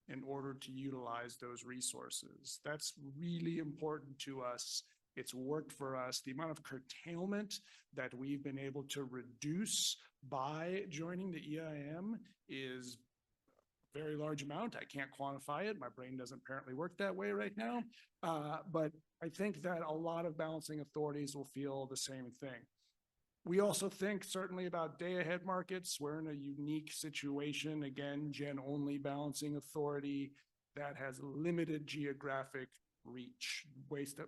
in order to utilize those resources. That's really important to us. It's worked for us. The amount of curtailment that we've been able to reduce by joining the EIM is a very large amount. I can't quantify it. My brain doesn't apparently work that way right now. But I think that a lot of balancing authorities will feel the same thing. We also think certainly about day-ahead markets. We're in a unique situation. Again, gen-only balancing authority that has limited geographic reach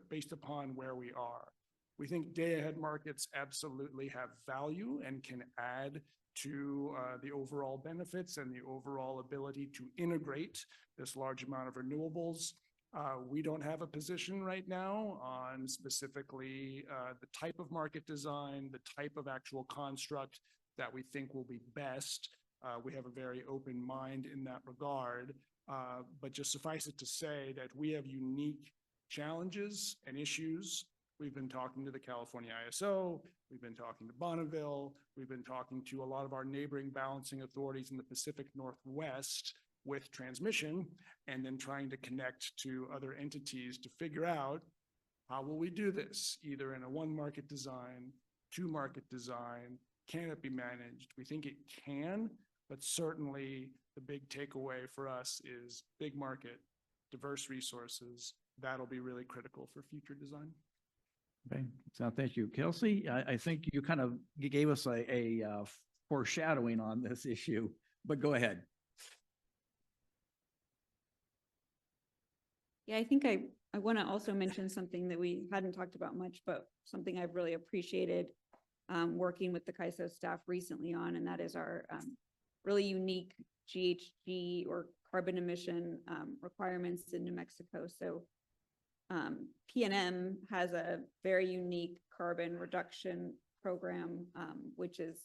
based upon where we are. We think day-ahead markets absolutely have value and can add to the overall benefits and the overall ability to integrate this large amount of renewables. We don't have a position right now on specifically the type of market design, the type of actual construct that we think will be best. We have a very open mind in that regard, but just suffice it to say that we have unique challenges and issues We've been talking to the California ISO, we've been talking to Bonneville, we've been talking to a lot of our neighboring balancing authorities in the Pacific Northwest with transmission, and then trying to connect to other entities to figure out how will we do this, either in a one market design, two market design, can it be managed? We think it can, but certainly the big takeaway for us is big market, diverse resources. That'll be really critical for future design. Okay, so thank you. Kelsey, I think you kind of gave us a foreshadowing on this issue, but go ahead. Yeah, I think I want to also mention something that we hadn't talked about much, but something I've really appreciated working with the CAISO staff recently on, and that is our really unique GHG or carbon emission requirements in New Mexico. So PNM has a very unique carbon reduction program, which is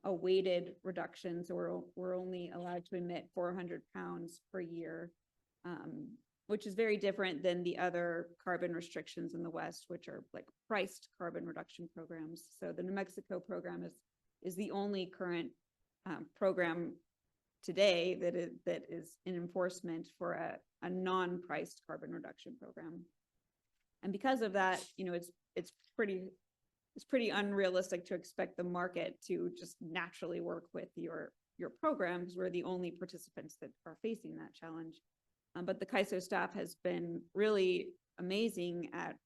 a weighted reduction. So we're only allowed to emit 400 pounds per year, which is very different than the other carbon restrictions in the West, which are like priced carbon reduction programs. So the New Mexico program is the only current program today that is in enforcement for a non-priced carbon reduction program. And because of that, you know, it's pretty unrealistic to expect the market to just naturally work with your program, because we're the only participants that are facing that challenge. But the CAISO staff has been really amazing at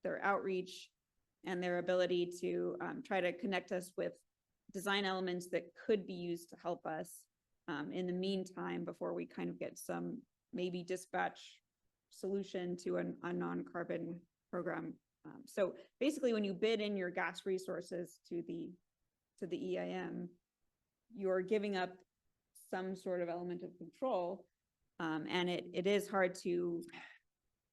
their outreach and their ability to try to connect us with design elements that could be used to help us in the meantime before we kind of get some maybe dispatch solution to a non-carbon program. So basically, when you bid in your gas resources to the EIM, you're giving up some sort of element of control. And it is hard to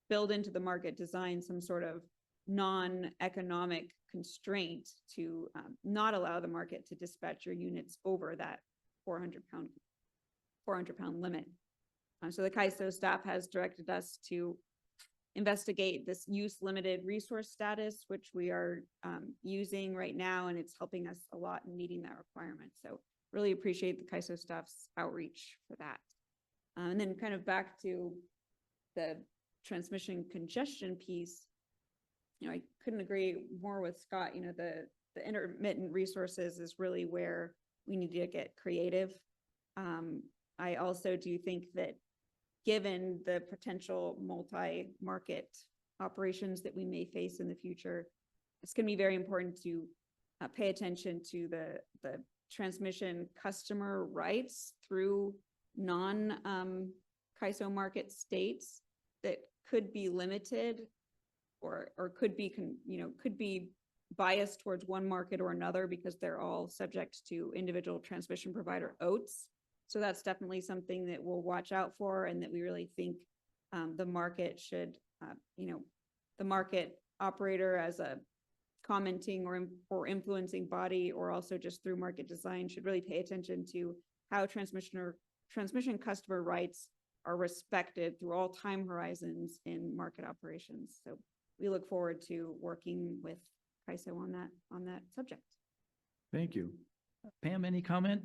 build into the market design some sort of non-economic constraint to not allow the market to dispatch your units over that 400 pound limit. So the CAISO staff has directed us to investigate this use limited resource status, which we are using right now, and it's helping us a lot in meeting that requirement. So really appreciate the CAISO staff's outreach for that. And then kind of back to the transmission congestion piece, you know, I couldn't agree more with Scott. You know, the intermittent resources is really where we need to get creative. I also do think that given the potential multi-market operations that we may face in the future, it's going to be very important to pay attention to the transmission customer rights through non-CAISO market states that could be limited or could be, could be biased towards one market or another because they're all subject to individual transmission provider OATs. So that's definitely something that we'll watch out for, and that we really think the market should, the market operator as a commenting or influencing body, or also just through market design, should really pay attention to how transmission customer rights are respected through all time horizons in market operations. So we look forward to working with CAISO on that subject. Thank you. Pam, any comment?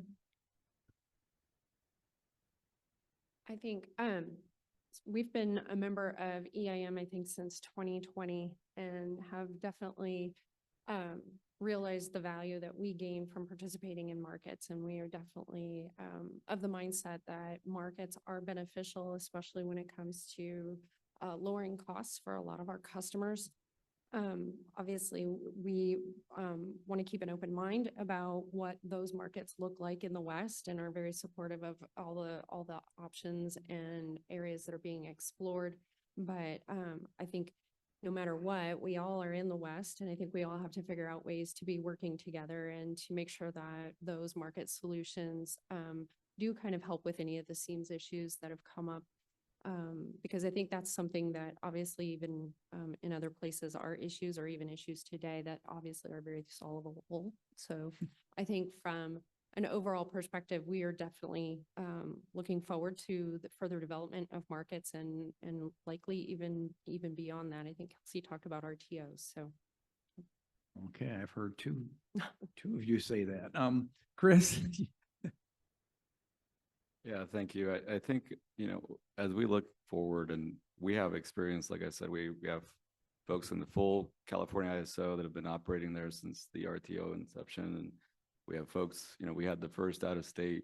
I think we've been a member of EIM, I think, since 2020, and have definitely realized the value that we gain from participating in markets. And we are definitely of the mindset that markets are beneficial, especially when it comes to lowering costs for a lot of our customers. Obviously, we want to keep an open mind about what those markets look like in the West, and are very supportive of all the options and areas that are being explored. But I think no matter what, we all are in the West, and I think we all have to figure out ways to be working together and to make sure that those market solutions do kind of help with any of the seams issues that have come up. Because I think that's something that obviously even in other places are issues, or even issues today that obviously are very solvable. So I think from an overall perspective, we are definitely looking forward to the further development of markets and likely even beyond that. I think Kelsey talked about RTOs, so. Okay, I've heard two of you say that. Chris? Yeah, thank you. I think, as we look forward and we have experience, like I said, we have folks in the full California ISO that have been operating there since the RTO inception. And we have folks, we had the first out-of-state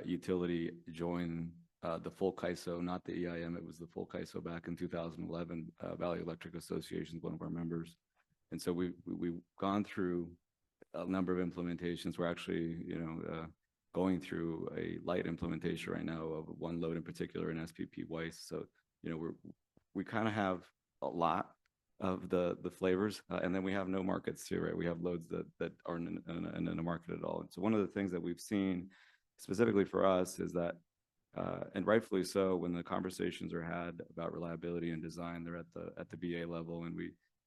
utility join the full CAISO, not the EIM. It was the full CAISO back in 2011. Valley Electric Association is one of our members. And so we've gone through a number of implementations. We're actually, going through a light implementation right now of one load in particular in SPP Weiss. So, we kind of have a lot of the flavors, and then we have no markets too, right? We have loads that aren't in a market at all. And so one of the things that we've seen specifically for us is that, and rightfully so, when the conversations are had about reliability and design, they're at the BA level, and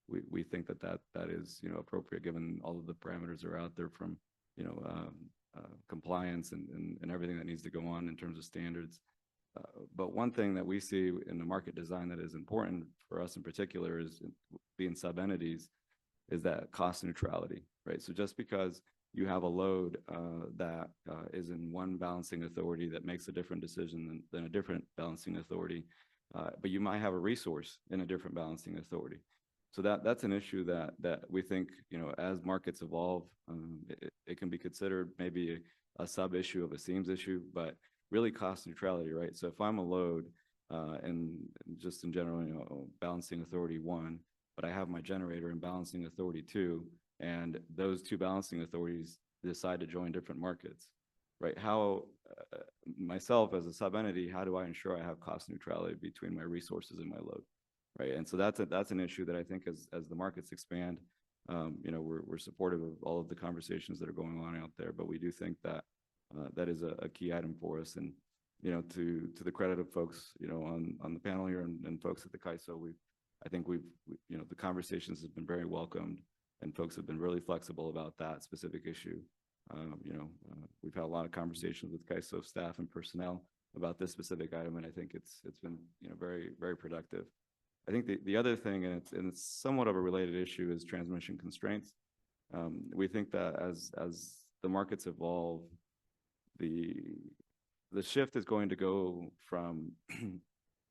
we think that is appropriate given all of the parameters that are out there from compliance and everything that needs to go on in terms of standards. But one thing that we see in the market design that is important for us in particular is being sub-entities is that cost neutrality, right? So just because you have a load that is in one balancing authority that makes a different decision than a different balancing authority, but you might have a resource in a different balancing authority. So that's an issue that we think, as markets evolve, it can be considered maybe a sub issue of a seams issue, but really cost neutrality, right? So if I'm a load and just in general, balancing authority 1, but I have my generator in balancing authority 2, and those two balancing authorities decide to join different markets, right? How, myself as a sub entity, how do I ensure I have cost neutrality between my resources and my load? Right. And so that's an issue that I think as the markets expand, we're supportive of all of the conversations that are going on out there, but we do think that that is a key item for us. And, to the credit of folks, on the panel here and folks at the CAISO, I think the conversations have been very welcomed and folks have been really flexible about that specific issue. We've had a lot of conversations with CAISO staff and personnel about this specific item, and I think it's been, very, very productive. I think the other thing, and it's somewhat of a related issue, is transmission constraints. We think that as the markets evolve, the shift is going to go from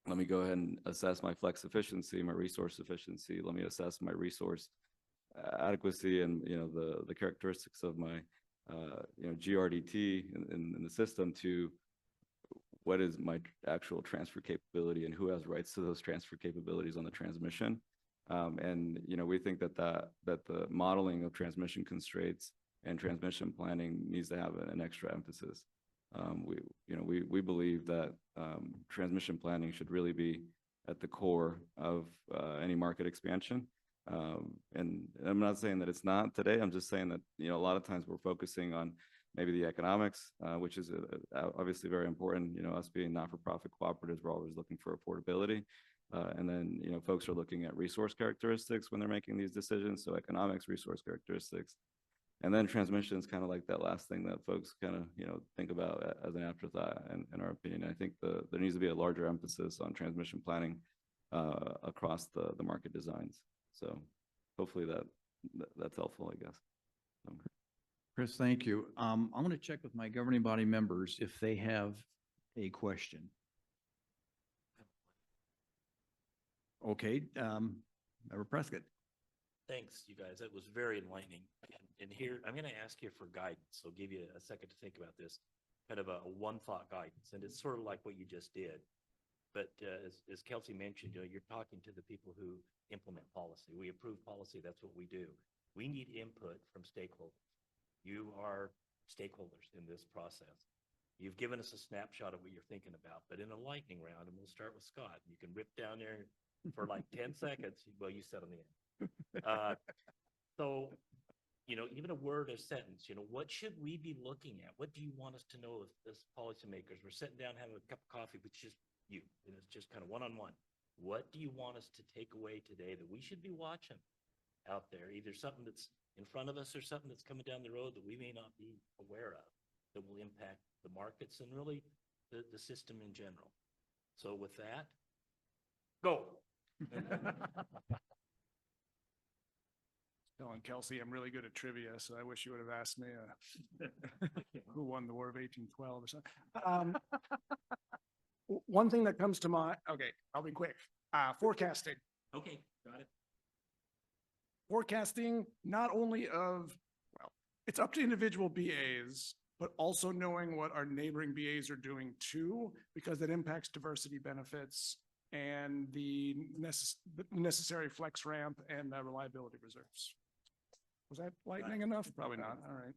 let me go ahead and assess my flex efficiency, my resource efficiency. Let me assess my resource adequacy and the characteristics of my GRDT in the system to what is my actual transfer capability and who has rights to those transfer capabilities on the transmission. And we think that the modeling of transmission constraints and transmission planning needs to have an extra emphasis. We believe that transmission planning should really be at the core of any market expansion. And I'm not saying that it's not today. I'm just saying that a lot of times we're focusing on maybe the economics, which is obviously very important. Us being not-for-profit cooperatives, we're always looking for affordability. And then, folks are looking at resource characteristics when they're making these decisions. So economics, resource characteristics. And then transmission is kind of like that last thing that folks kind of, think about as an afterthought, in our opinion. I think there needs to be a larger emphasis on transmission planning across the market designs. So hopefully that's helpful, I guess. Chris, thank you. I'm going to check with my governing body members if they have a question. Okay, Member Prescott. Thanks, you guys. That was very enlightening. And here, I'm going to ask you for guidance. So I'll give you a second to think about this, kind of a one-thought guidance. And it's sort of like what you just did. But as Kelsey mentioned, you're talking to the people who implement policy. We approve policy. That's what we do. We need input from stakeholders. You are stakeholders in this process. You've given us a snapshot of what you're thinking about, but in a lightning round, and we'll start with Scott, you can rip down there for like 10 seconds. Well, you said on the end. So, even a word, a sentence, what should we be looking at? What do you want us to know as policymakers? We're sitting down having a cup of coffee with just you, and it's just kind of one-on-one. What do you want us to take away today that we should be watching out there, either something that's in front of us or something that's coming down the road that we may not be aware of, that will impact the markets and really the system in general. So with that, go. Telling Kelsey I'm really good at trivia, so I wish you would have asked me who won the War of 1812 or something. One thing that comes to mind, okay, I'll be quick. Forecasting. Okay, got it. Forecasting not only of, well, it's up to individual BAs, but also knowing what our neighboring BAs are doing too, because it impacts diversity benefits and the necessary flex ramp and reliability reserves. Was that lightning enough? Probably not. All right.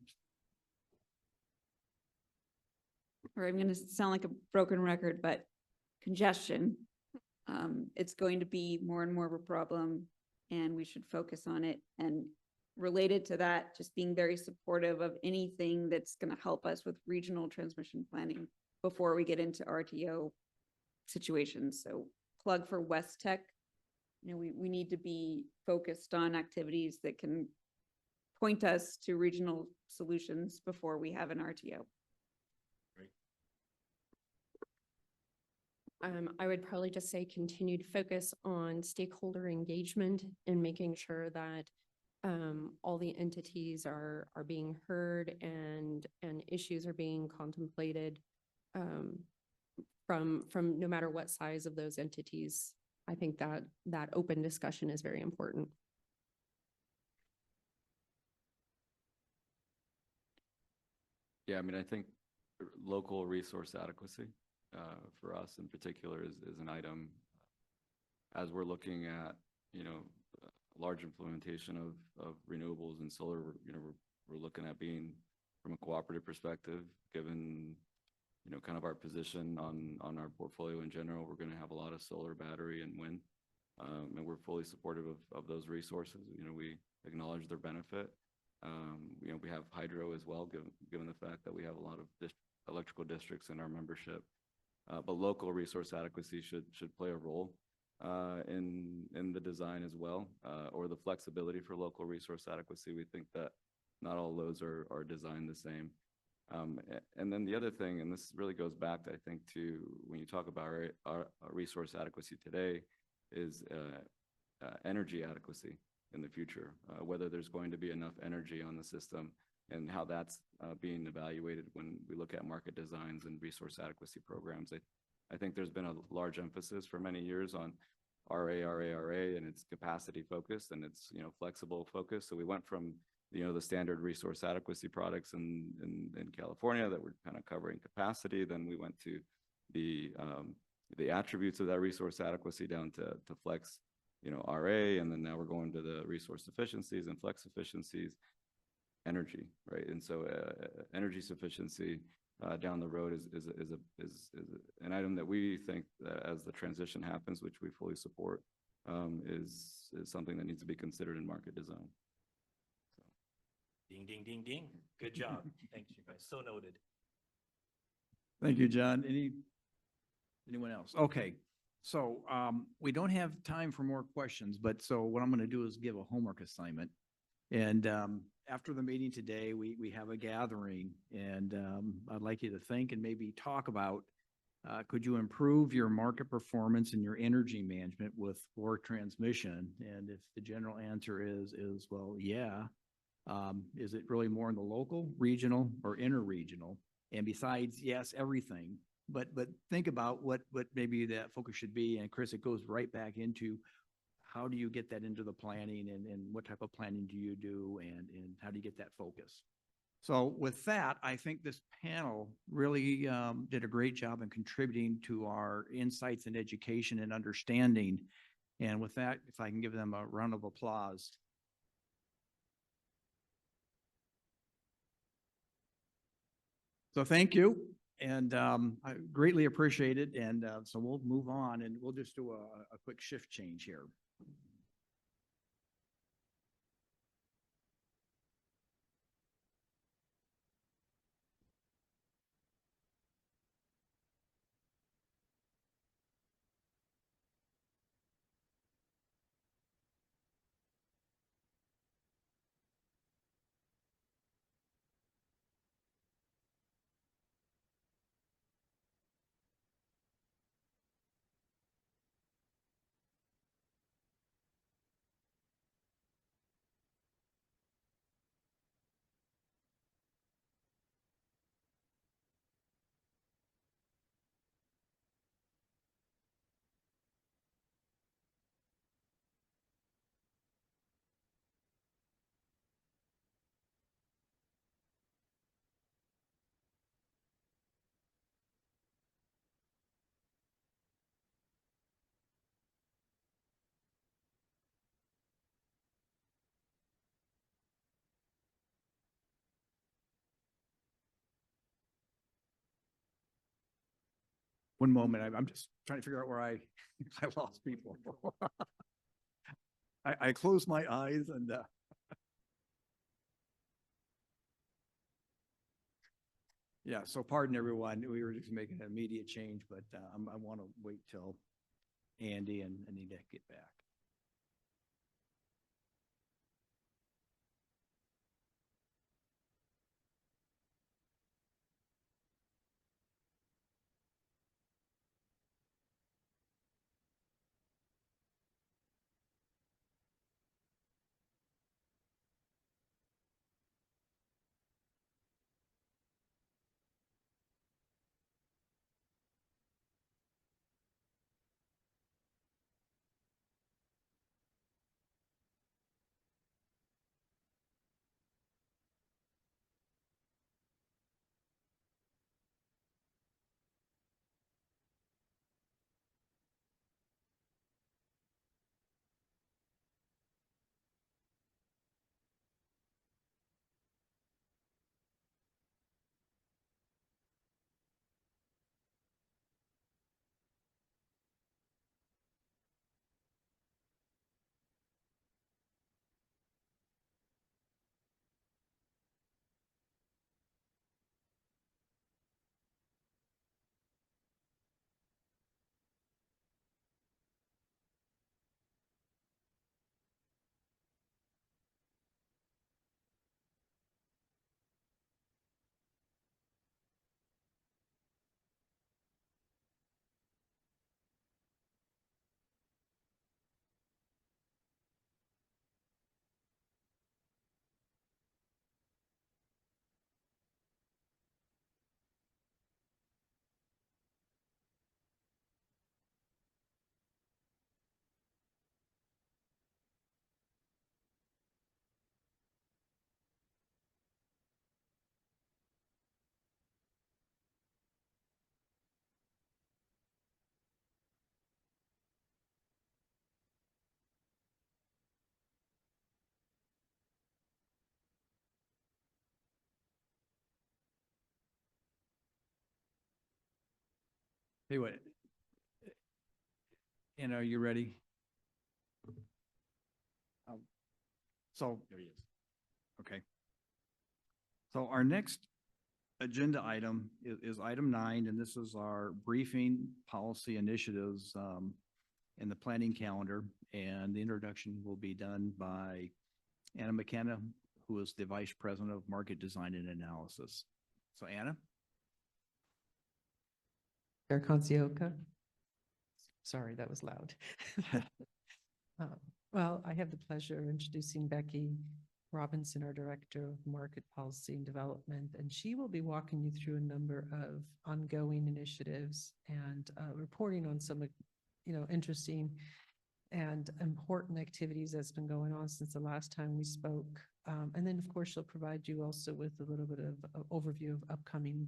Or I'm going to sound like a broken record, but congestion, it's going to be more and more of a problem, and we should focus on it. And related to that, just being very supportive of anything that's going to help us with regional transmission planning before we get into RTO situations. So plug for West Tech. You know, we need to be focused on activities that can point us to regional solutions before we have an RTO. I would probably just say continued focus on stakeholder engagement and making sure that all the entities are being heard and issues are being contemplated from no matter what size of those entities. I think that open discussion is very important. Yeah, I mean, I think local resource adequacy for us in particular is an item as we're looking at, you know, large implementation of renewables and solar. You know, we're looking at being from a cooperative perspective, given, you know, kind of our position on our portfolio in general. We're going to have a lot of solar, battery, and wind, and we're fully supportive of those resources. You know, we acknowledge their benefit. You know, we have hydro as well, given the fact that we have a lot of electrical districts in our membership. But local resource adequacy should play a role in the design as well, or the flexibility for local resource adequacy. We think that not all loads are designed the same. And then the other thing, and this really goes back, I think, to when you talk about our resource adequacy today, is energy adequacy in the future, whether there's going to be enough energy on the system and how that's being evaluated when we look at market designs and resource adequacy programs. I think there's been a large emphasis for many years on RA, and it's capacity focused and it's, you know, flexible focused. So we went from, you know, the standard resource adequacy products in California that were kind of covering capacity. Then we went to the attributes of that resource adequacy down to flex, you know, RA, and then now we're going to the resource efficiencies and flex efficiencies, energy, right? And so energy sufficiency down the road is an item that we think that as the transition happens, which we fully support, is something that needs to be considered in market design. So. Ding, ding, ding, ding. Good job. Thanks, you guys. So noted. Thank you, John. Anyone else? Okay. So we don't have time for more questions, but so what I'm going to do is give a homework assignment. And after the meeting today, we have a gathering, and I'd like you to think and maybe talk about, could you improve your market performance and your energy management with more transmission? And if the general answer is well, yeah, is it really more in the local, regional, or interregional? And besides, yes, everything. But think about what maybe that focus should be. And Chris, it goes right back into how do you get that into the planning, and what type of planning do you do, and how do you get that focus? So with that, I think this panel really did a great job in contributing to our insights and education and understanding. And with that, if I can give them a round of applause. So thank you. And I greatly appreciate it. And so we'll move on, and we'll just do a quick shift change here. One moment, I'm just trying to figure out where I lost people. I closed my eyes and, yeah, so pardon everyone. We were just making an immediate change, but I want to wait till Andy and Anita get back. Hey, what? And are you ready? So. There he is. Okay. So our next agenda item is item 9, and this is our briefing policy initiatives in the planning calendar. And the introduction will be done by Anna McKenna, who is the Vice President of Market Design and Analysis. So Anna? Chair Consioka. Sorry, that was loud. Well, I have the pleasure of introducing Becky Robinson, our Director of Market Policy and Development, and she will be walking you through a number of ongoing initiatives and reporting on some, interesting and important activities that's been going on since the last time we spoke. And then, of course, she'll provide you also with a little bit of overview of upcoming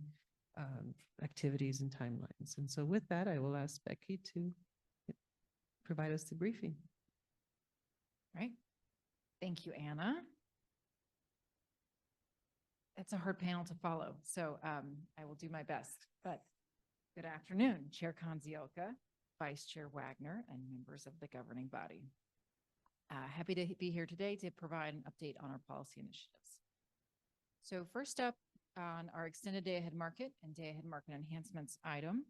activities and timelines. And so with that, I will ask Becky to provide us the briefing. Right. Thank you, Anna. It's a hard panel to follow, so I will do my best. But good afternoon, Chair Consioka, Vice Chair Wagner, and members of the governing body. Happy to be here today to provide an update on our policy initiatives. So first up on our extended day-ahead market and day-ahead market enhancements item,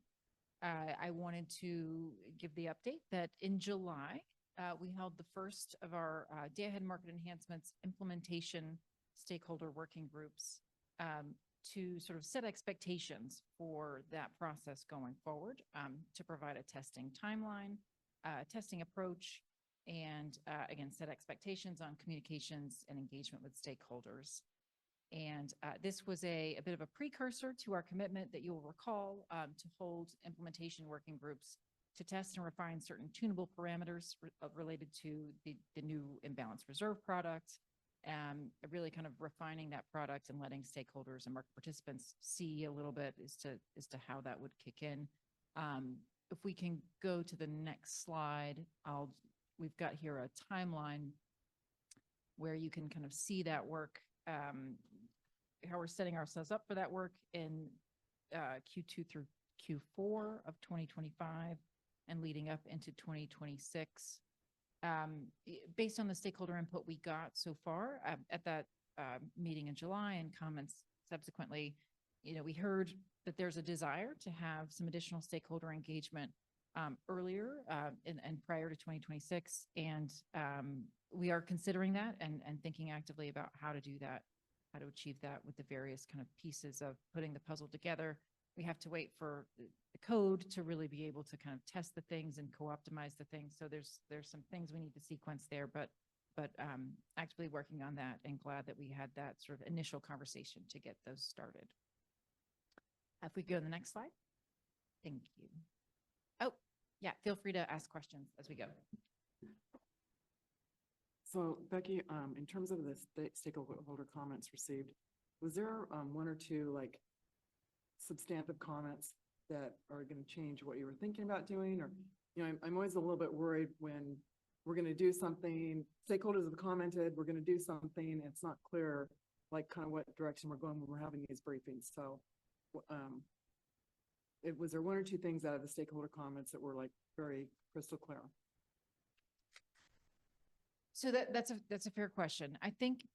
I wanted to give the update that in July, we held the first of our day-ahead market enhancements implementation stakeholder working groups to sort of set expectations for that process going forward, to provide a testing timeline, testing approach, and again, set expectations on communications and engagement with stakeholders. And this was a bit of a precursor to our commitment that you will recall to hold implementation working groups to test and refine certain tunable parameters related to the new imbalanced reserve product, really kind of refining that product and letting stakeholders and market participants see a little bit as to how that would kick in. If we can go to the next slide, we've got here a timeline where you can kind of see that work, how we're setting ourselves up for that work in Q2 through Q4 of 2025 and leading up into 2026. Based on the stakeholder input we got so far at that meeting in July and comments subsequently, we heard that there's a desire to have some additional stakeholder engagement earlier and prior to 2026. And we are considering that and thinking actively about how to do that, how to achieve that with the various kind of pieces of putting the puzzle together. We have to wait for the code to really be able to kind of test the things and co-optimize the things. So there's some things we need to sequence there, but actively working on that, and glad that we had that sort of initial conversation to get those started. If we go to the next slide. Thank you. Oh, yeah, feel free to ask questions as we go. So Becky, in terms of the stakeholder comments received, was there one or two like substantive comments that are going to change what you were thinking about doing? Or, I'm always a little bit worried when we're going to do something, stakeholders have commented, we're going to do something, and it's not clear like kind of what direction we're going when we're having these briefings. So was there one or two things out of the stakeholder comments that were like very crystal clear? So that's a fair question. I think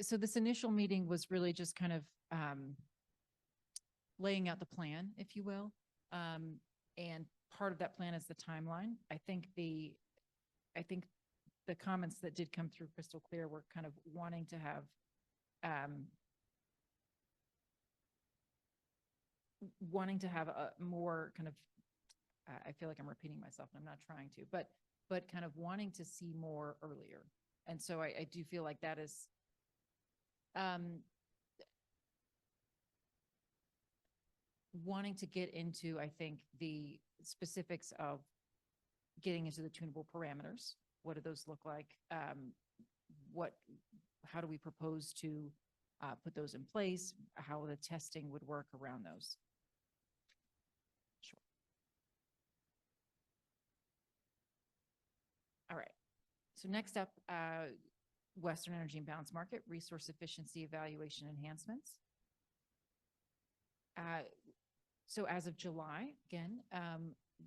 so this initial meeting was really just kind of laying out the plan, if you will. And part of that plan is the timeline. I think the comments that did come through crystal clear were kind of wanting to have a more kind of, I feel like I'm repeating myself and I'm not trying to, but kind of wanting to see more earlier. And so I do feel like that is wanting to get into, I think, the specifics of getting into the tunable parameters. What do those look like? How do we propose to put those in place? How the testing would work around those? Sure. All right. So next up, Western Energy Imbalance Market Resource Efficiency Evaluation Enhancements. So as of July, again,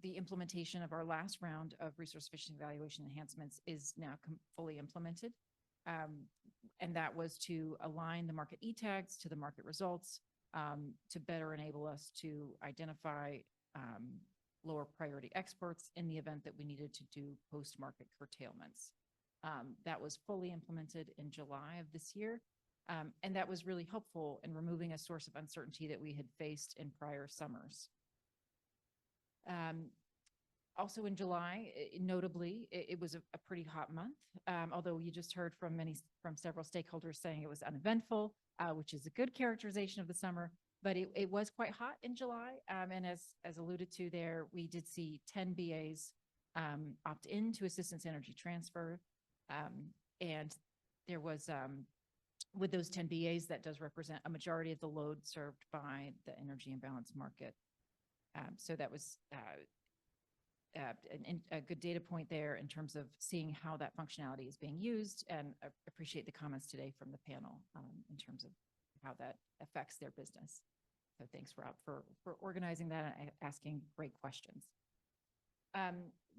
the implementation of our last round of resource efficiency evaluation enhancements is now fully implemented. And that was to align the market e-tags to the market results to better enable us to identify lower priority exports in the event that we needed to do post-market curtailments. That was fully implemented in July of this year. And that was really helpful in removing a source of uncertainty that we had faced in prior summers. Also in July, notably, it was a pretty hot month, although you just heard from several stakeholders saying it was uneventful, which is a good characterization of the summer, but it was quite hot in July. And as alluded to there, we did see 10 BAs opt in to assistance energy transfer. And there was, with those 10 BAs, that does represent a majority of the load served by the energy imbalance market. So that was a good data point there in terms of seeing how that functionality is being used, and I appreciate the comments today from the panel in terms of how that affects their business. So thanks, Rob, for organizing that and asking great questions.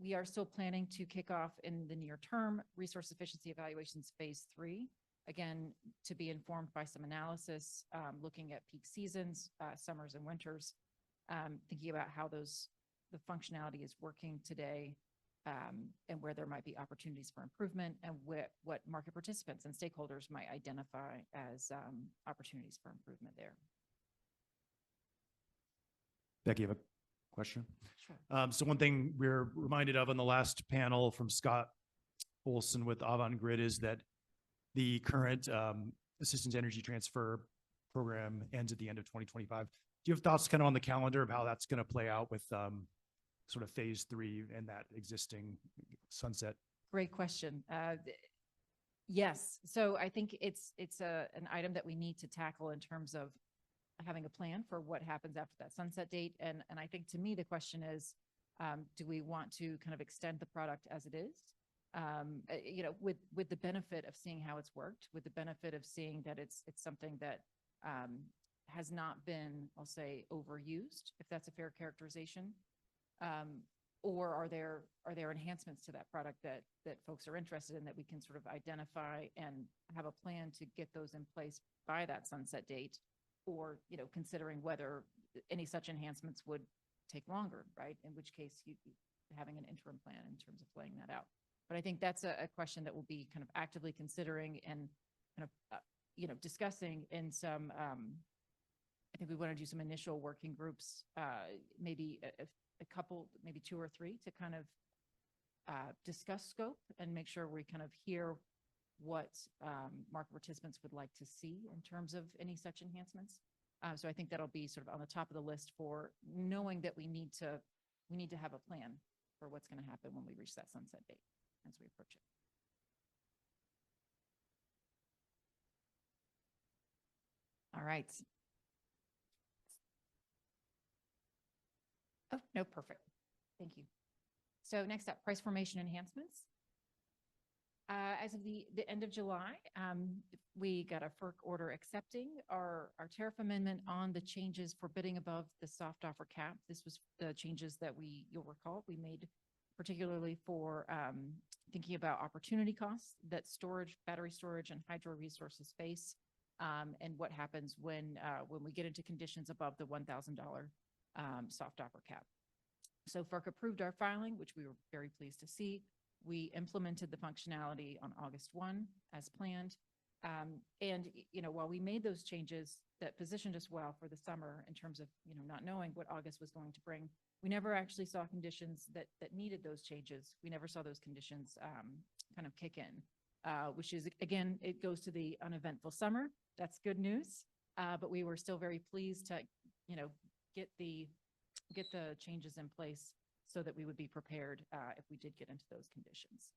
We are still planning to kick off in the near term resource efficiency evaluations phase 3, again, to be informed by some analysis, looking at peak seasons, summers and winters, thinking about how the functionality is working today, and where there might be opportunities for improvement, and what market participants and stakeholders might identify as opportunities for improvement there. Becky, you have a question? Sure. So one thing we're reminded of on the last panel from Scott Olson with Avangrid is that the current assistance energy transfer program ends at the end of 2025. Do you have thoughts kind of on the calendar of how that's going to play out with sort of phase 3 and that existing sunset? Great question. Yes. So I think it's an item that we need to tackle in terms of having a plan for what happens after that sunset date. And I think, to me, the question is, do we want to kind of extend the product as it is? With the benefit of seeing how it's worked, with the benefit of seeing that it's something that has not been, I'll say, overused, if that's a fair characterization? Or are there enhancements to that product that folks are interested in that we can sort of identify and have a plan to get those in place by that sunset date? Or, considering whether any such enhancements would take longer, right? In which case having an interim plan in terms of laying that out. But I think that's a question that we'll be kind of actively considering and kind of, discussing in some, I think we want to do some initial working groups, maybe a couple, maybe 2 or 3 to kind of discuss scope and make sure we kind of hear what market participants would like to see in terms of any such enhancements. So I think that'll be sort of on the top of the list for knowing that we need to have a plan for what's going to happen when we reach that sunset date as we approach it. All right. Oh, no, perfect. Thank you. So next up, price formation enhancements. As of the end of July, we got a FERC order accepting our tariff amendment on the changes for bidding above the soft offer cap. This was the changes that you'll recall, we made particularly for thinking about opportunity costs that battery storage and hydro resources face, and what happens when we get into conditions above the $1,000 soft offer cap. So FERC approved our filing, which we were very pleased to see. We implemented the functionality on August 1 as planned. And, while we made those changes that positioned us well for the summer in terms of, not knowing what August was going to bring, we never actually saw conditions that needed those changes. We never saw those conditions kind of kick in, which is, again, it goes to the uneventful summer. That's good news. But we were still very pleased to, get the changes in place so that we would be prepared if we did get into those conditions.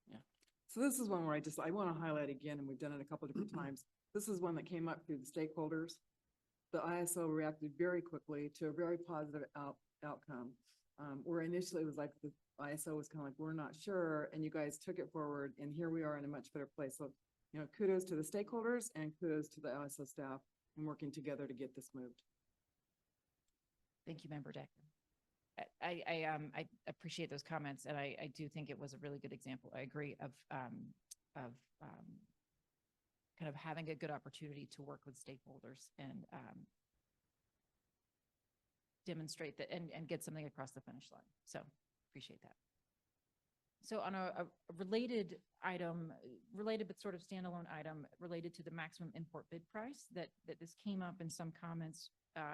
Yeah. So this is one where I want to highlight again, and we've done it a couple of different times. This is one that came up through the stakeholders. The ISO reacted very quickly to a very positive outcome. Where initially it was like the ISO was kind of like, we're not sure, and you guys took it forward, and here we are in a much better place. So, kudos to the stakeholders and kudos to the ISO staff in working together to get this moved. Thank you, Member Decker. I appreciate those comments, and I do think it was a really good example. I agree of kind of having a good opportunity to work with stakeholders and demonstrate that and get something across the finish line. So appreciate that. So on a related item, but sort of standalone item related to the maximum import bid price, that this came up in some comments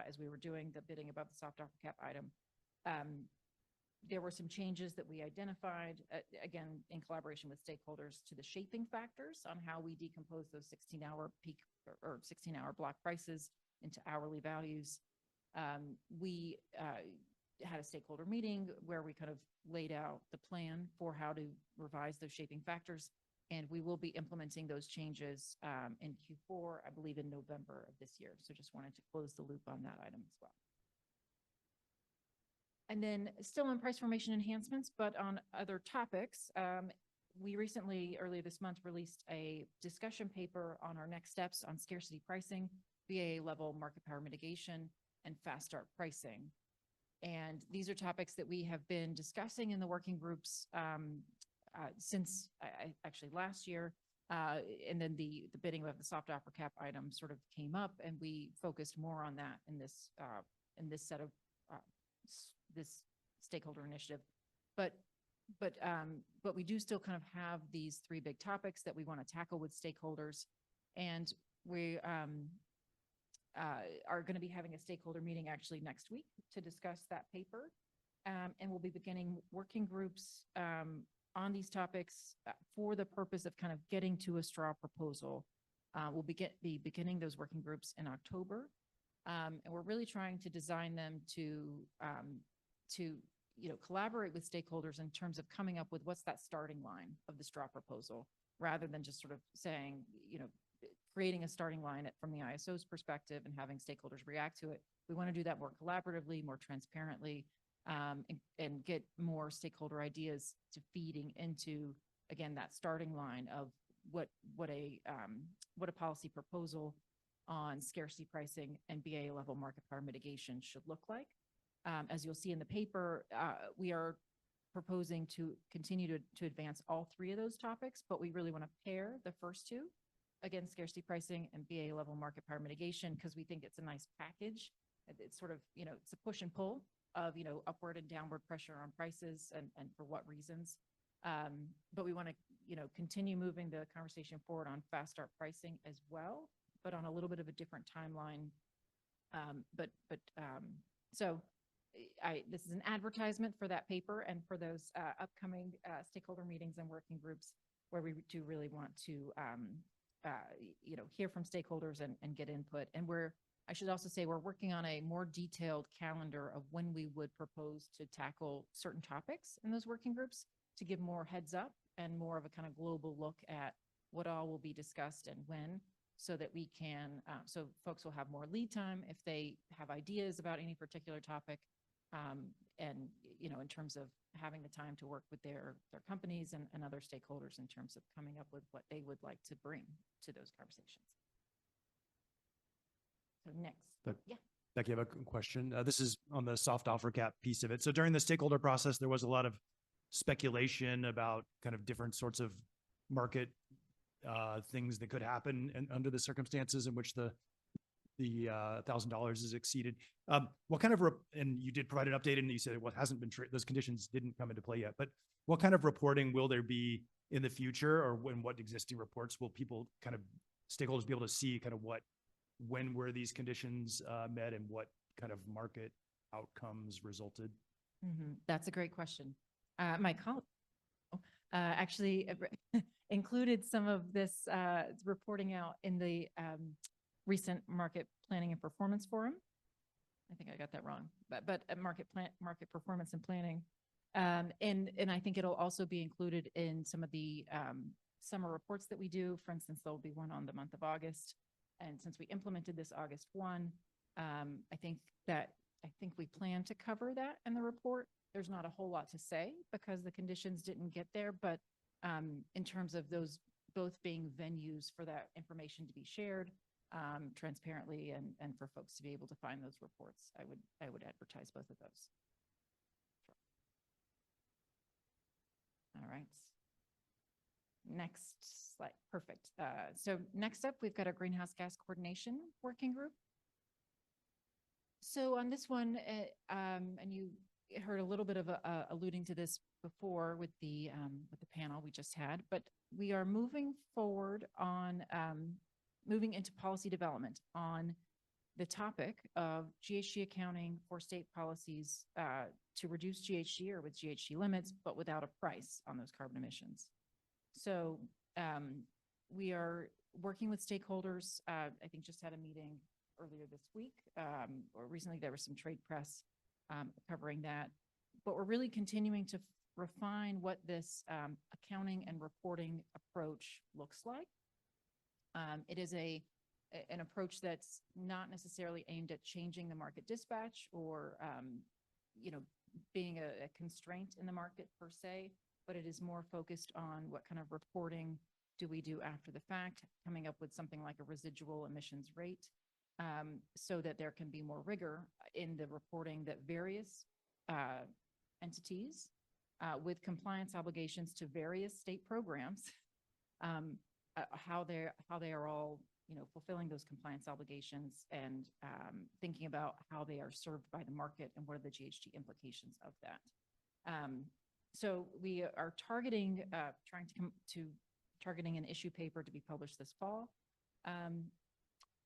as we were doing the bidding above the soft offer cap item. There were some changes that we identified, again, in collaboration with stakeholders, to the shaping factors on how we decompose those 16-hour peak or 16-hour block prices into hourly values. We had a stakeholder meeting where we kind of laid out the plan for how to revise those shaping factors, and we will be implementing those changes in Q4, I believe in November of this year. So just wanted to close the loop on that item as well. And then still on price formation enhancements, but on other topics, we recently, earlier this month, released a discussion paper on our next steps on scarcity pricing, VA level market power mitigation, and fast start pricing. And these are topics that we have been discussing in the working groups since actually last year. And then the bidding of the soft offer cap item sort of came up, and we focused more on that in this set of this stakeholder initiative. But we do still kind of have these 3 big topics that we want to tackle with stakeholders, and we are going to be having a stakeholder meeting actually next week to discuss that paper. And we'll be beginning working groups on these topics for the purpose of kind of getting to a straw proposal. We'll be beginning those working groups in October. And we're really trying to design them to collaborate with stakeholders in terms of coming up with what's that starting line of the straw proposal, rather than just sort of saying, creating a starting line from the ISO's perspective and having stakeholders react to it. We want to do that more collaboratively, more transparently, and get more stakeholder ideas to feeding into, again, that starting line of what a policy proposal on scarcity pricing and BA level market power mitigation should look like. As you'll see in the paper, we are proposing to continue to advance all three of those topics, but we really want to pair the first two, again, scarcity pricing and BA level market power mitigation, because we think it's a nice package. It's sort of, it's a push and pull of, upward and downward pressure on prices and for what reasons. But we want to, continue moving the conversation forward on fast start pricing as well, but on a little bit of a different timeline. So this is an advertisement for that paper and for those upcoming stakeholder meetings and working groups where we do really want to, hear from stakeholders and get input. And I should also say, we're working on a more detailed calendar of when we would propose to tackle certain topics in those working groups to give more heads up and more of a kind of global look at what all will be discussed and when, so that we can, so folks will have more lead time if they have ideas about any particular topic. And, in terms of having the time to work with their companies and other stakeholders in terms of coming up with what they would like to bring to those conversations. So next, yeah. Becky, I have a question. This is on the soft offer cap piece of it. So during the stakeholder process, there was a lot of speculation about kind of different sorts of market things that could happen and under the circumstances in which the $1,000 is exceeded. What kind of, and you did provide an update and you said what hasn't been, those conditions didn't come into play yet, but what kind of reporting will there be in the future, or what existing reports will people kind of, stakeholders be able to see kind of when were these conditions met and what kind of market outcomes resulted? That's a great question. My colleague actually included some of this reporting out in the recent Market Planning and Performance Forum. I think I got that wrong, but market performance and planning. And I think it'll also be included in some of the summer reports that we do. For instance, there'll be one on the month of August. And since we implemented this August 1, I think we plan to cover that in the report. There's not a whole lot to say because the conditions didn't get there, but in terms of those both being venues for that information to be shared transparently and for folks to be able to find those reports, I would advertise both of those. All right. Next slide. Perfect. So next up, we've got our greenhouse gas coordination working group. So on this one, and you heard a little bit of alluding to this before with the panel we just had, but we are moving forward on moving into policy development on the topic of GHG accounting for state policies to reduce GHG or with GHG limits, but without a price on those carbon emissions. So we are working with stakeholders. I think just had a meeting earlier this week, or recently there was some trade press covering that. But we're really continuing to refine what this accounting and reporting approach looks like. It is an approach that's not necessarily aimed at changing the market dispatch or being a constraint in the market per se, but it is more focused on what kind of reporting do we do after the fact, coming up with something like a residual emissions rate, so that there can be more rigor in the reporting that various entities with compliance obligations to various state programs, how they are all fulfilling those compliance obligations and thinking about how they are served by the market and what are the GHG implications of that. So we are targeting, targeting an issue paper to be published this fall.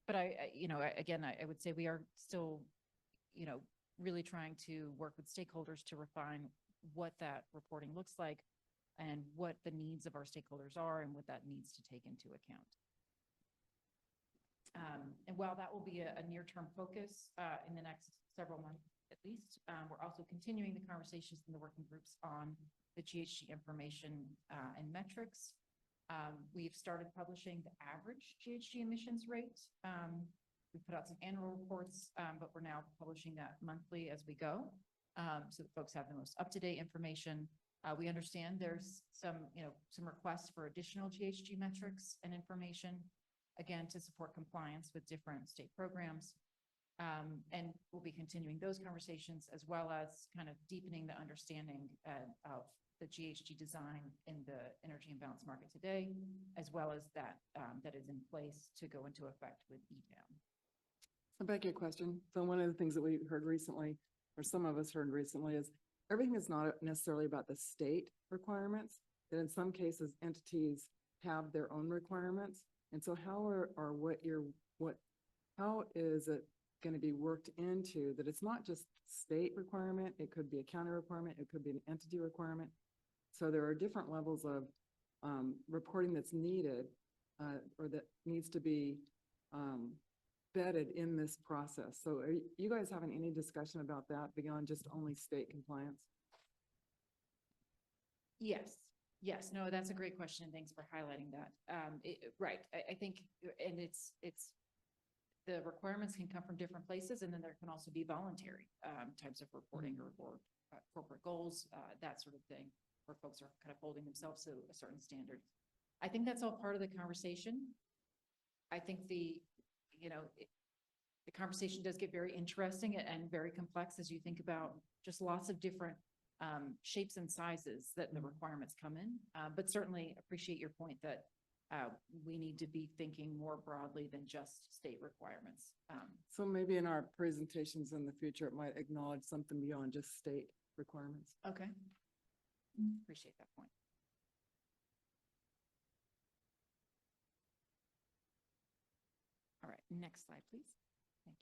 But I would say we are still, really trying to work with stakeholders to refine what that reporting looks like and what the needs of our stakeholders are and what that needs to take into account. And while that will be a near-term focus in the next several months at least, we're also continuing the conversations in the working groups on the GHG information and metrics. We've started publishing the average GHG emissions rate. We put out some annual reports, but we're now publishing that monthly as we go, so that folks have the most up-to-date information. We understand there's some requests for additional GHG metrics and information, again, to support compliance with different state programs. And we'll be continuing those conversations as well as kind of deepening the understanding of the GHG design in the energy imbalance market today, as well as that that is in place to go into effect with ETAM. So Becky, a question. So one of the things that we heard recently, or some of us heard recently, is everything is not necessarily about the state requirements, that in some cases entities have their own requirements. And so how is it going to be worked into that it's not just state requirement, it could be a county requirement, it could be an entity requirement. So there are different levels of reporting that's needed or that needs to be vetted in this process. So are you guys having any discussion about that beyond just only state compliance? Yes, no, that's a great question. And thanks for highlighting that. Right. I think, and it's the requirements can come from different places, and then there can also be voluntary types of reporting or corporate goals, that sort of thing, where folks are kind of holding themselves to a certain standard. I think that's all part of the conversation. I think the conversation does get very interesting and very complex as you think about just lots of different shapes and sizes that the requirements come in. But certainly appreciate your point that we need to be thinking more broadly than just state requirements. So maybe in our presentations in the future, it might acknowledge something beyond just state requirements. Okay. Appreciate that point. All right, next slide, please. Thank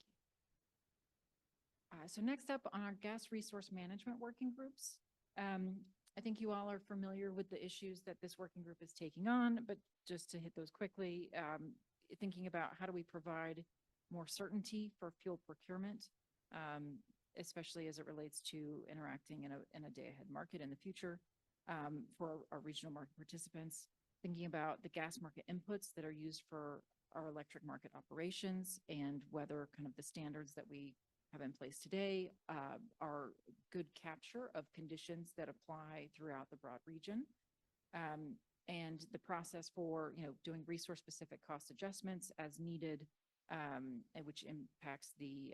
you. So next up on our gas resource management working groups, I think you all are familiar with the issues that this working group is taking on, but just to hit those quickly, thinking about how do we provide more certainty for fuel procurement, especially as it relates to interacting in a day-ahead market in the future for our regional market participants, thinking about the gas market inputs that are used for our electric market operations and whether kind of the standards that we have in place today are good capture of conditions that apply throughout the broad region. And the process for, doing resource specific cost adjustments as needed, which impacts the,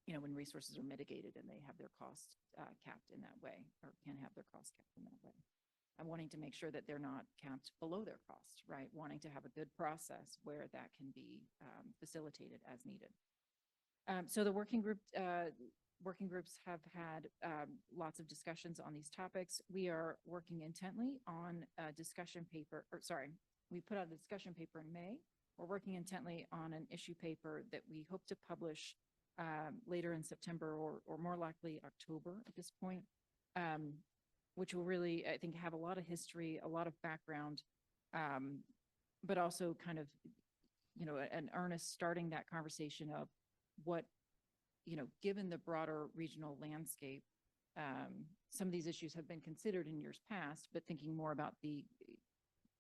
when resources are mitigated and they have their costs capped in that way, or can have their costs capped in that way. I'm wanting to make sure that they're not capped below their cost, right? Wanting to have a good process where that can be facilitated as needed. So the working groups have had lots of discussions on these topics. We are working intently on a discussion paper, we put out a discussion paper in May. We're working intently on an issue paper that we hope to publish later in September or more likely October at this point, which will really, I think, have a lot of history, a lot of background, but also kind of, an earnest starting that conversation of what, given the broader regional landscape, some of these issues have been considered in years past, but thinking more about the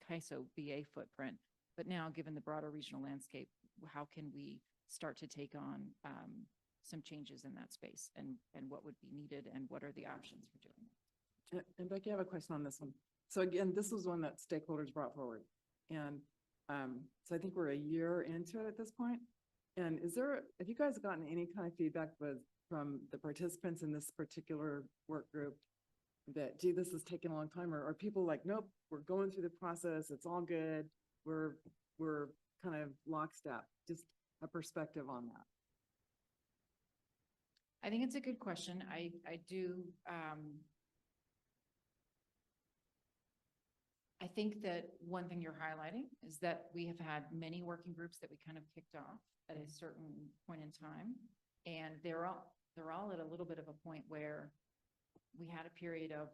CAISO BA footprint. But now, given the broader regional landscape, how can we start to take on some changes in that space and what would be needed and what are the options for doing that? And Becky, I have a question on this one. So again, this was one that stakeholders brought forward. And so I think we're a year into it at this point. And have you guys gotten any kind of feedback from the participants in this particular work group that, gee, this is taking a long time? Or are people like, nope, we're going through the process, it's all good, we're kind of lockstep? Just a perspective on that. I think it's a good question. I do. I think that one thing you're highlighting is that we have had many working groups that we kind of kicked off at a certain point in time, and they're all at a little bit of a point where we had a period of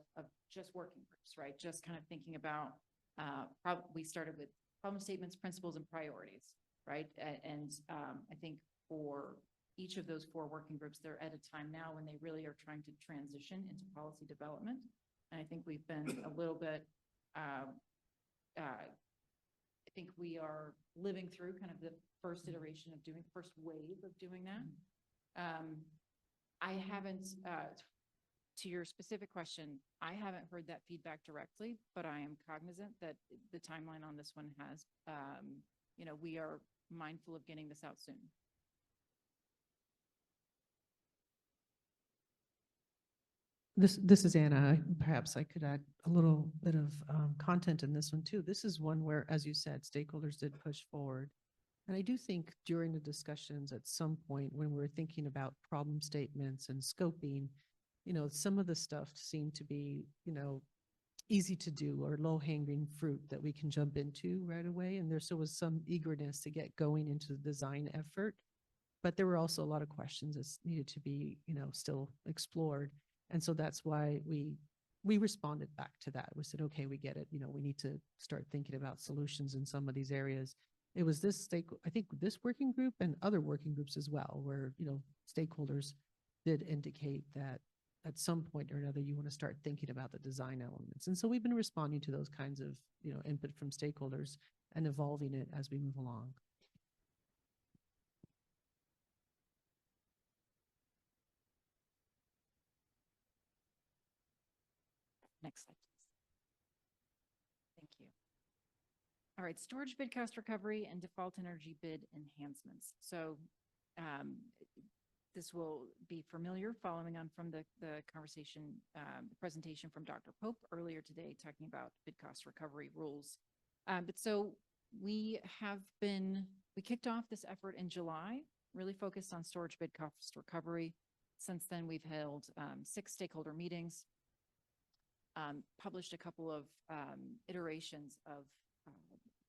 just working groups, right? Just kind of thinking about. We started with problem statements, principles, and priorities, right? And I think for each of those 4 working groups, they're at a time now when they really are trying to transition into policy development. And I think we've been a little bit, I think we are living through kind of the first iteration of first wave of doing that. I haven't, To your specific question, I haven't heard that feedback directly, but I am cognizant that the timeline on this one has, we are mindful of getting this out soon. This is Anna. Perhaps I could add a little bit of content in this one too. This is one where, as you said, stakeholders did push forward. And I do think during the discussions at some point when we're thinking about problem statements and scoping, some of the stuff seemed to be, easy to do or low hanging fruit that we can jump into right away. And there still was some eagerness to get going into the design effort. But there were also a lot of questions that needed to be, still explored. And so that's why we responded back to that. We said, okay, we get it. We need to start thinking about solutions in some of these areas. It was I think this working group and other working groups as well, where, stakeholders did indicate that at some point or another, you want to start thinking about the design elements. And so we've been responding to those kinds of, input from stakeholders and evolving it as we move along. Next slide, please. Thank you. All right, storage bid cost recovery and default energy bid enhancements. So this will be familiar following on from the conversation, the presentation from Dr. Pope earlier today, talking about bid cost recovery rules. But so we kicked off this effort in July, really focused on storage bid cost recovery. Since then, we've held 6 stakeholder meetings, published a couple of iterations of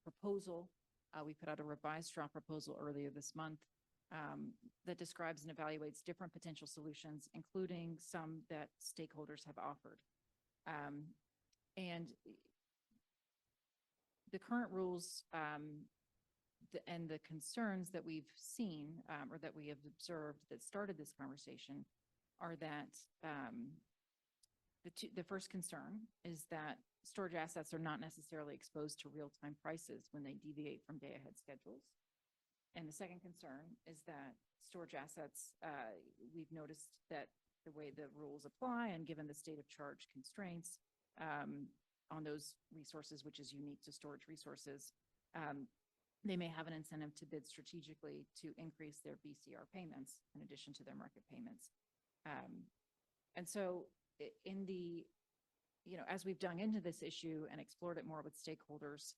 proposal. We put out a revised draft proposal earlier this month that describes and evaluates different potential solutions, including some that stakeholders have offered. And the current rules and the concerns that we've seen or that we have observed that started this conversation are that the first concern is that storage assets are not necessarily exposed to real-time prices when they deviate from day-ahead schedules. And the second concern is that storage assets, we've noticed that the way the rules apply and given the state of charge constraints on those resources, which is unique to storage resources, they may have an incentive to bid strategically to increase their BCR payments in addition to their market payments. And so as we've dug into this issue and explored it more with stakeholders,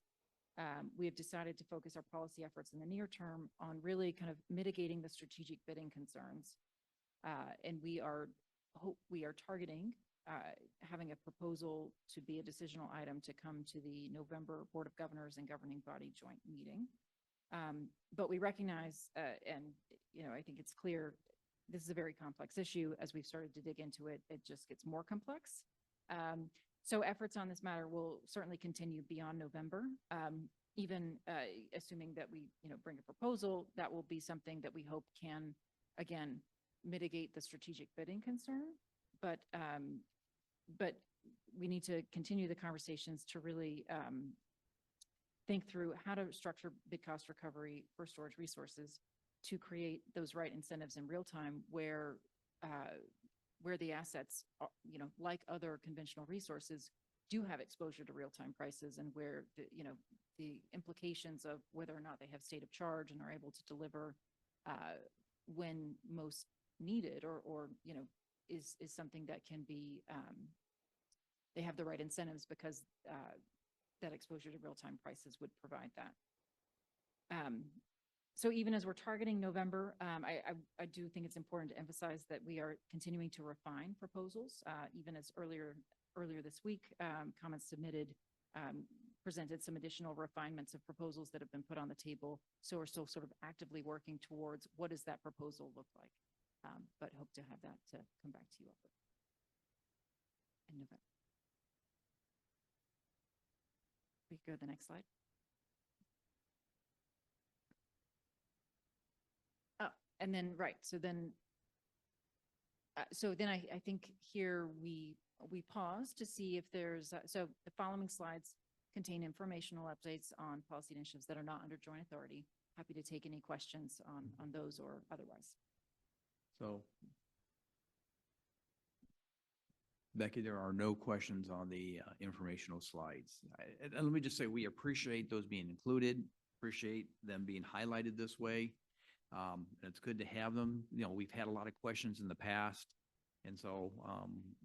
we have decided to focus our policy efforts in the near term on really kind of mitigating the strategic bidding concerns. And we are targeting having a proposal to be a decisional item to come to the November Board of Governors and Governing Body joint meeting. But we recognize, and I think it's clear, this is a very complex issue. As we've started to dig into it, it just gets more complex. So efforts on this matter will certainly continue beyond November. Even assuming that we bring a proposal, that will be something that we hope can, again, mitigate the strategic bidding concern. But we need to continue the conversations to really think through how to structure bid cost recovery for storage resources to create those right incentives in real time where the assets, like other conventional resources, do have exposure to real-time prices, and where the implications of whether or not they have state of charge and are able to deliver when most needed, or is something that can be they have the right incentives because that exposure to real-time prices would provide that. So even as we're targeting November, I do think it's important to emphasize that we are continuing to refine proposals. Even as earlier this week, comments submitted presented some additional refinements of proposals that have been put on the table. So we're still sort of actively working towards what does that proposal look like, but hope to have that to come back to you in November. We can go to the next slide. And then, right, so then I think here we pause to see if there's, so the following slides contain informational updates on policy initiatives that are not under joint authority. Happy to take any questions on those or otherwise. So Becky, there are no questions on the informational slides. And let me just say, we appreciate those being included, appreciate them being highlighted this way. It's good to have them. You know, we've had a lot of questions in the past. And so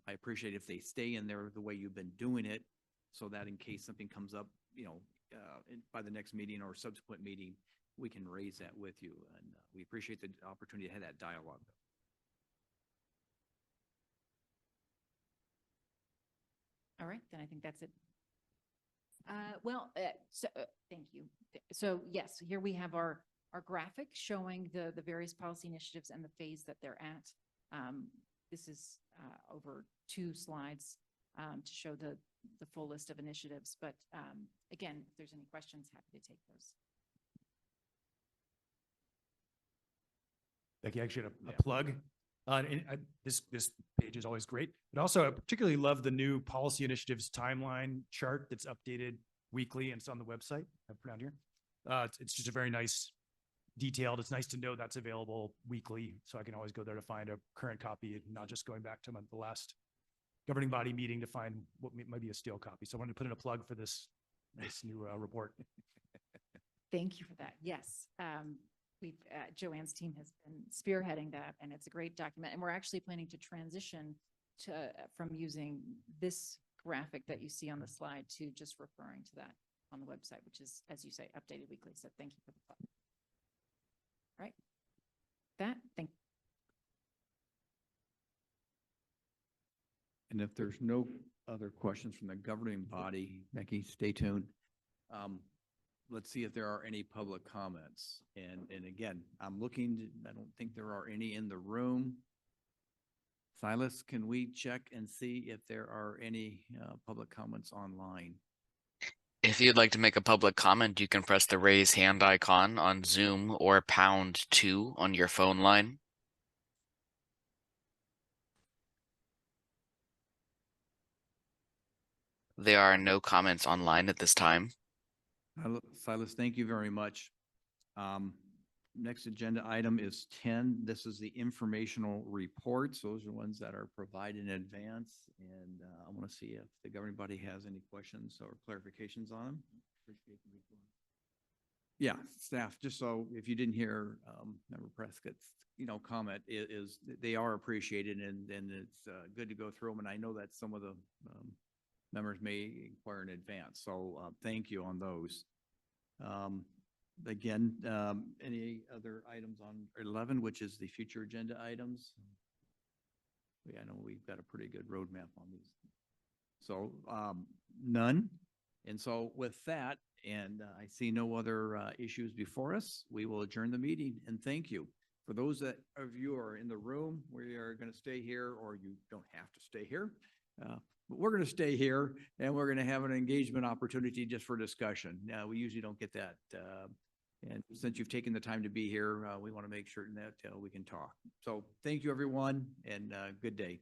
I appreciate if they stay in there the way you've been doing it, so that in case something comes up, you know, by the next meeting or subsequent meeting, we can raise that with you. And we appreciate the opportunity to have that dialogue. All right, then I think that's it. Thank you. So yes, here we have our graphic showing the various policy initiatives and the phase that they're at. This is over 2 slides to show the full list of initiatives. But again, if there's any questions, happy to take those. Becky, actually had a plug. This page is always great, but also I particularly love the new policy initiatives timeline chart that's updated weekly, and it's on the website. I put down here. It's just a very nice detailed. It's nice to know that's available weekly, so I can always go there to find a current copy, and not just going back to the last governing body meeting to find what might be a stale copy. So I wanted to put in a plug for this new report. Thank you for that. Yes. Joanne's team has been spearheading that, and it's a great document. And we're actually planning to transition from using this graphic that you see on the slide to just referring to that on the website, which is, as you say, updated weekly. So thank you for the thought. All right. Thank you. And if there's no other questions from the governing body, Becky, stay tuned. Let's see if there are any public comments. And again, I'm looking, I don't think there are any in the room. Silas, can we check and see if there are any public comments online? If you'd like to make a public comment, you can press the raise hand icon on Zoom or #2 on your phone line. There are no comments online at this time. Silas, thank you very much. Next agenda item is 10. This is the informational reports. Those are ones that are provided in advance. And I want to see if the governing body has any questions or clarifications on them. Yeah, staff, just so if you didn't hear Member Prescott's, comment is they are appreciated, and it's good to go through them. And I know that some of the members may inquire in advance. So thank you on those. Again, any other items on 11, which is the future agenda items? Yeah, I know we've got a pretty good roadmap on these. So none. And so with that, and I see no other issues before us, we will adjourn the meeting, and thank you. For those of you who are in the room, we are going to stay here, or you don't have to stay here. But we're going to stay here, and we're going to have an engagement opportunity just for discussion. Now, we usually don't get that. And since you've taken the time to be here, we want to make certain that we can talk. So thank you, everyone, and good day.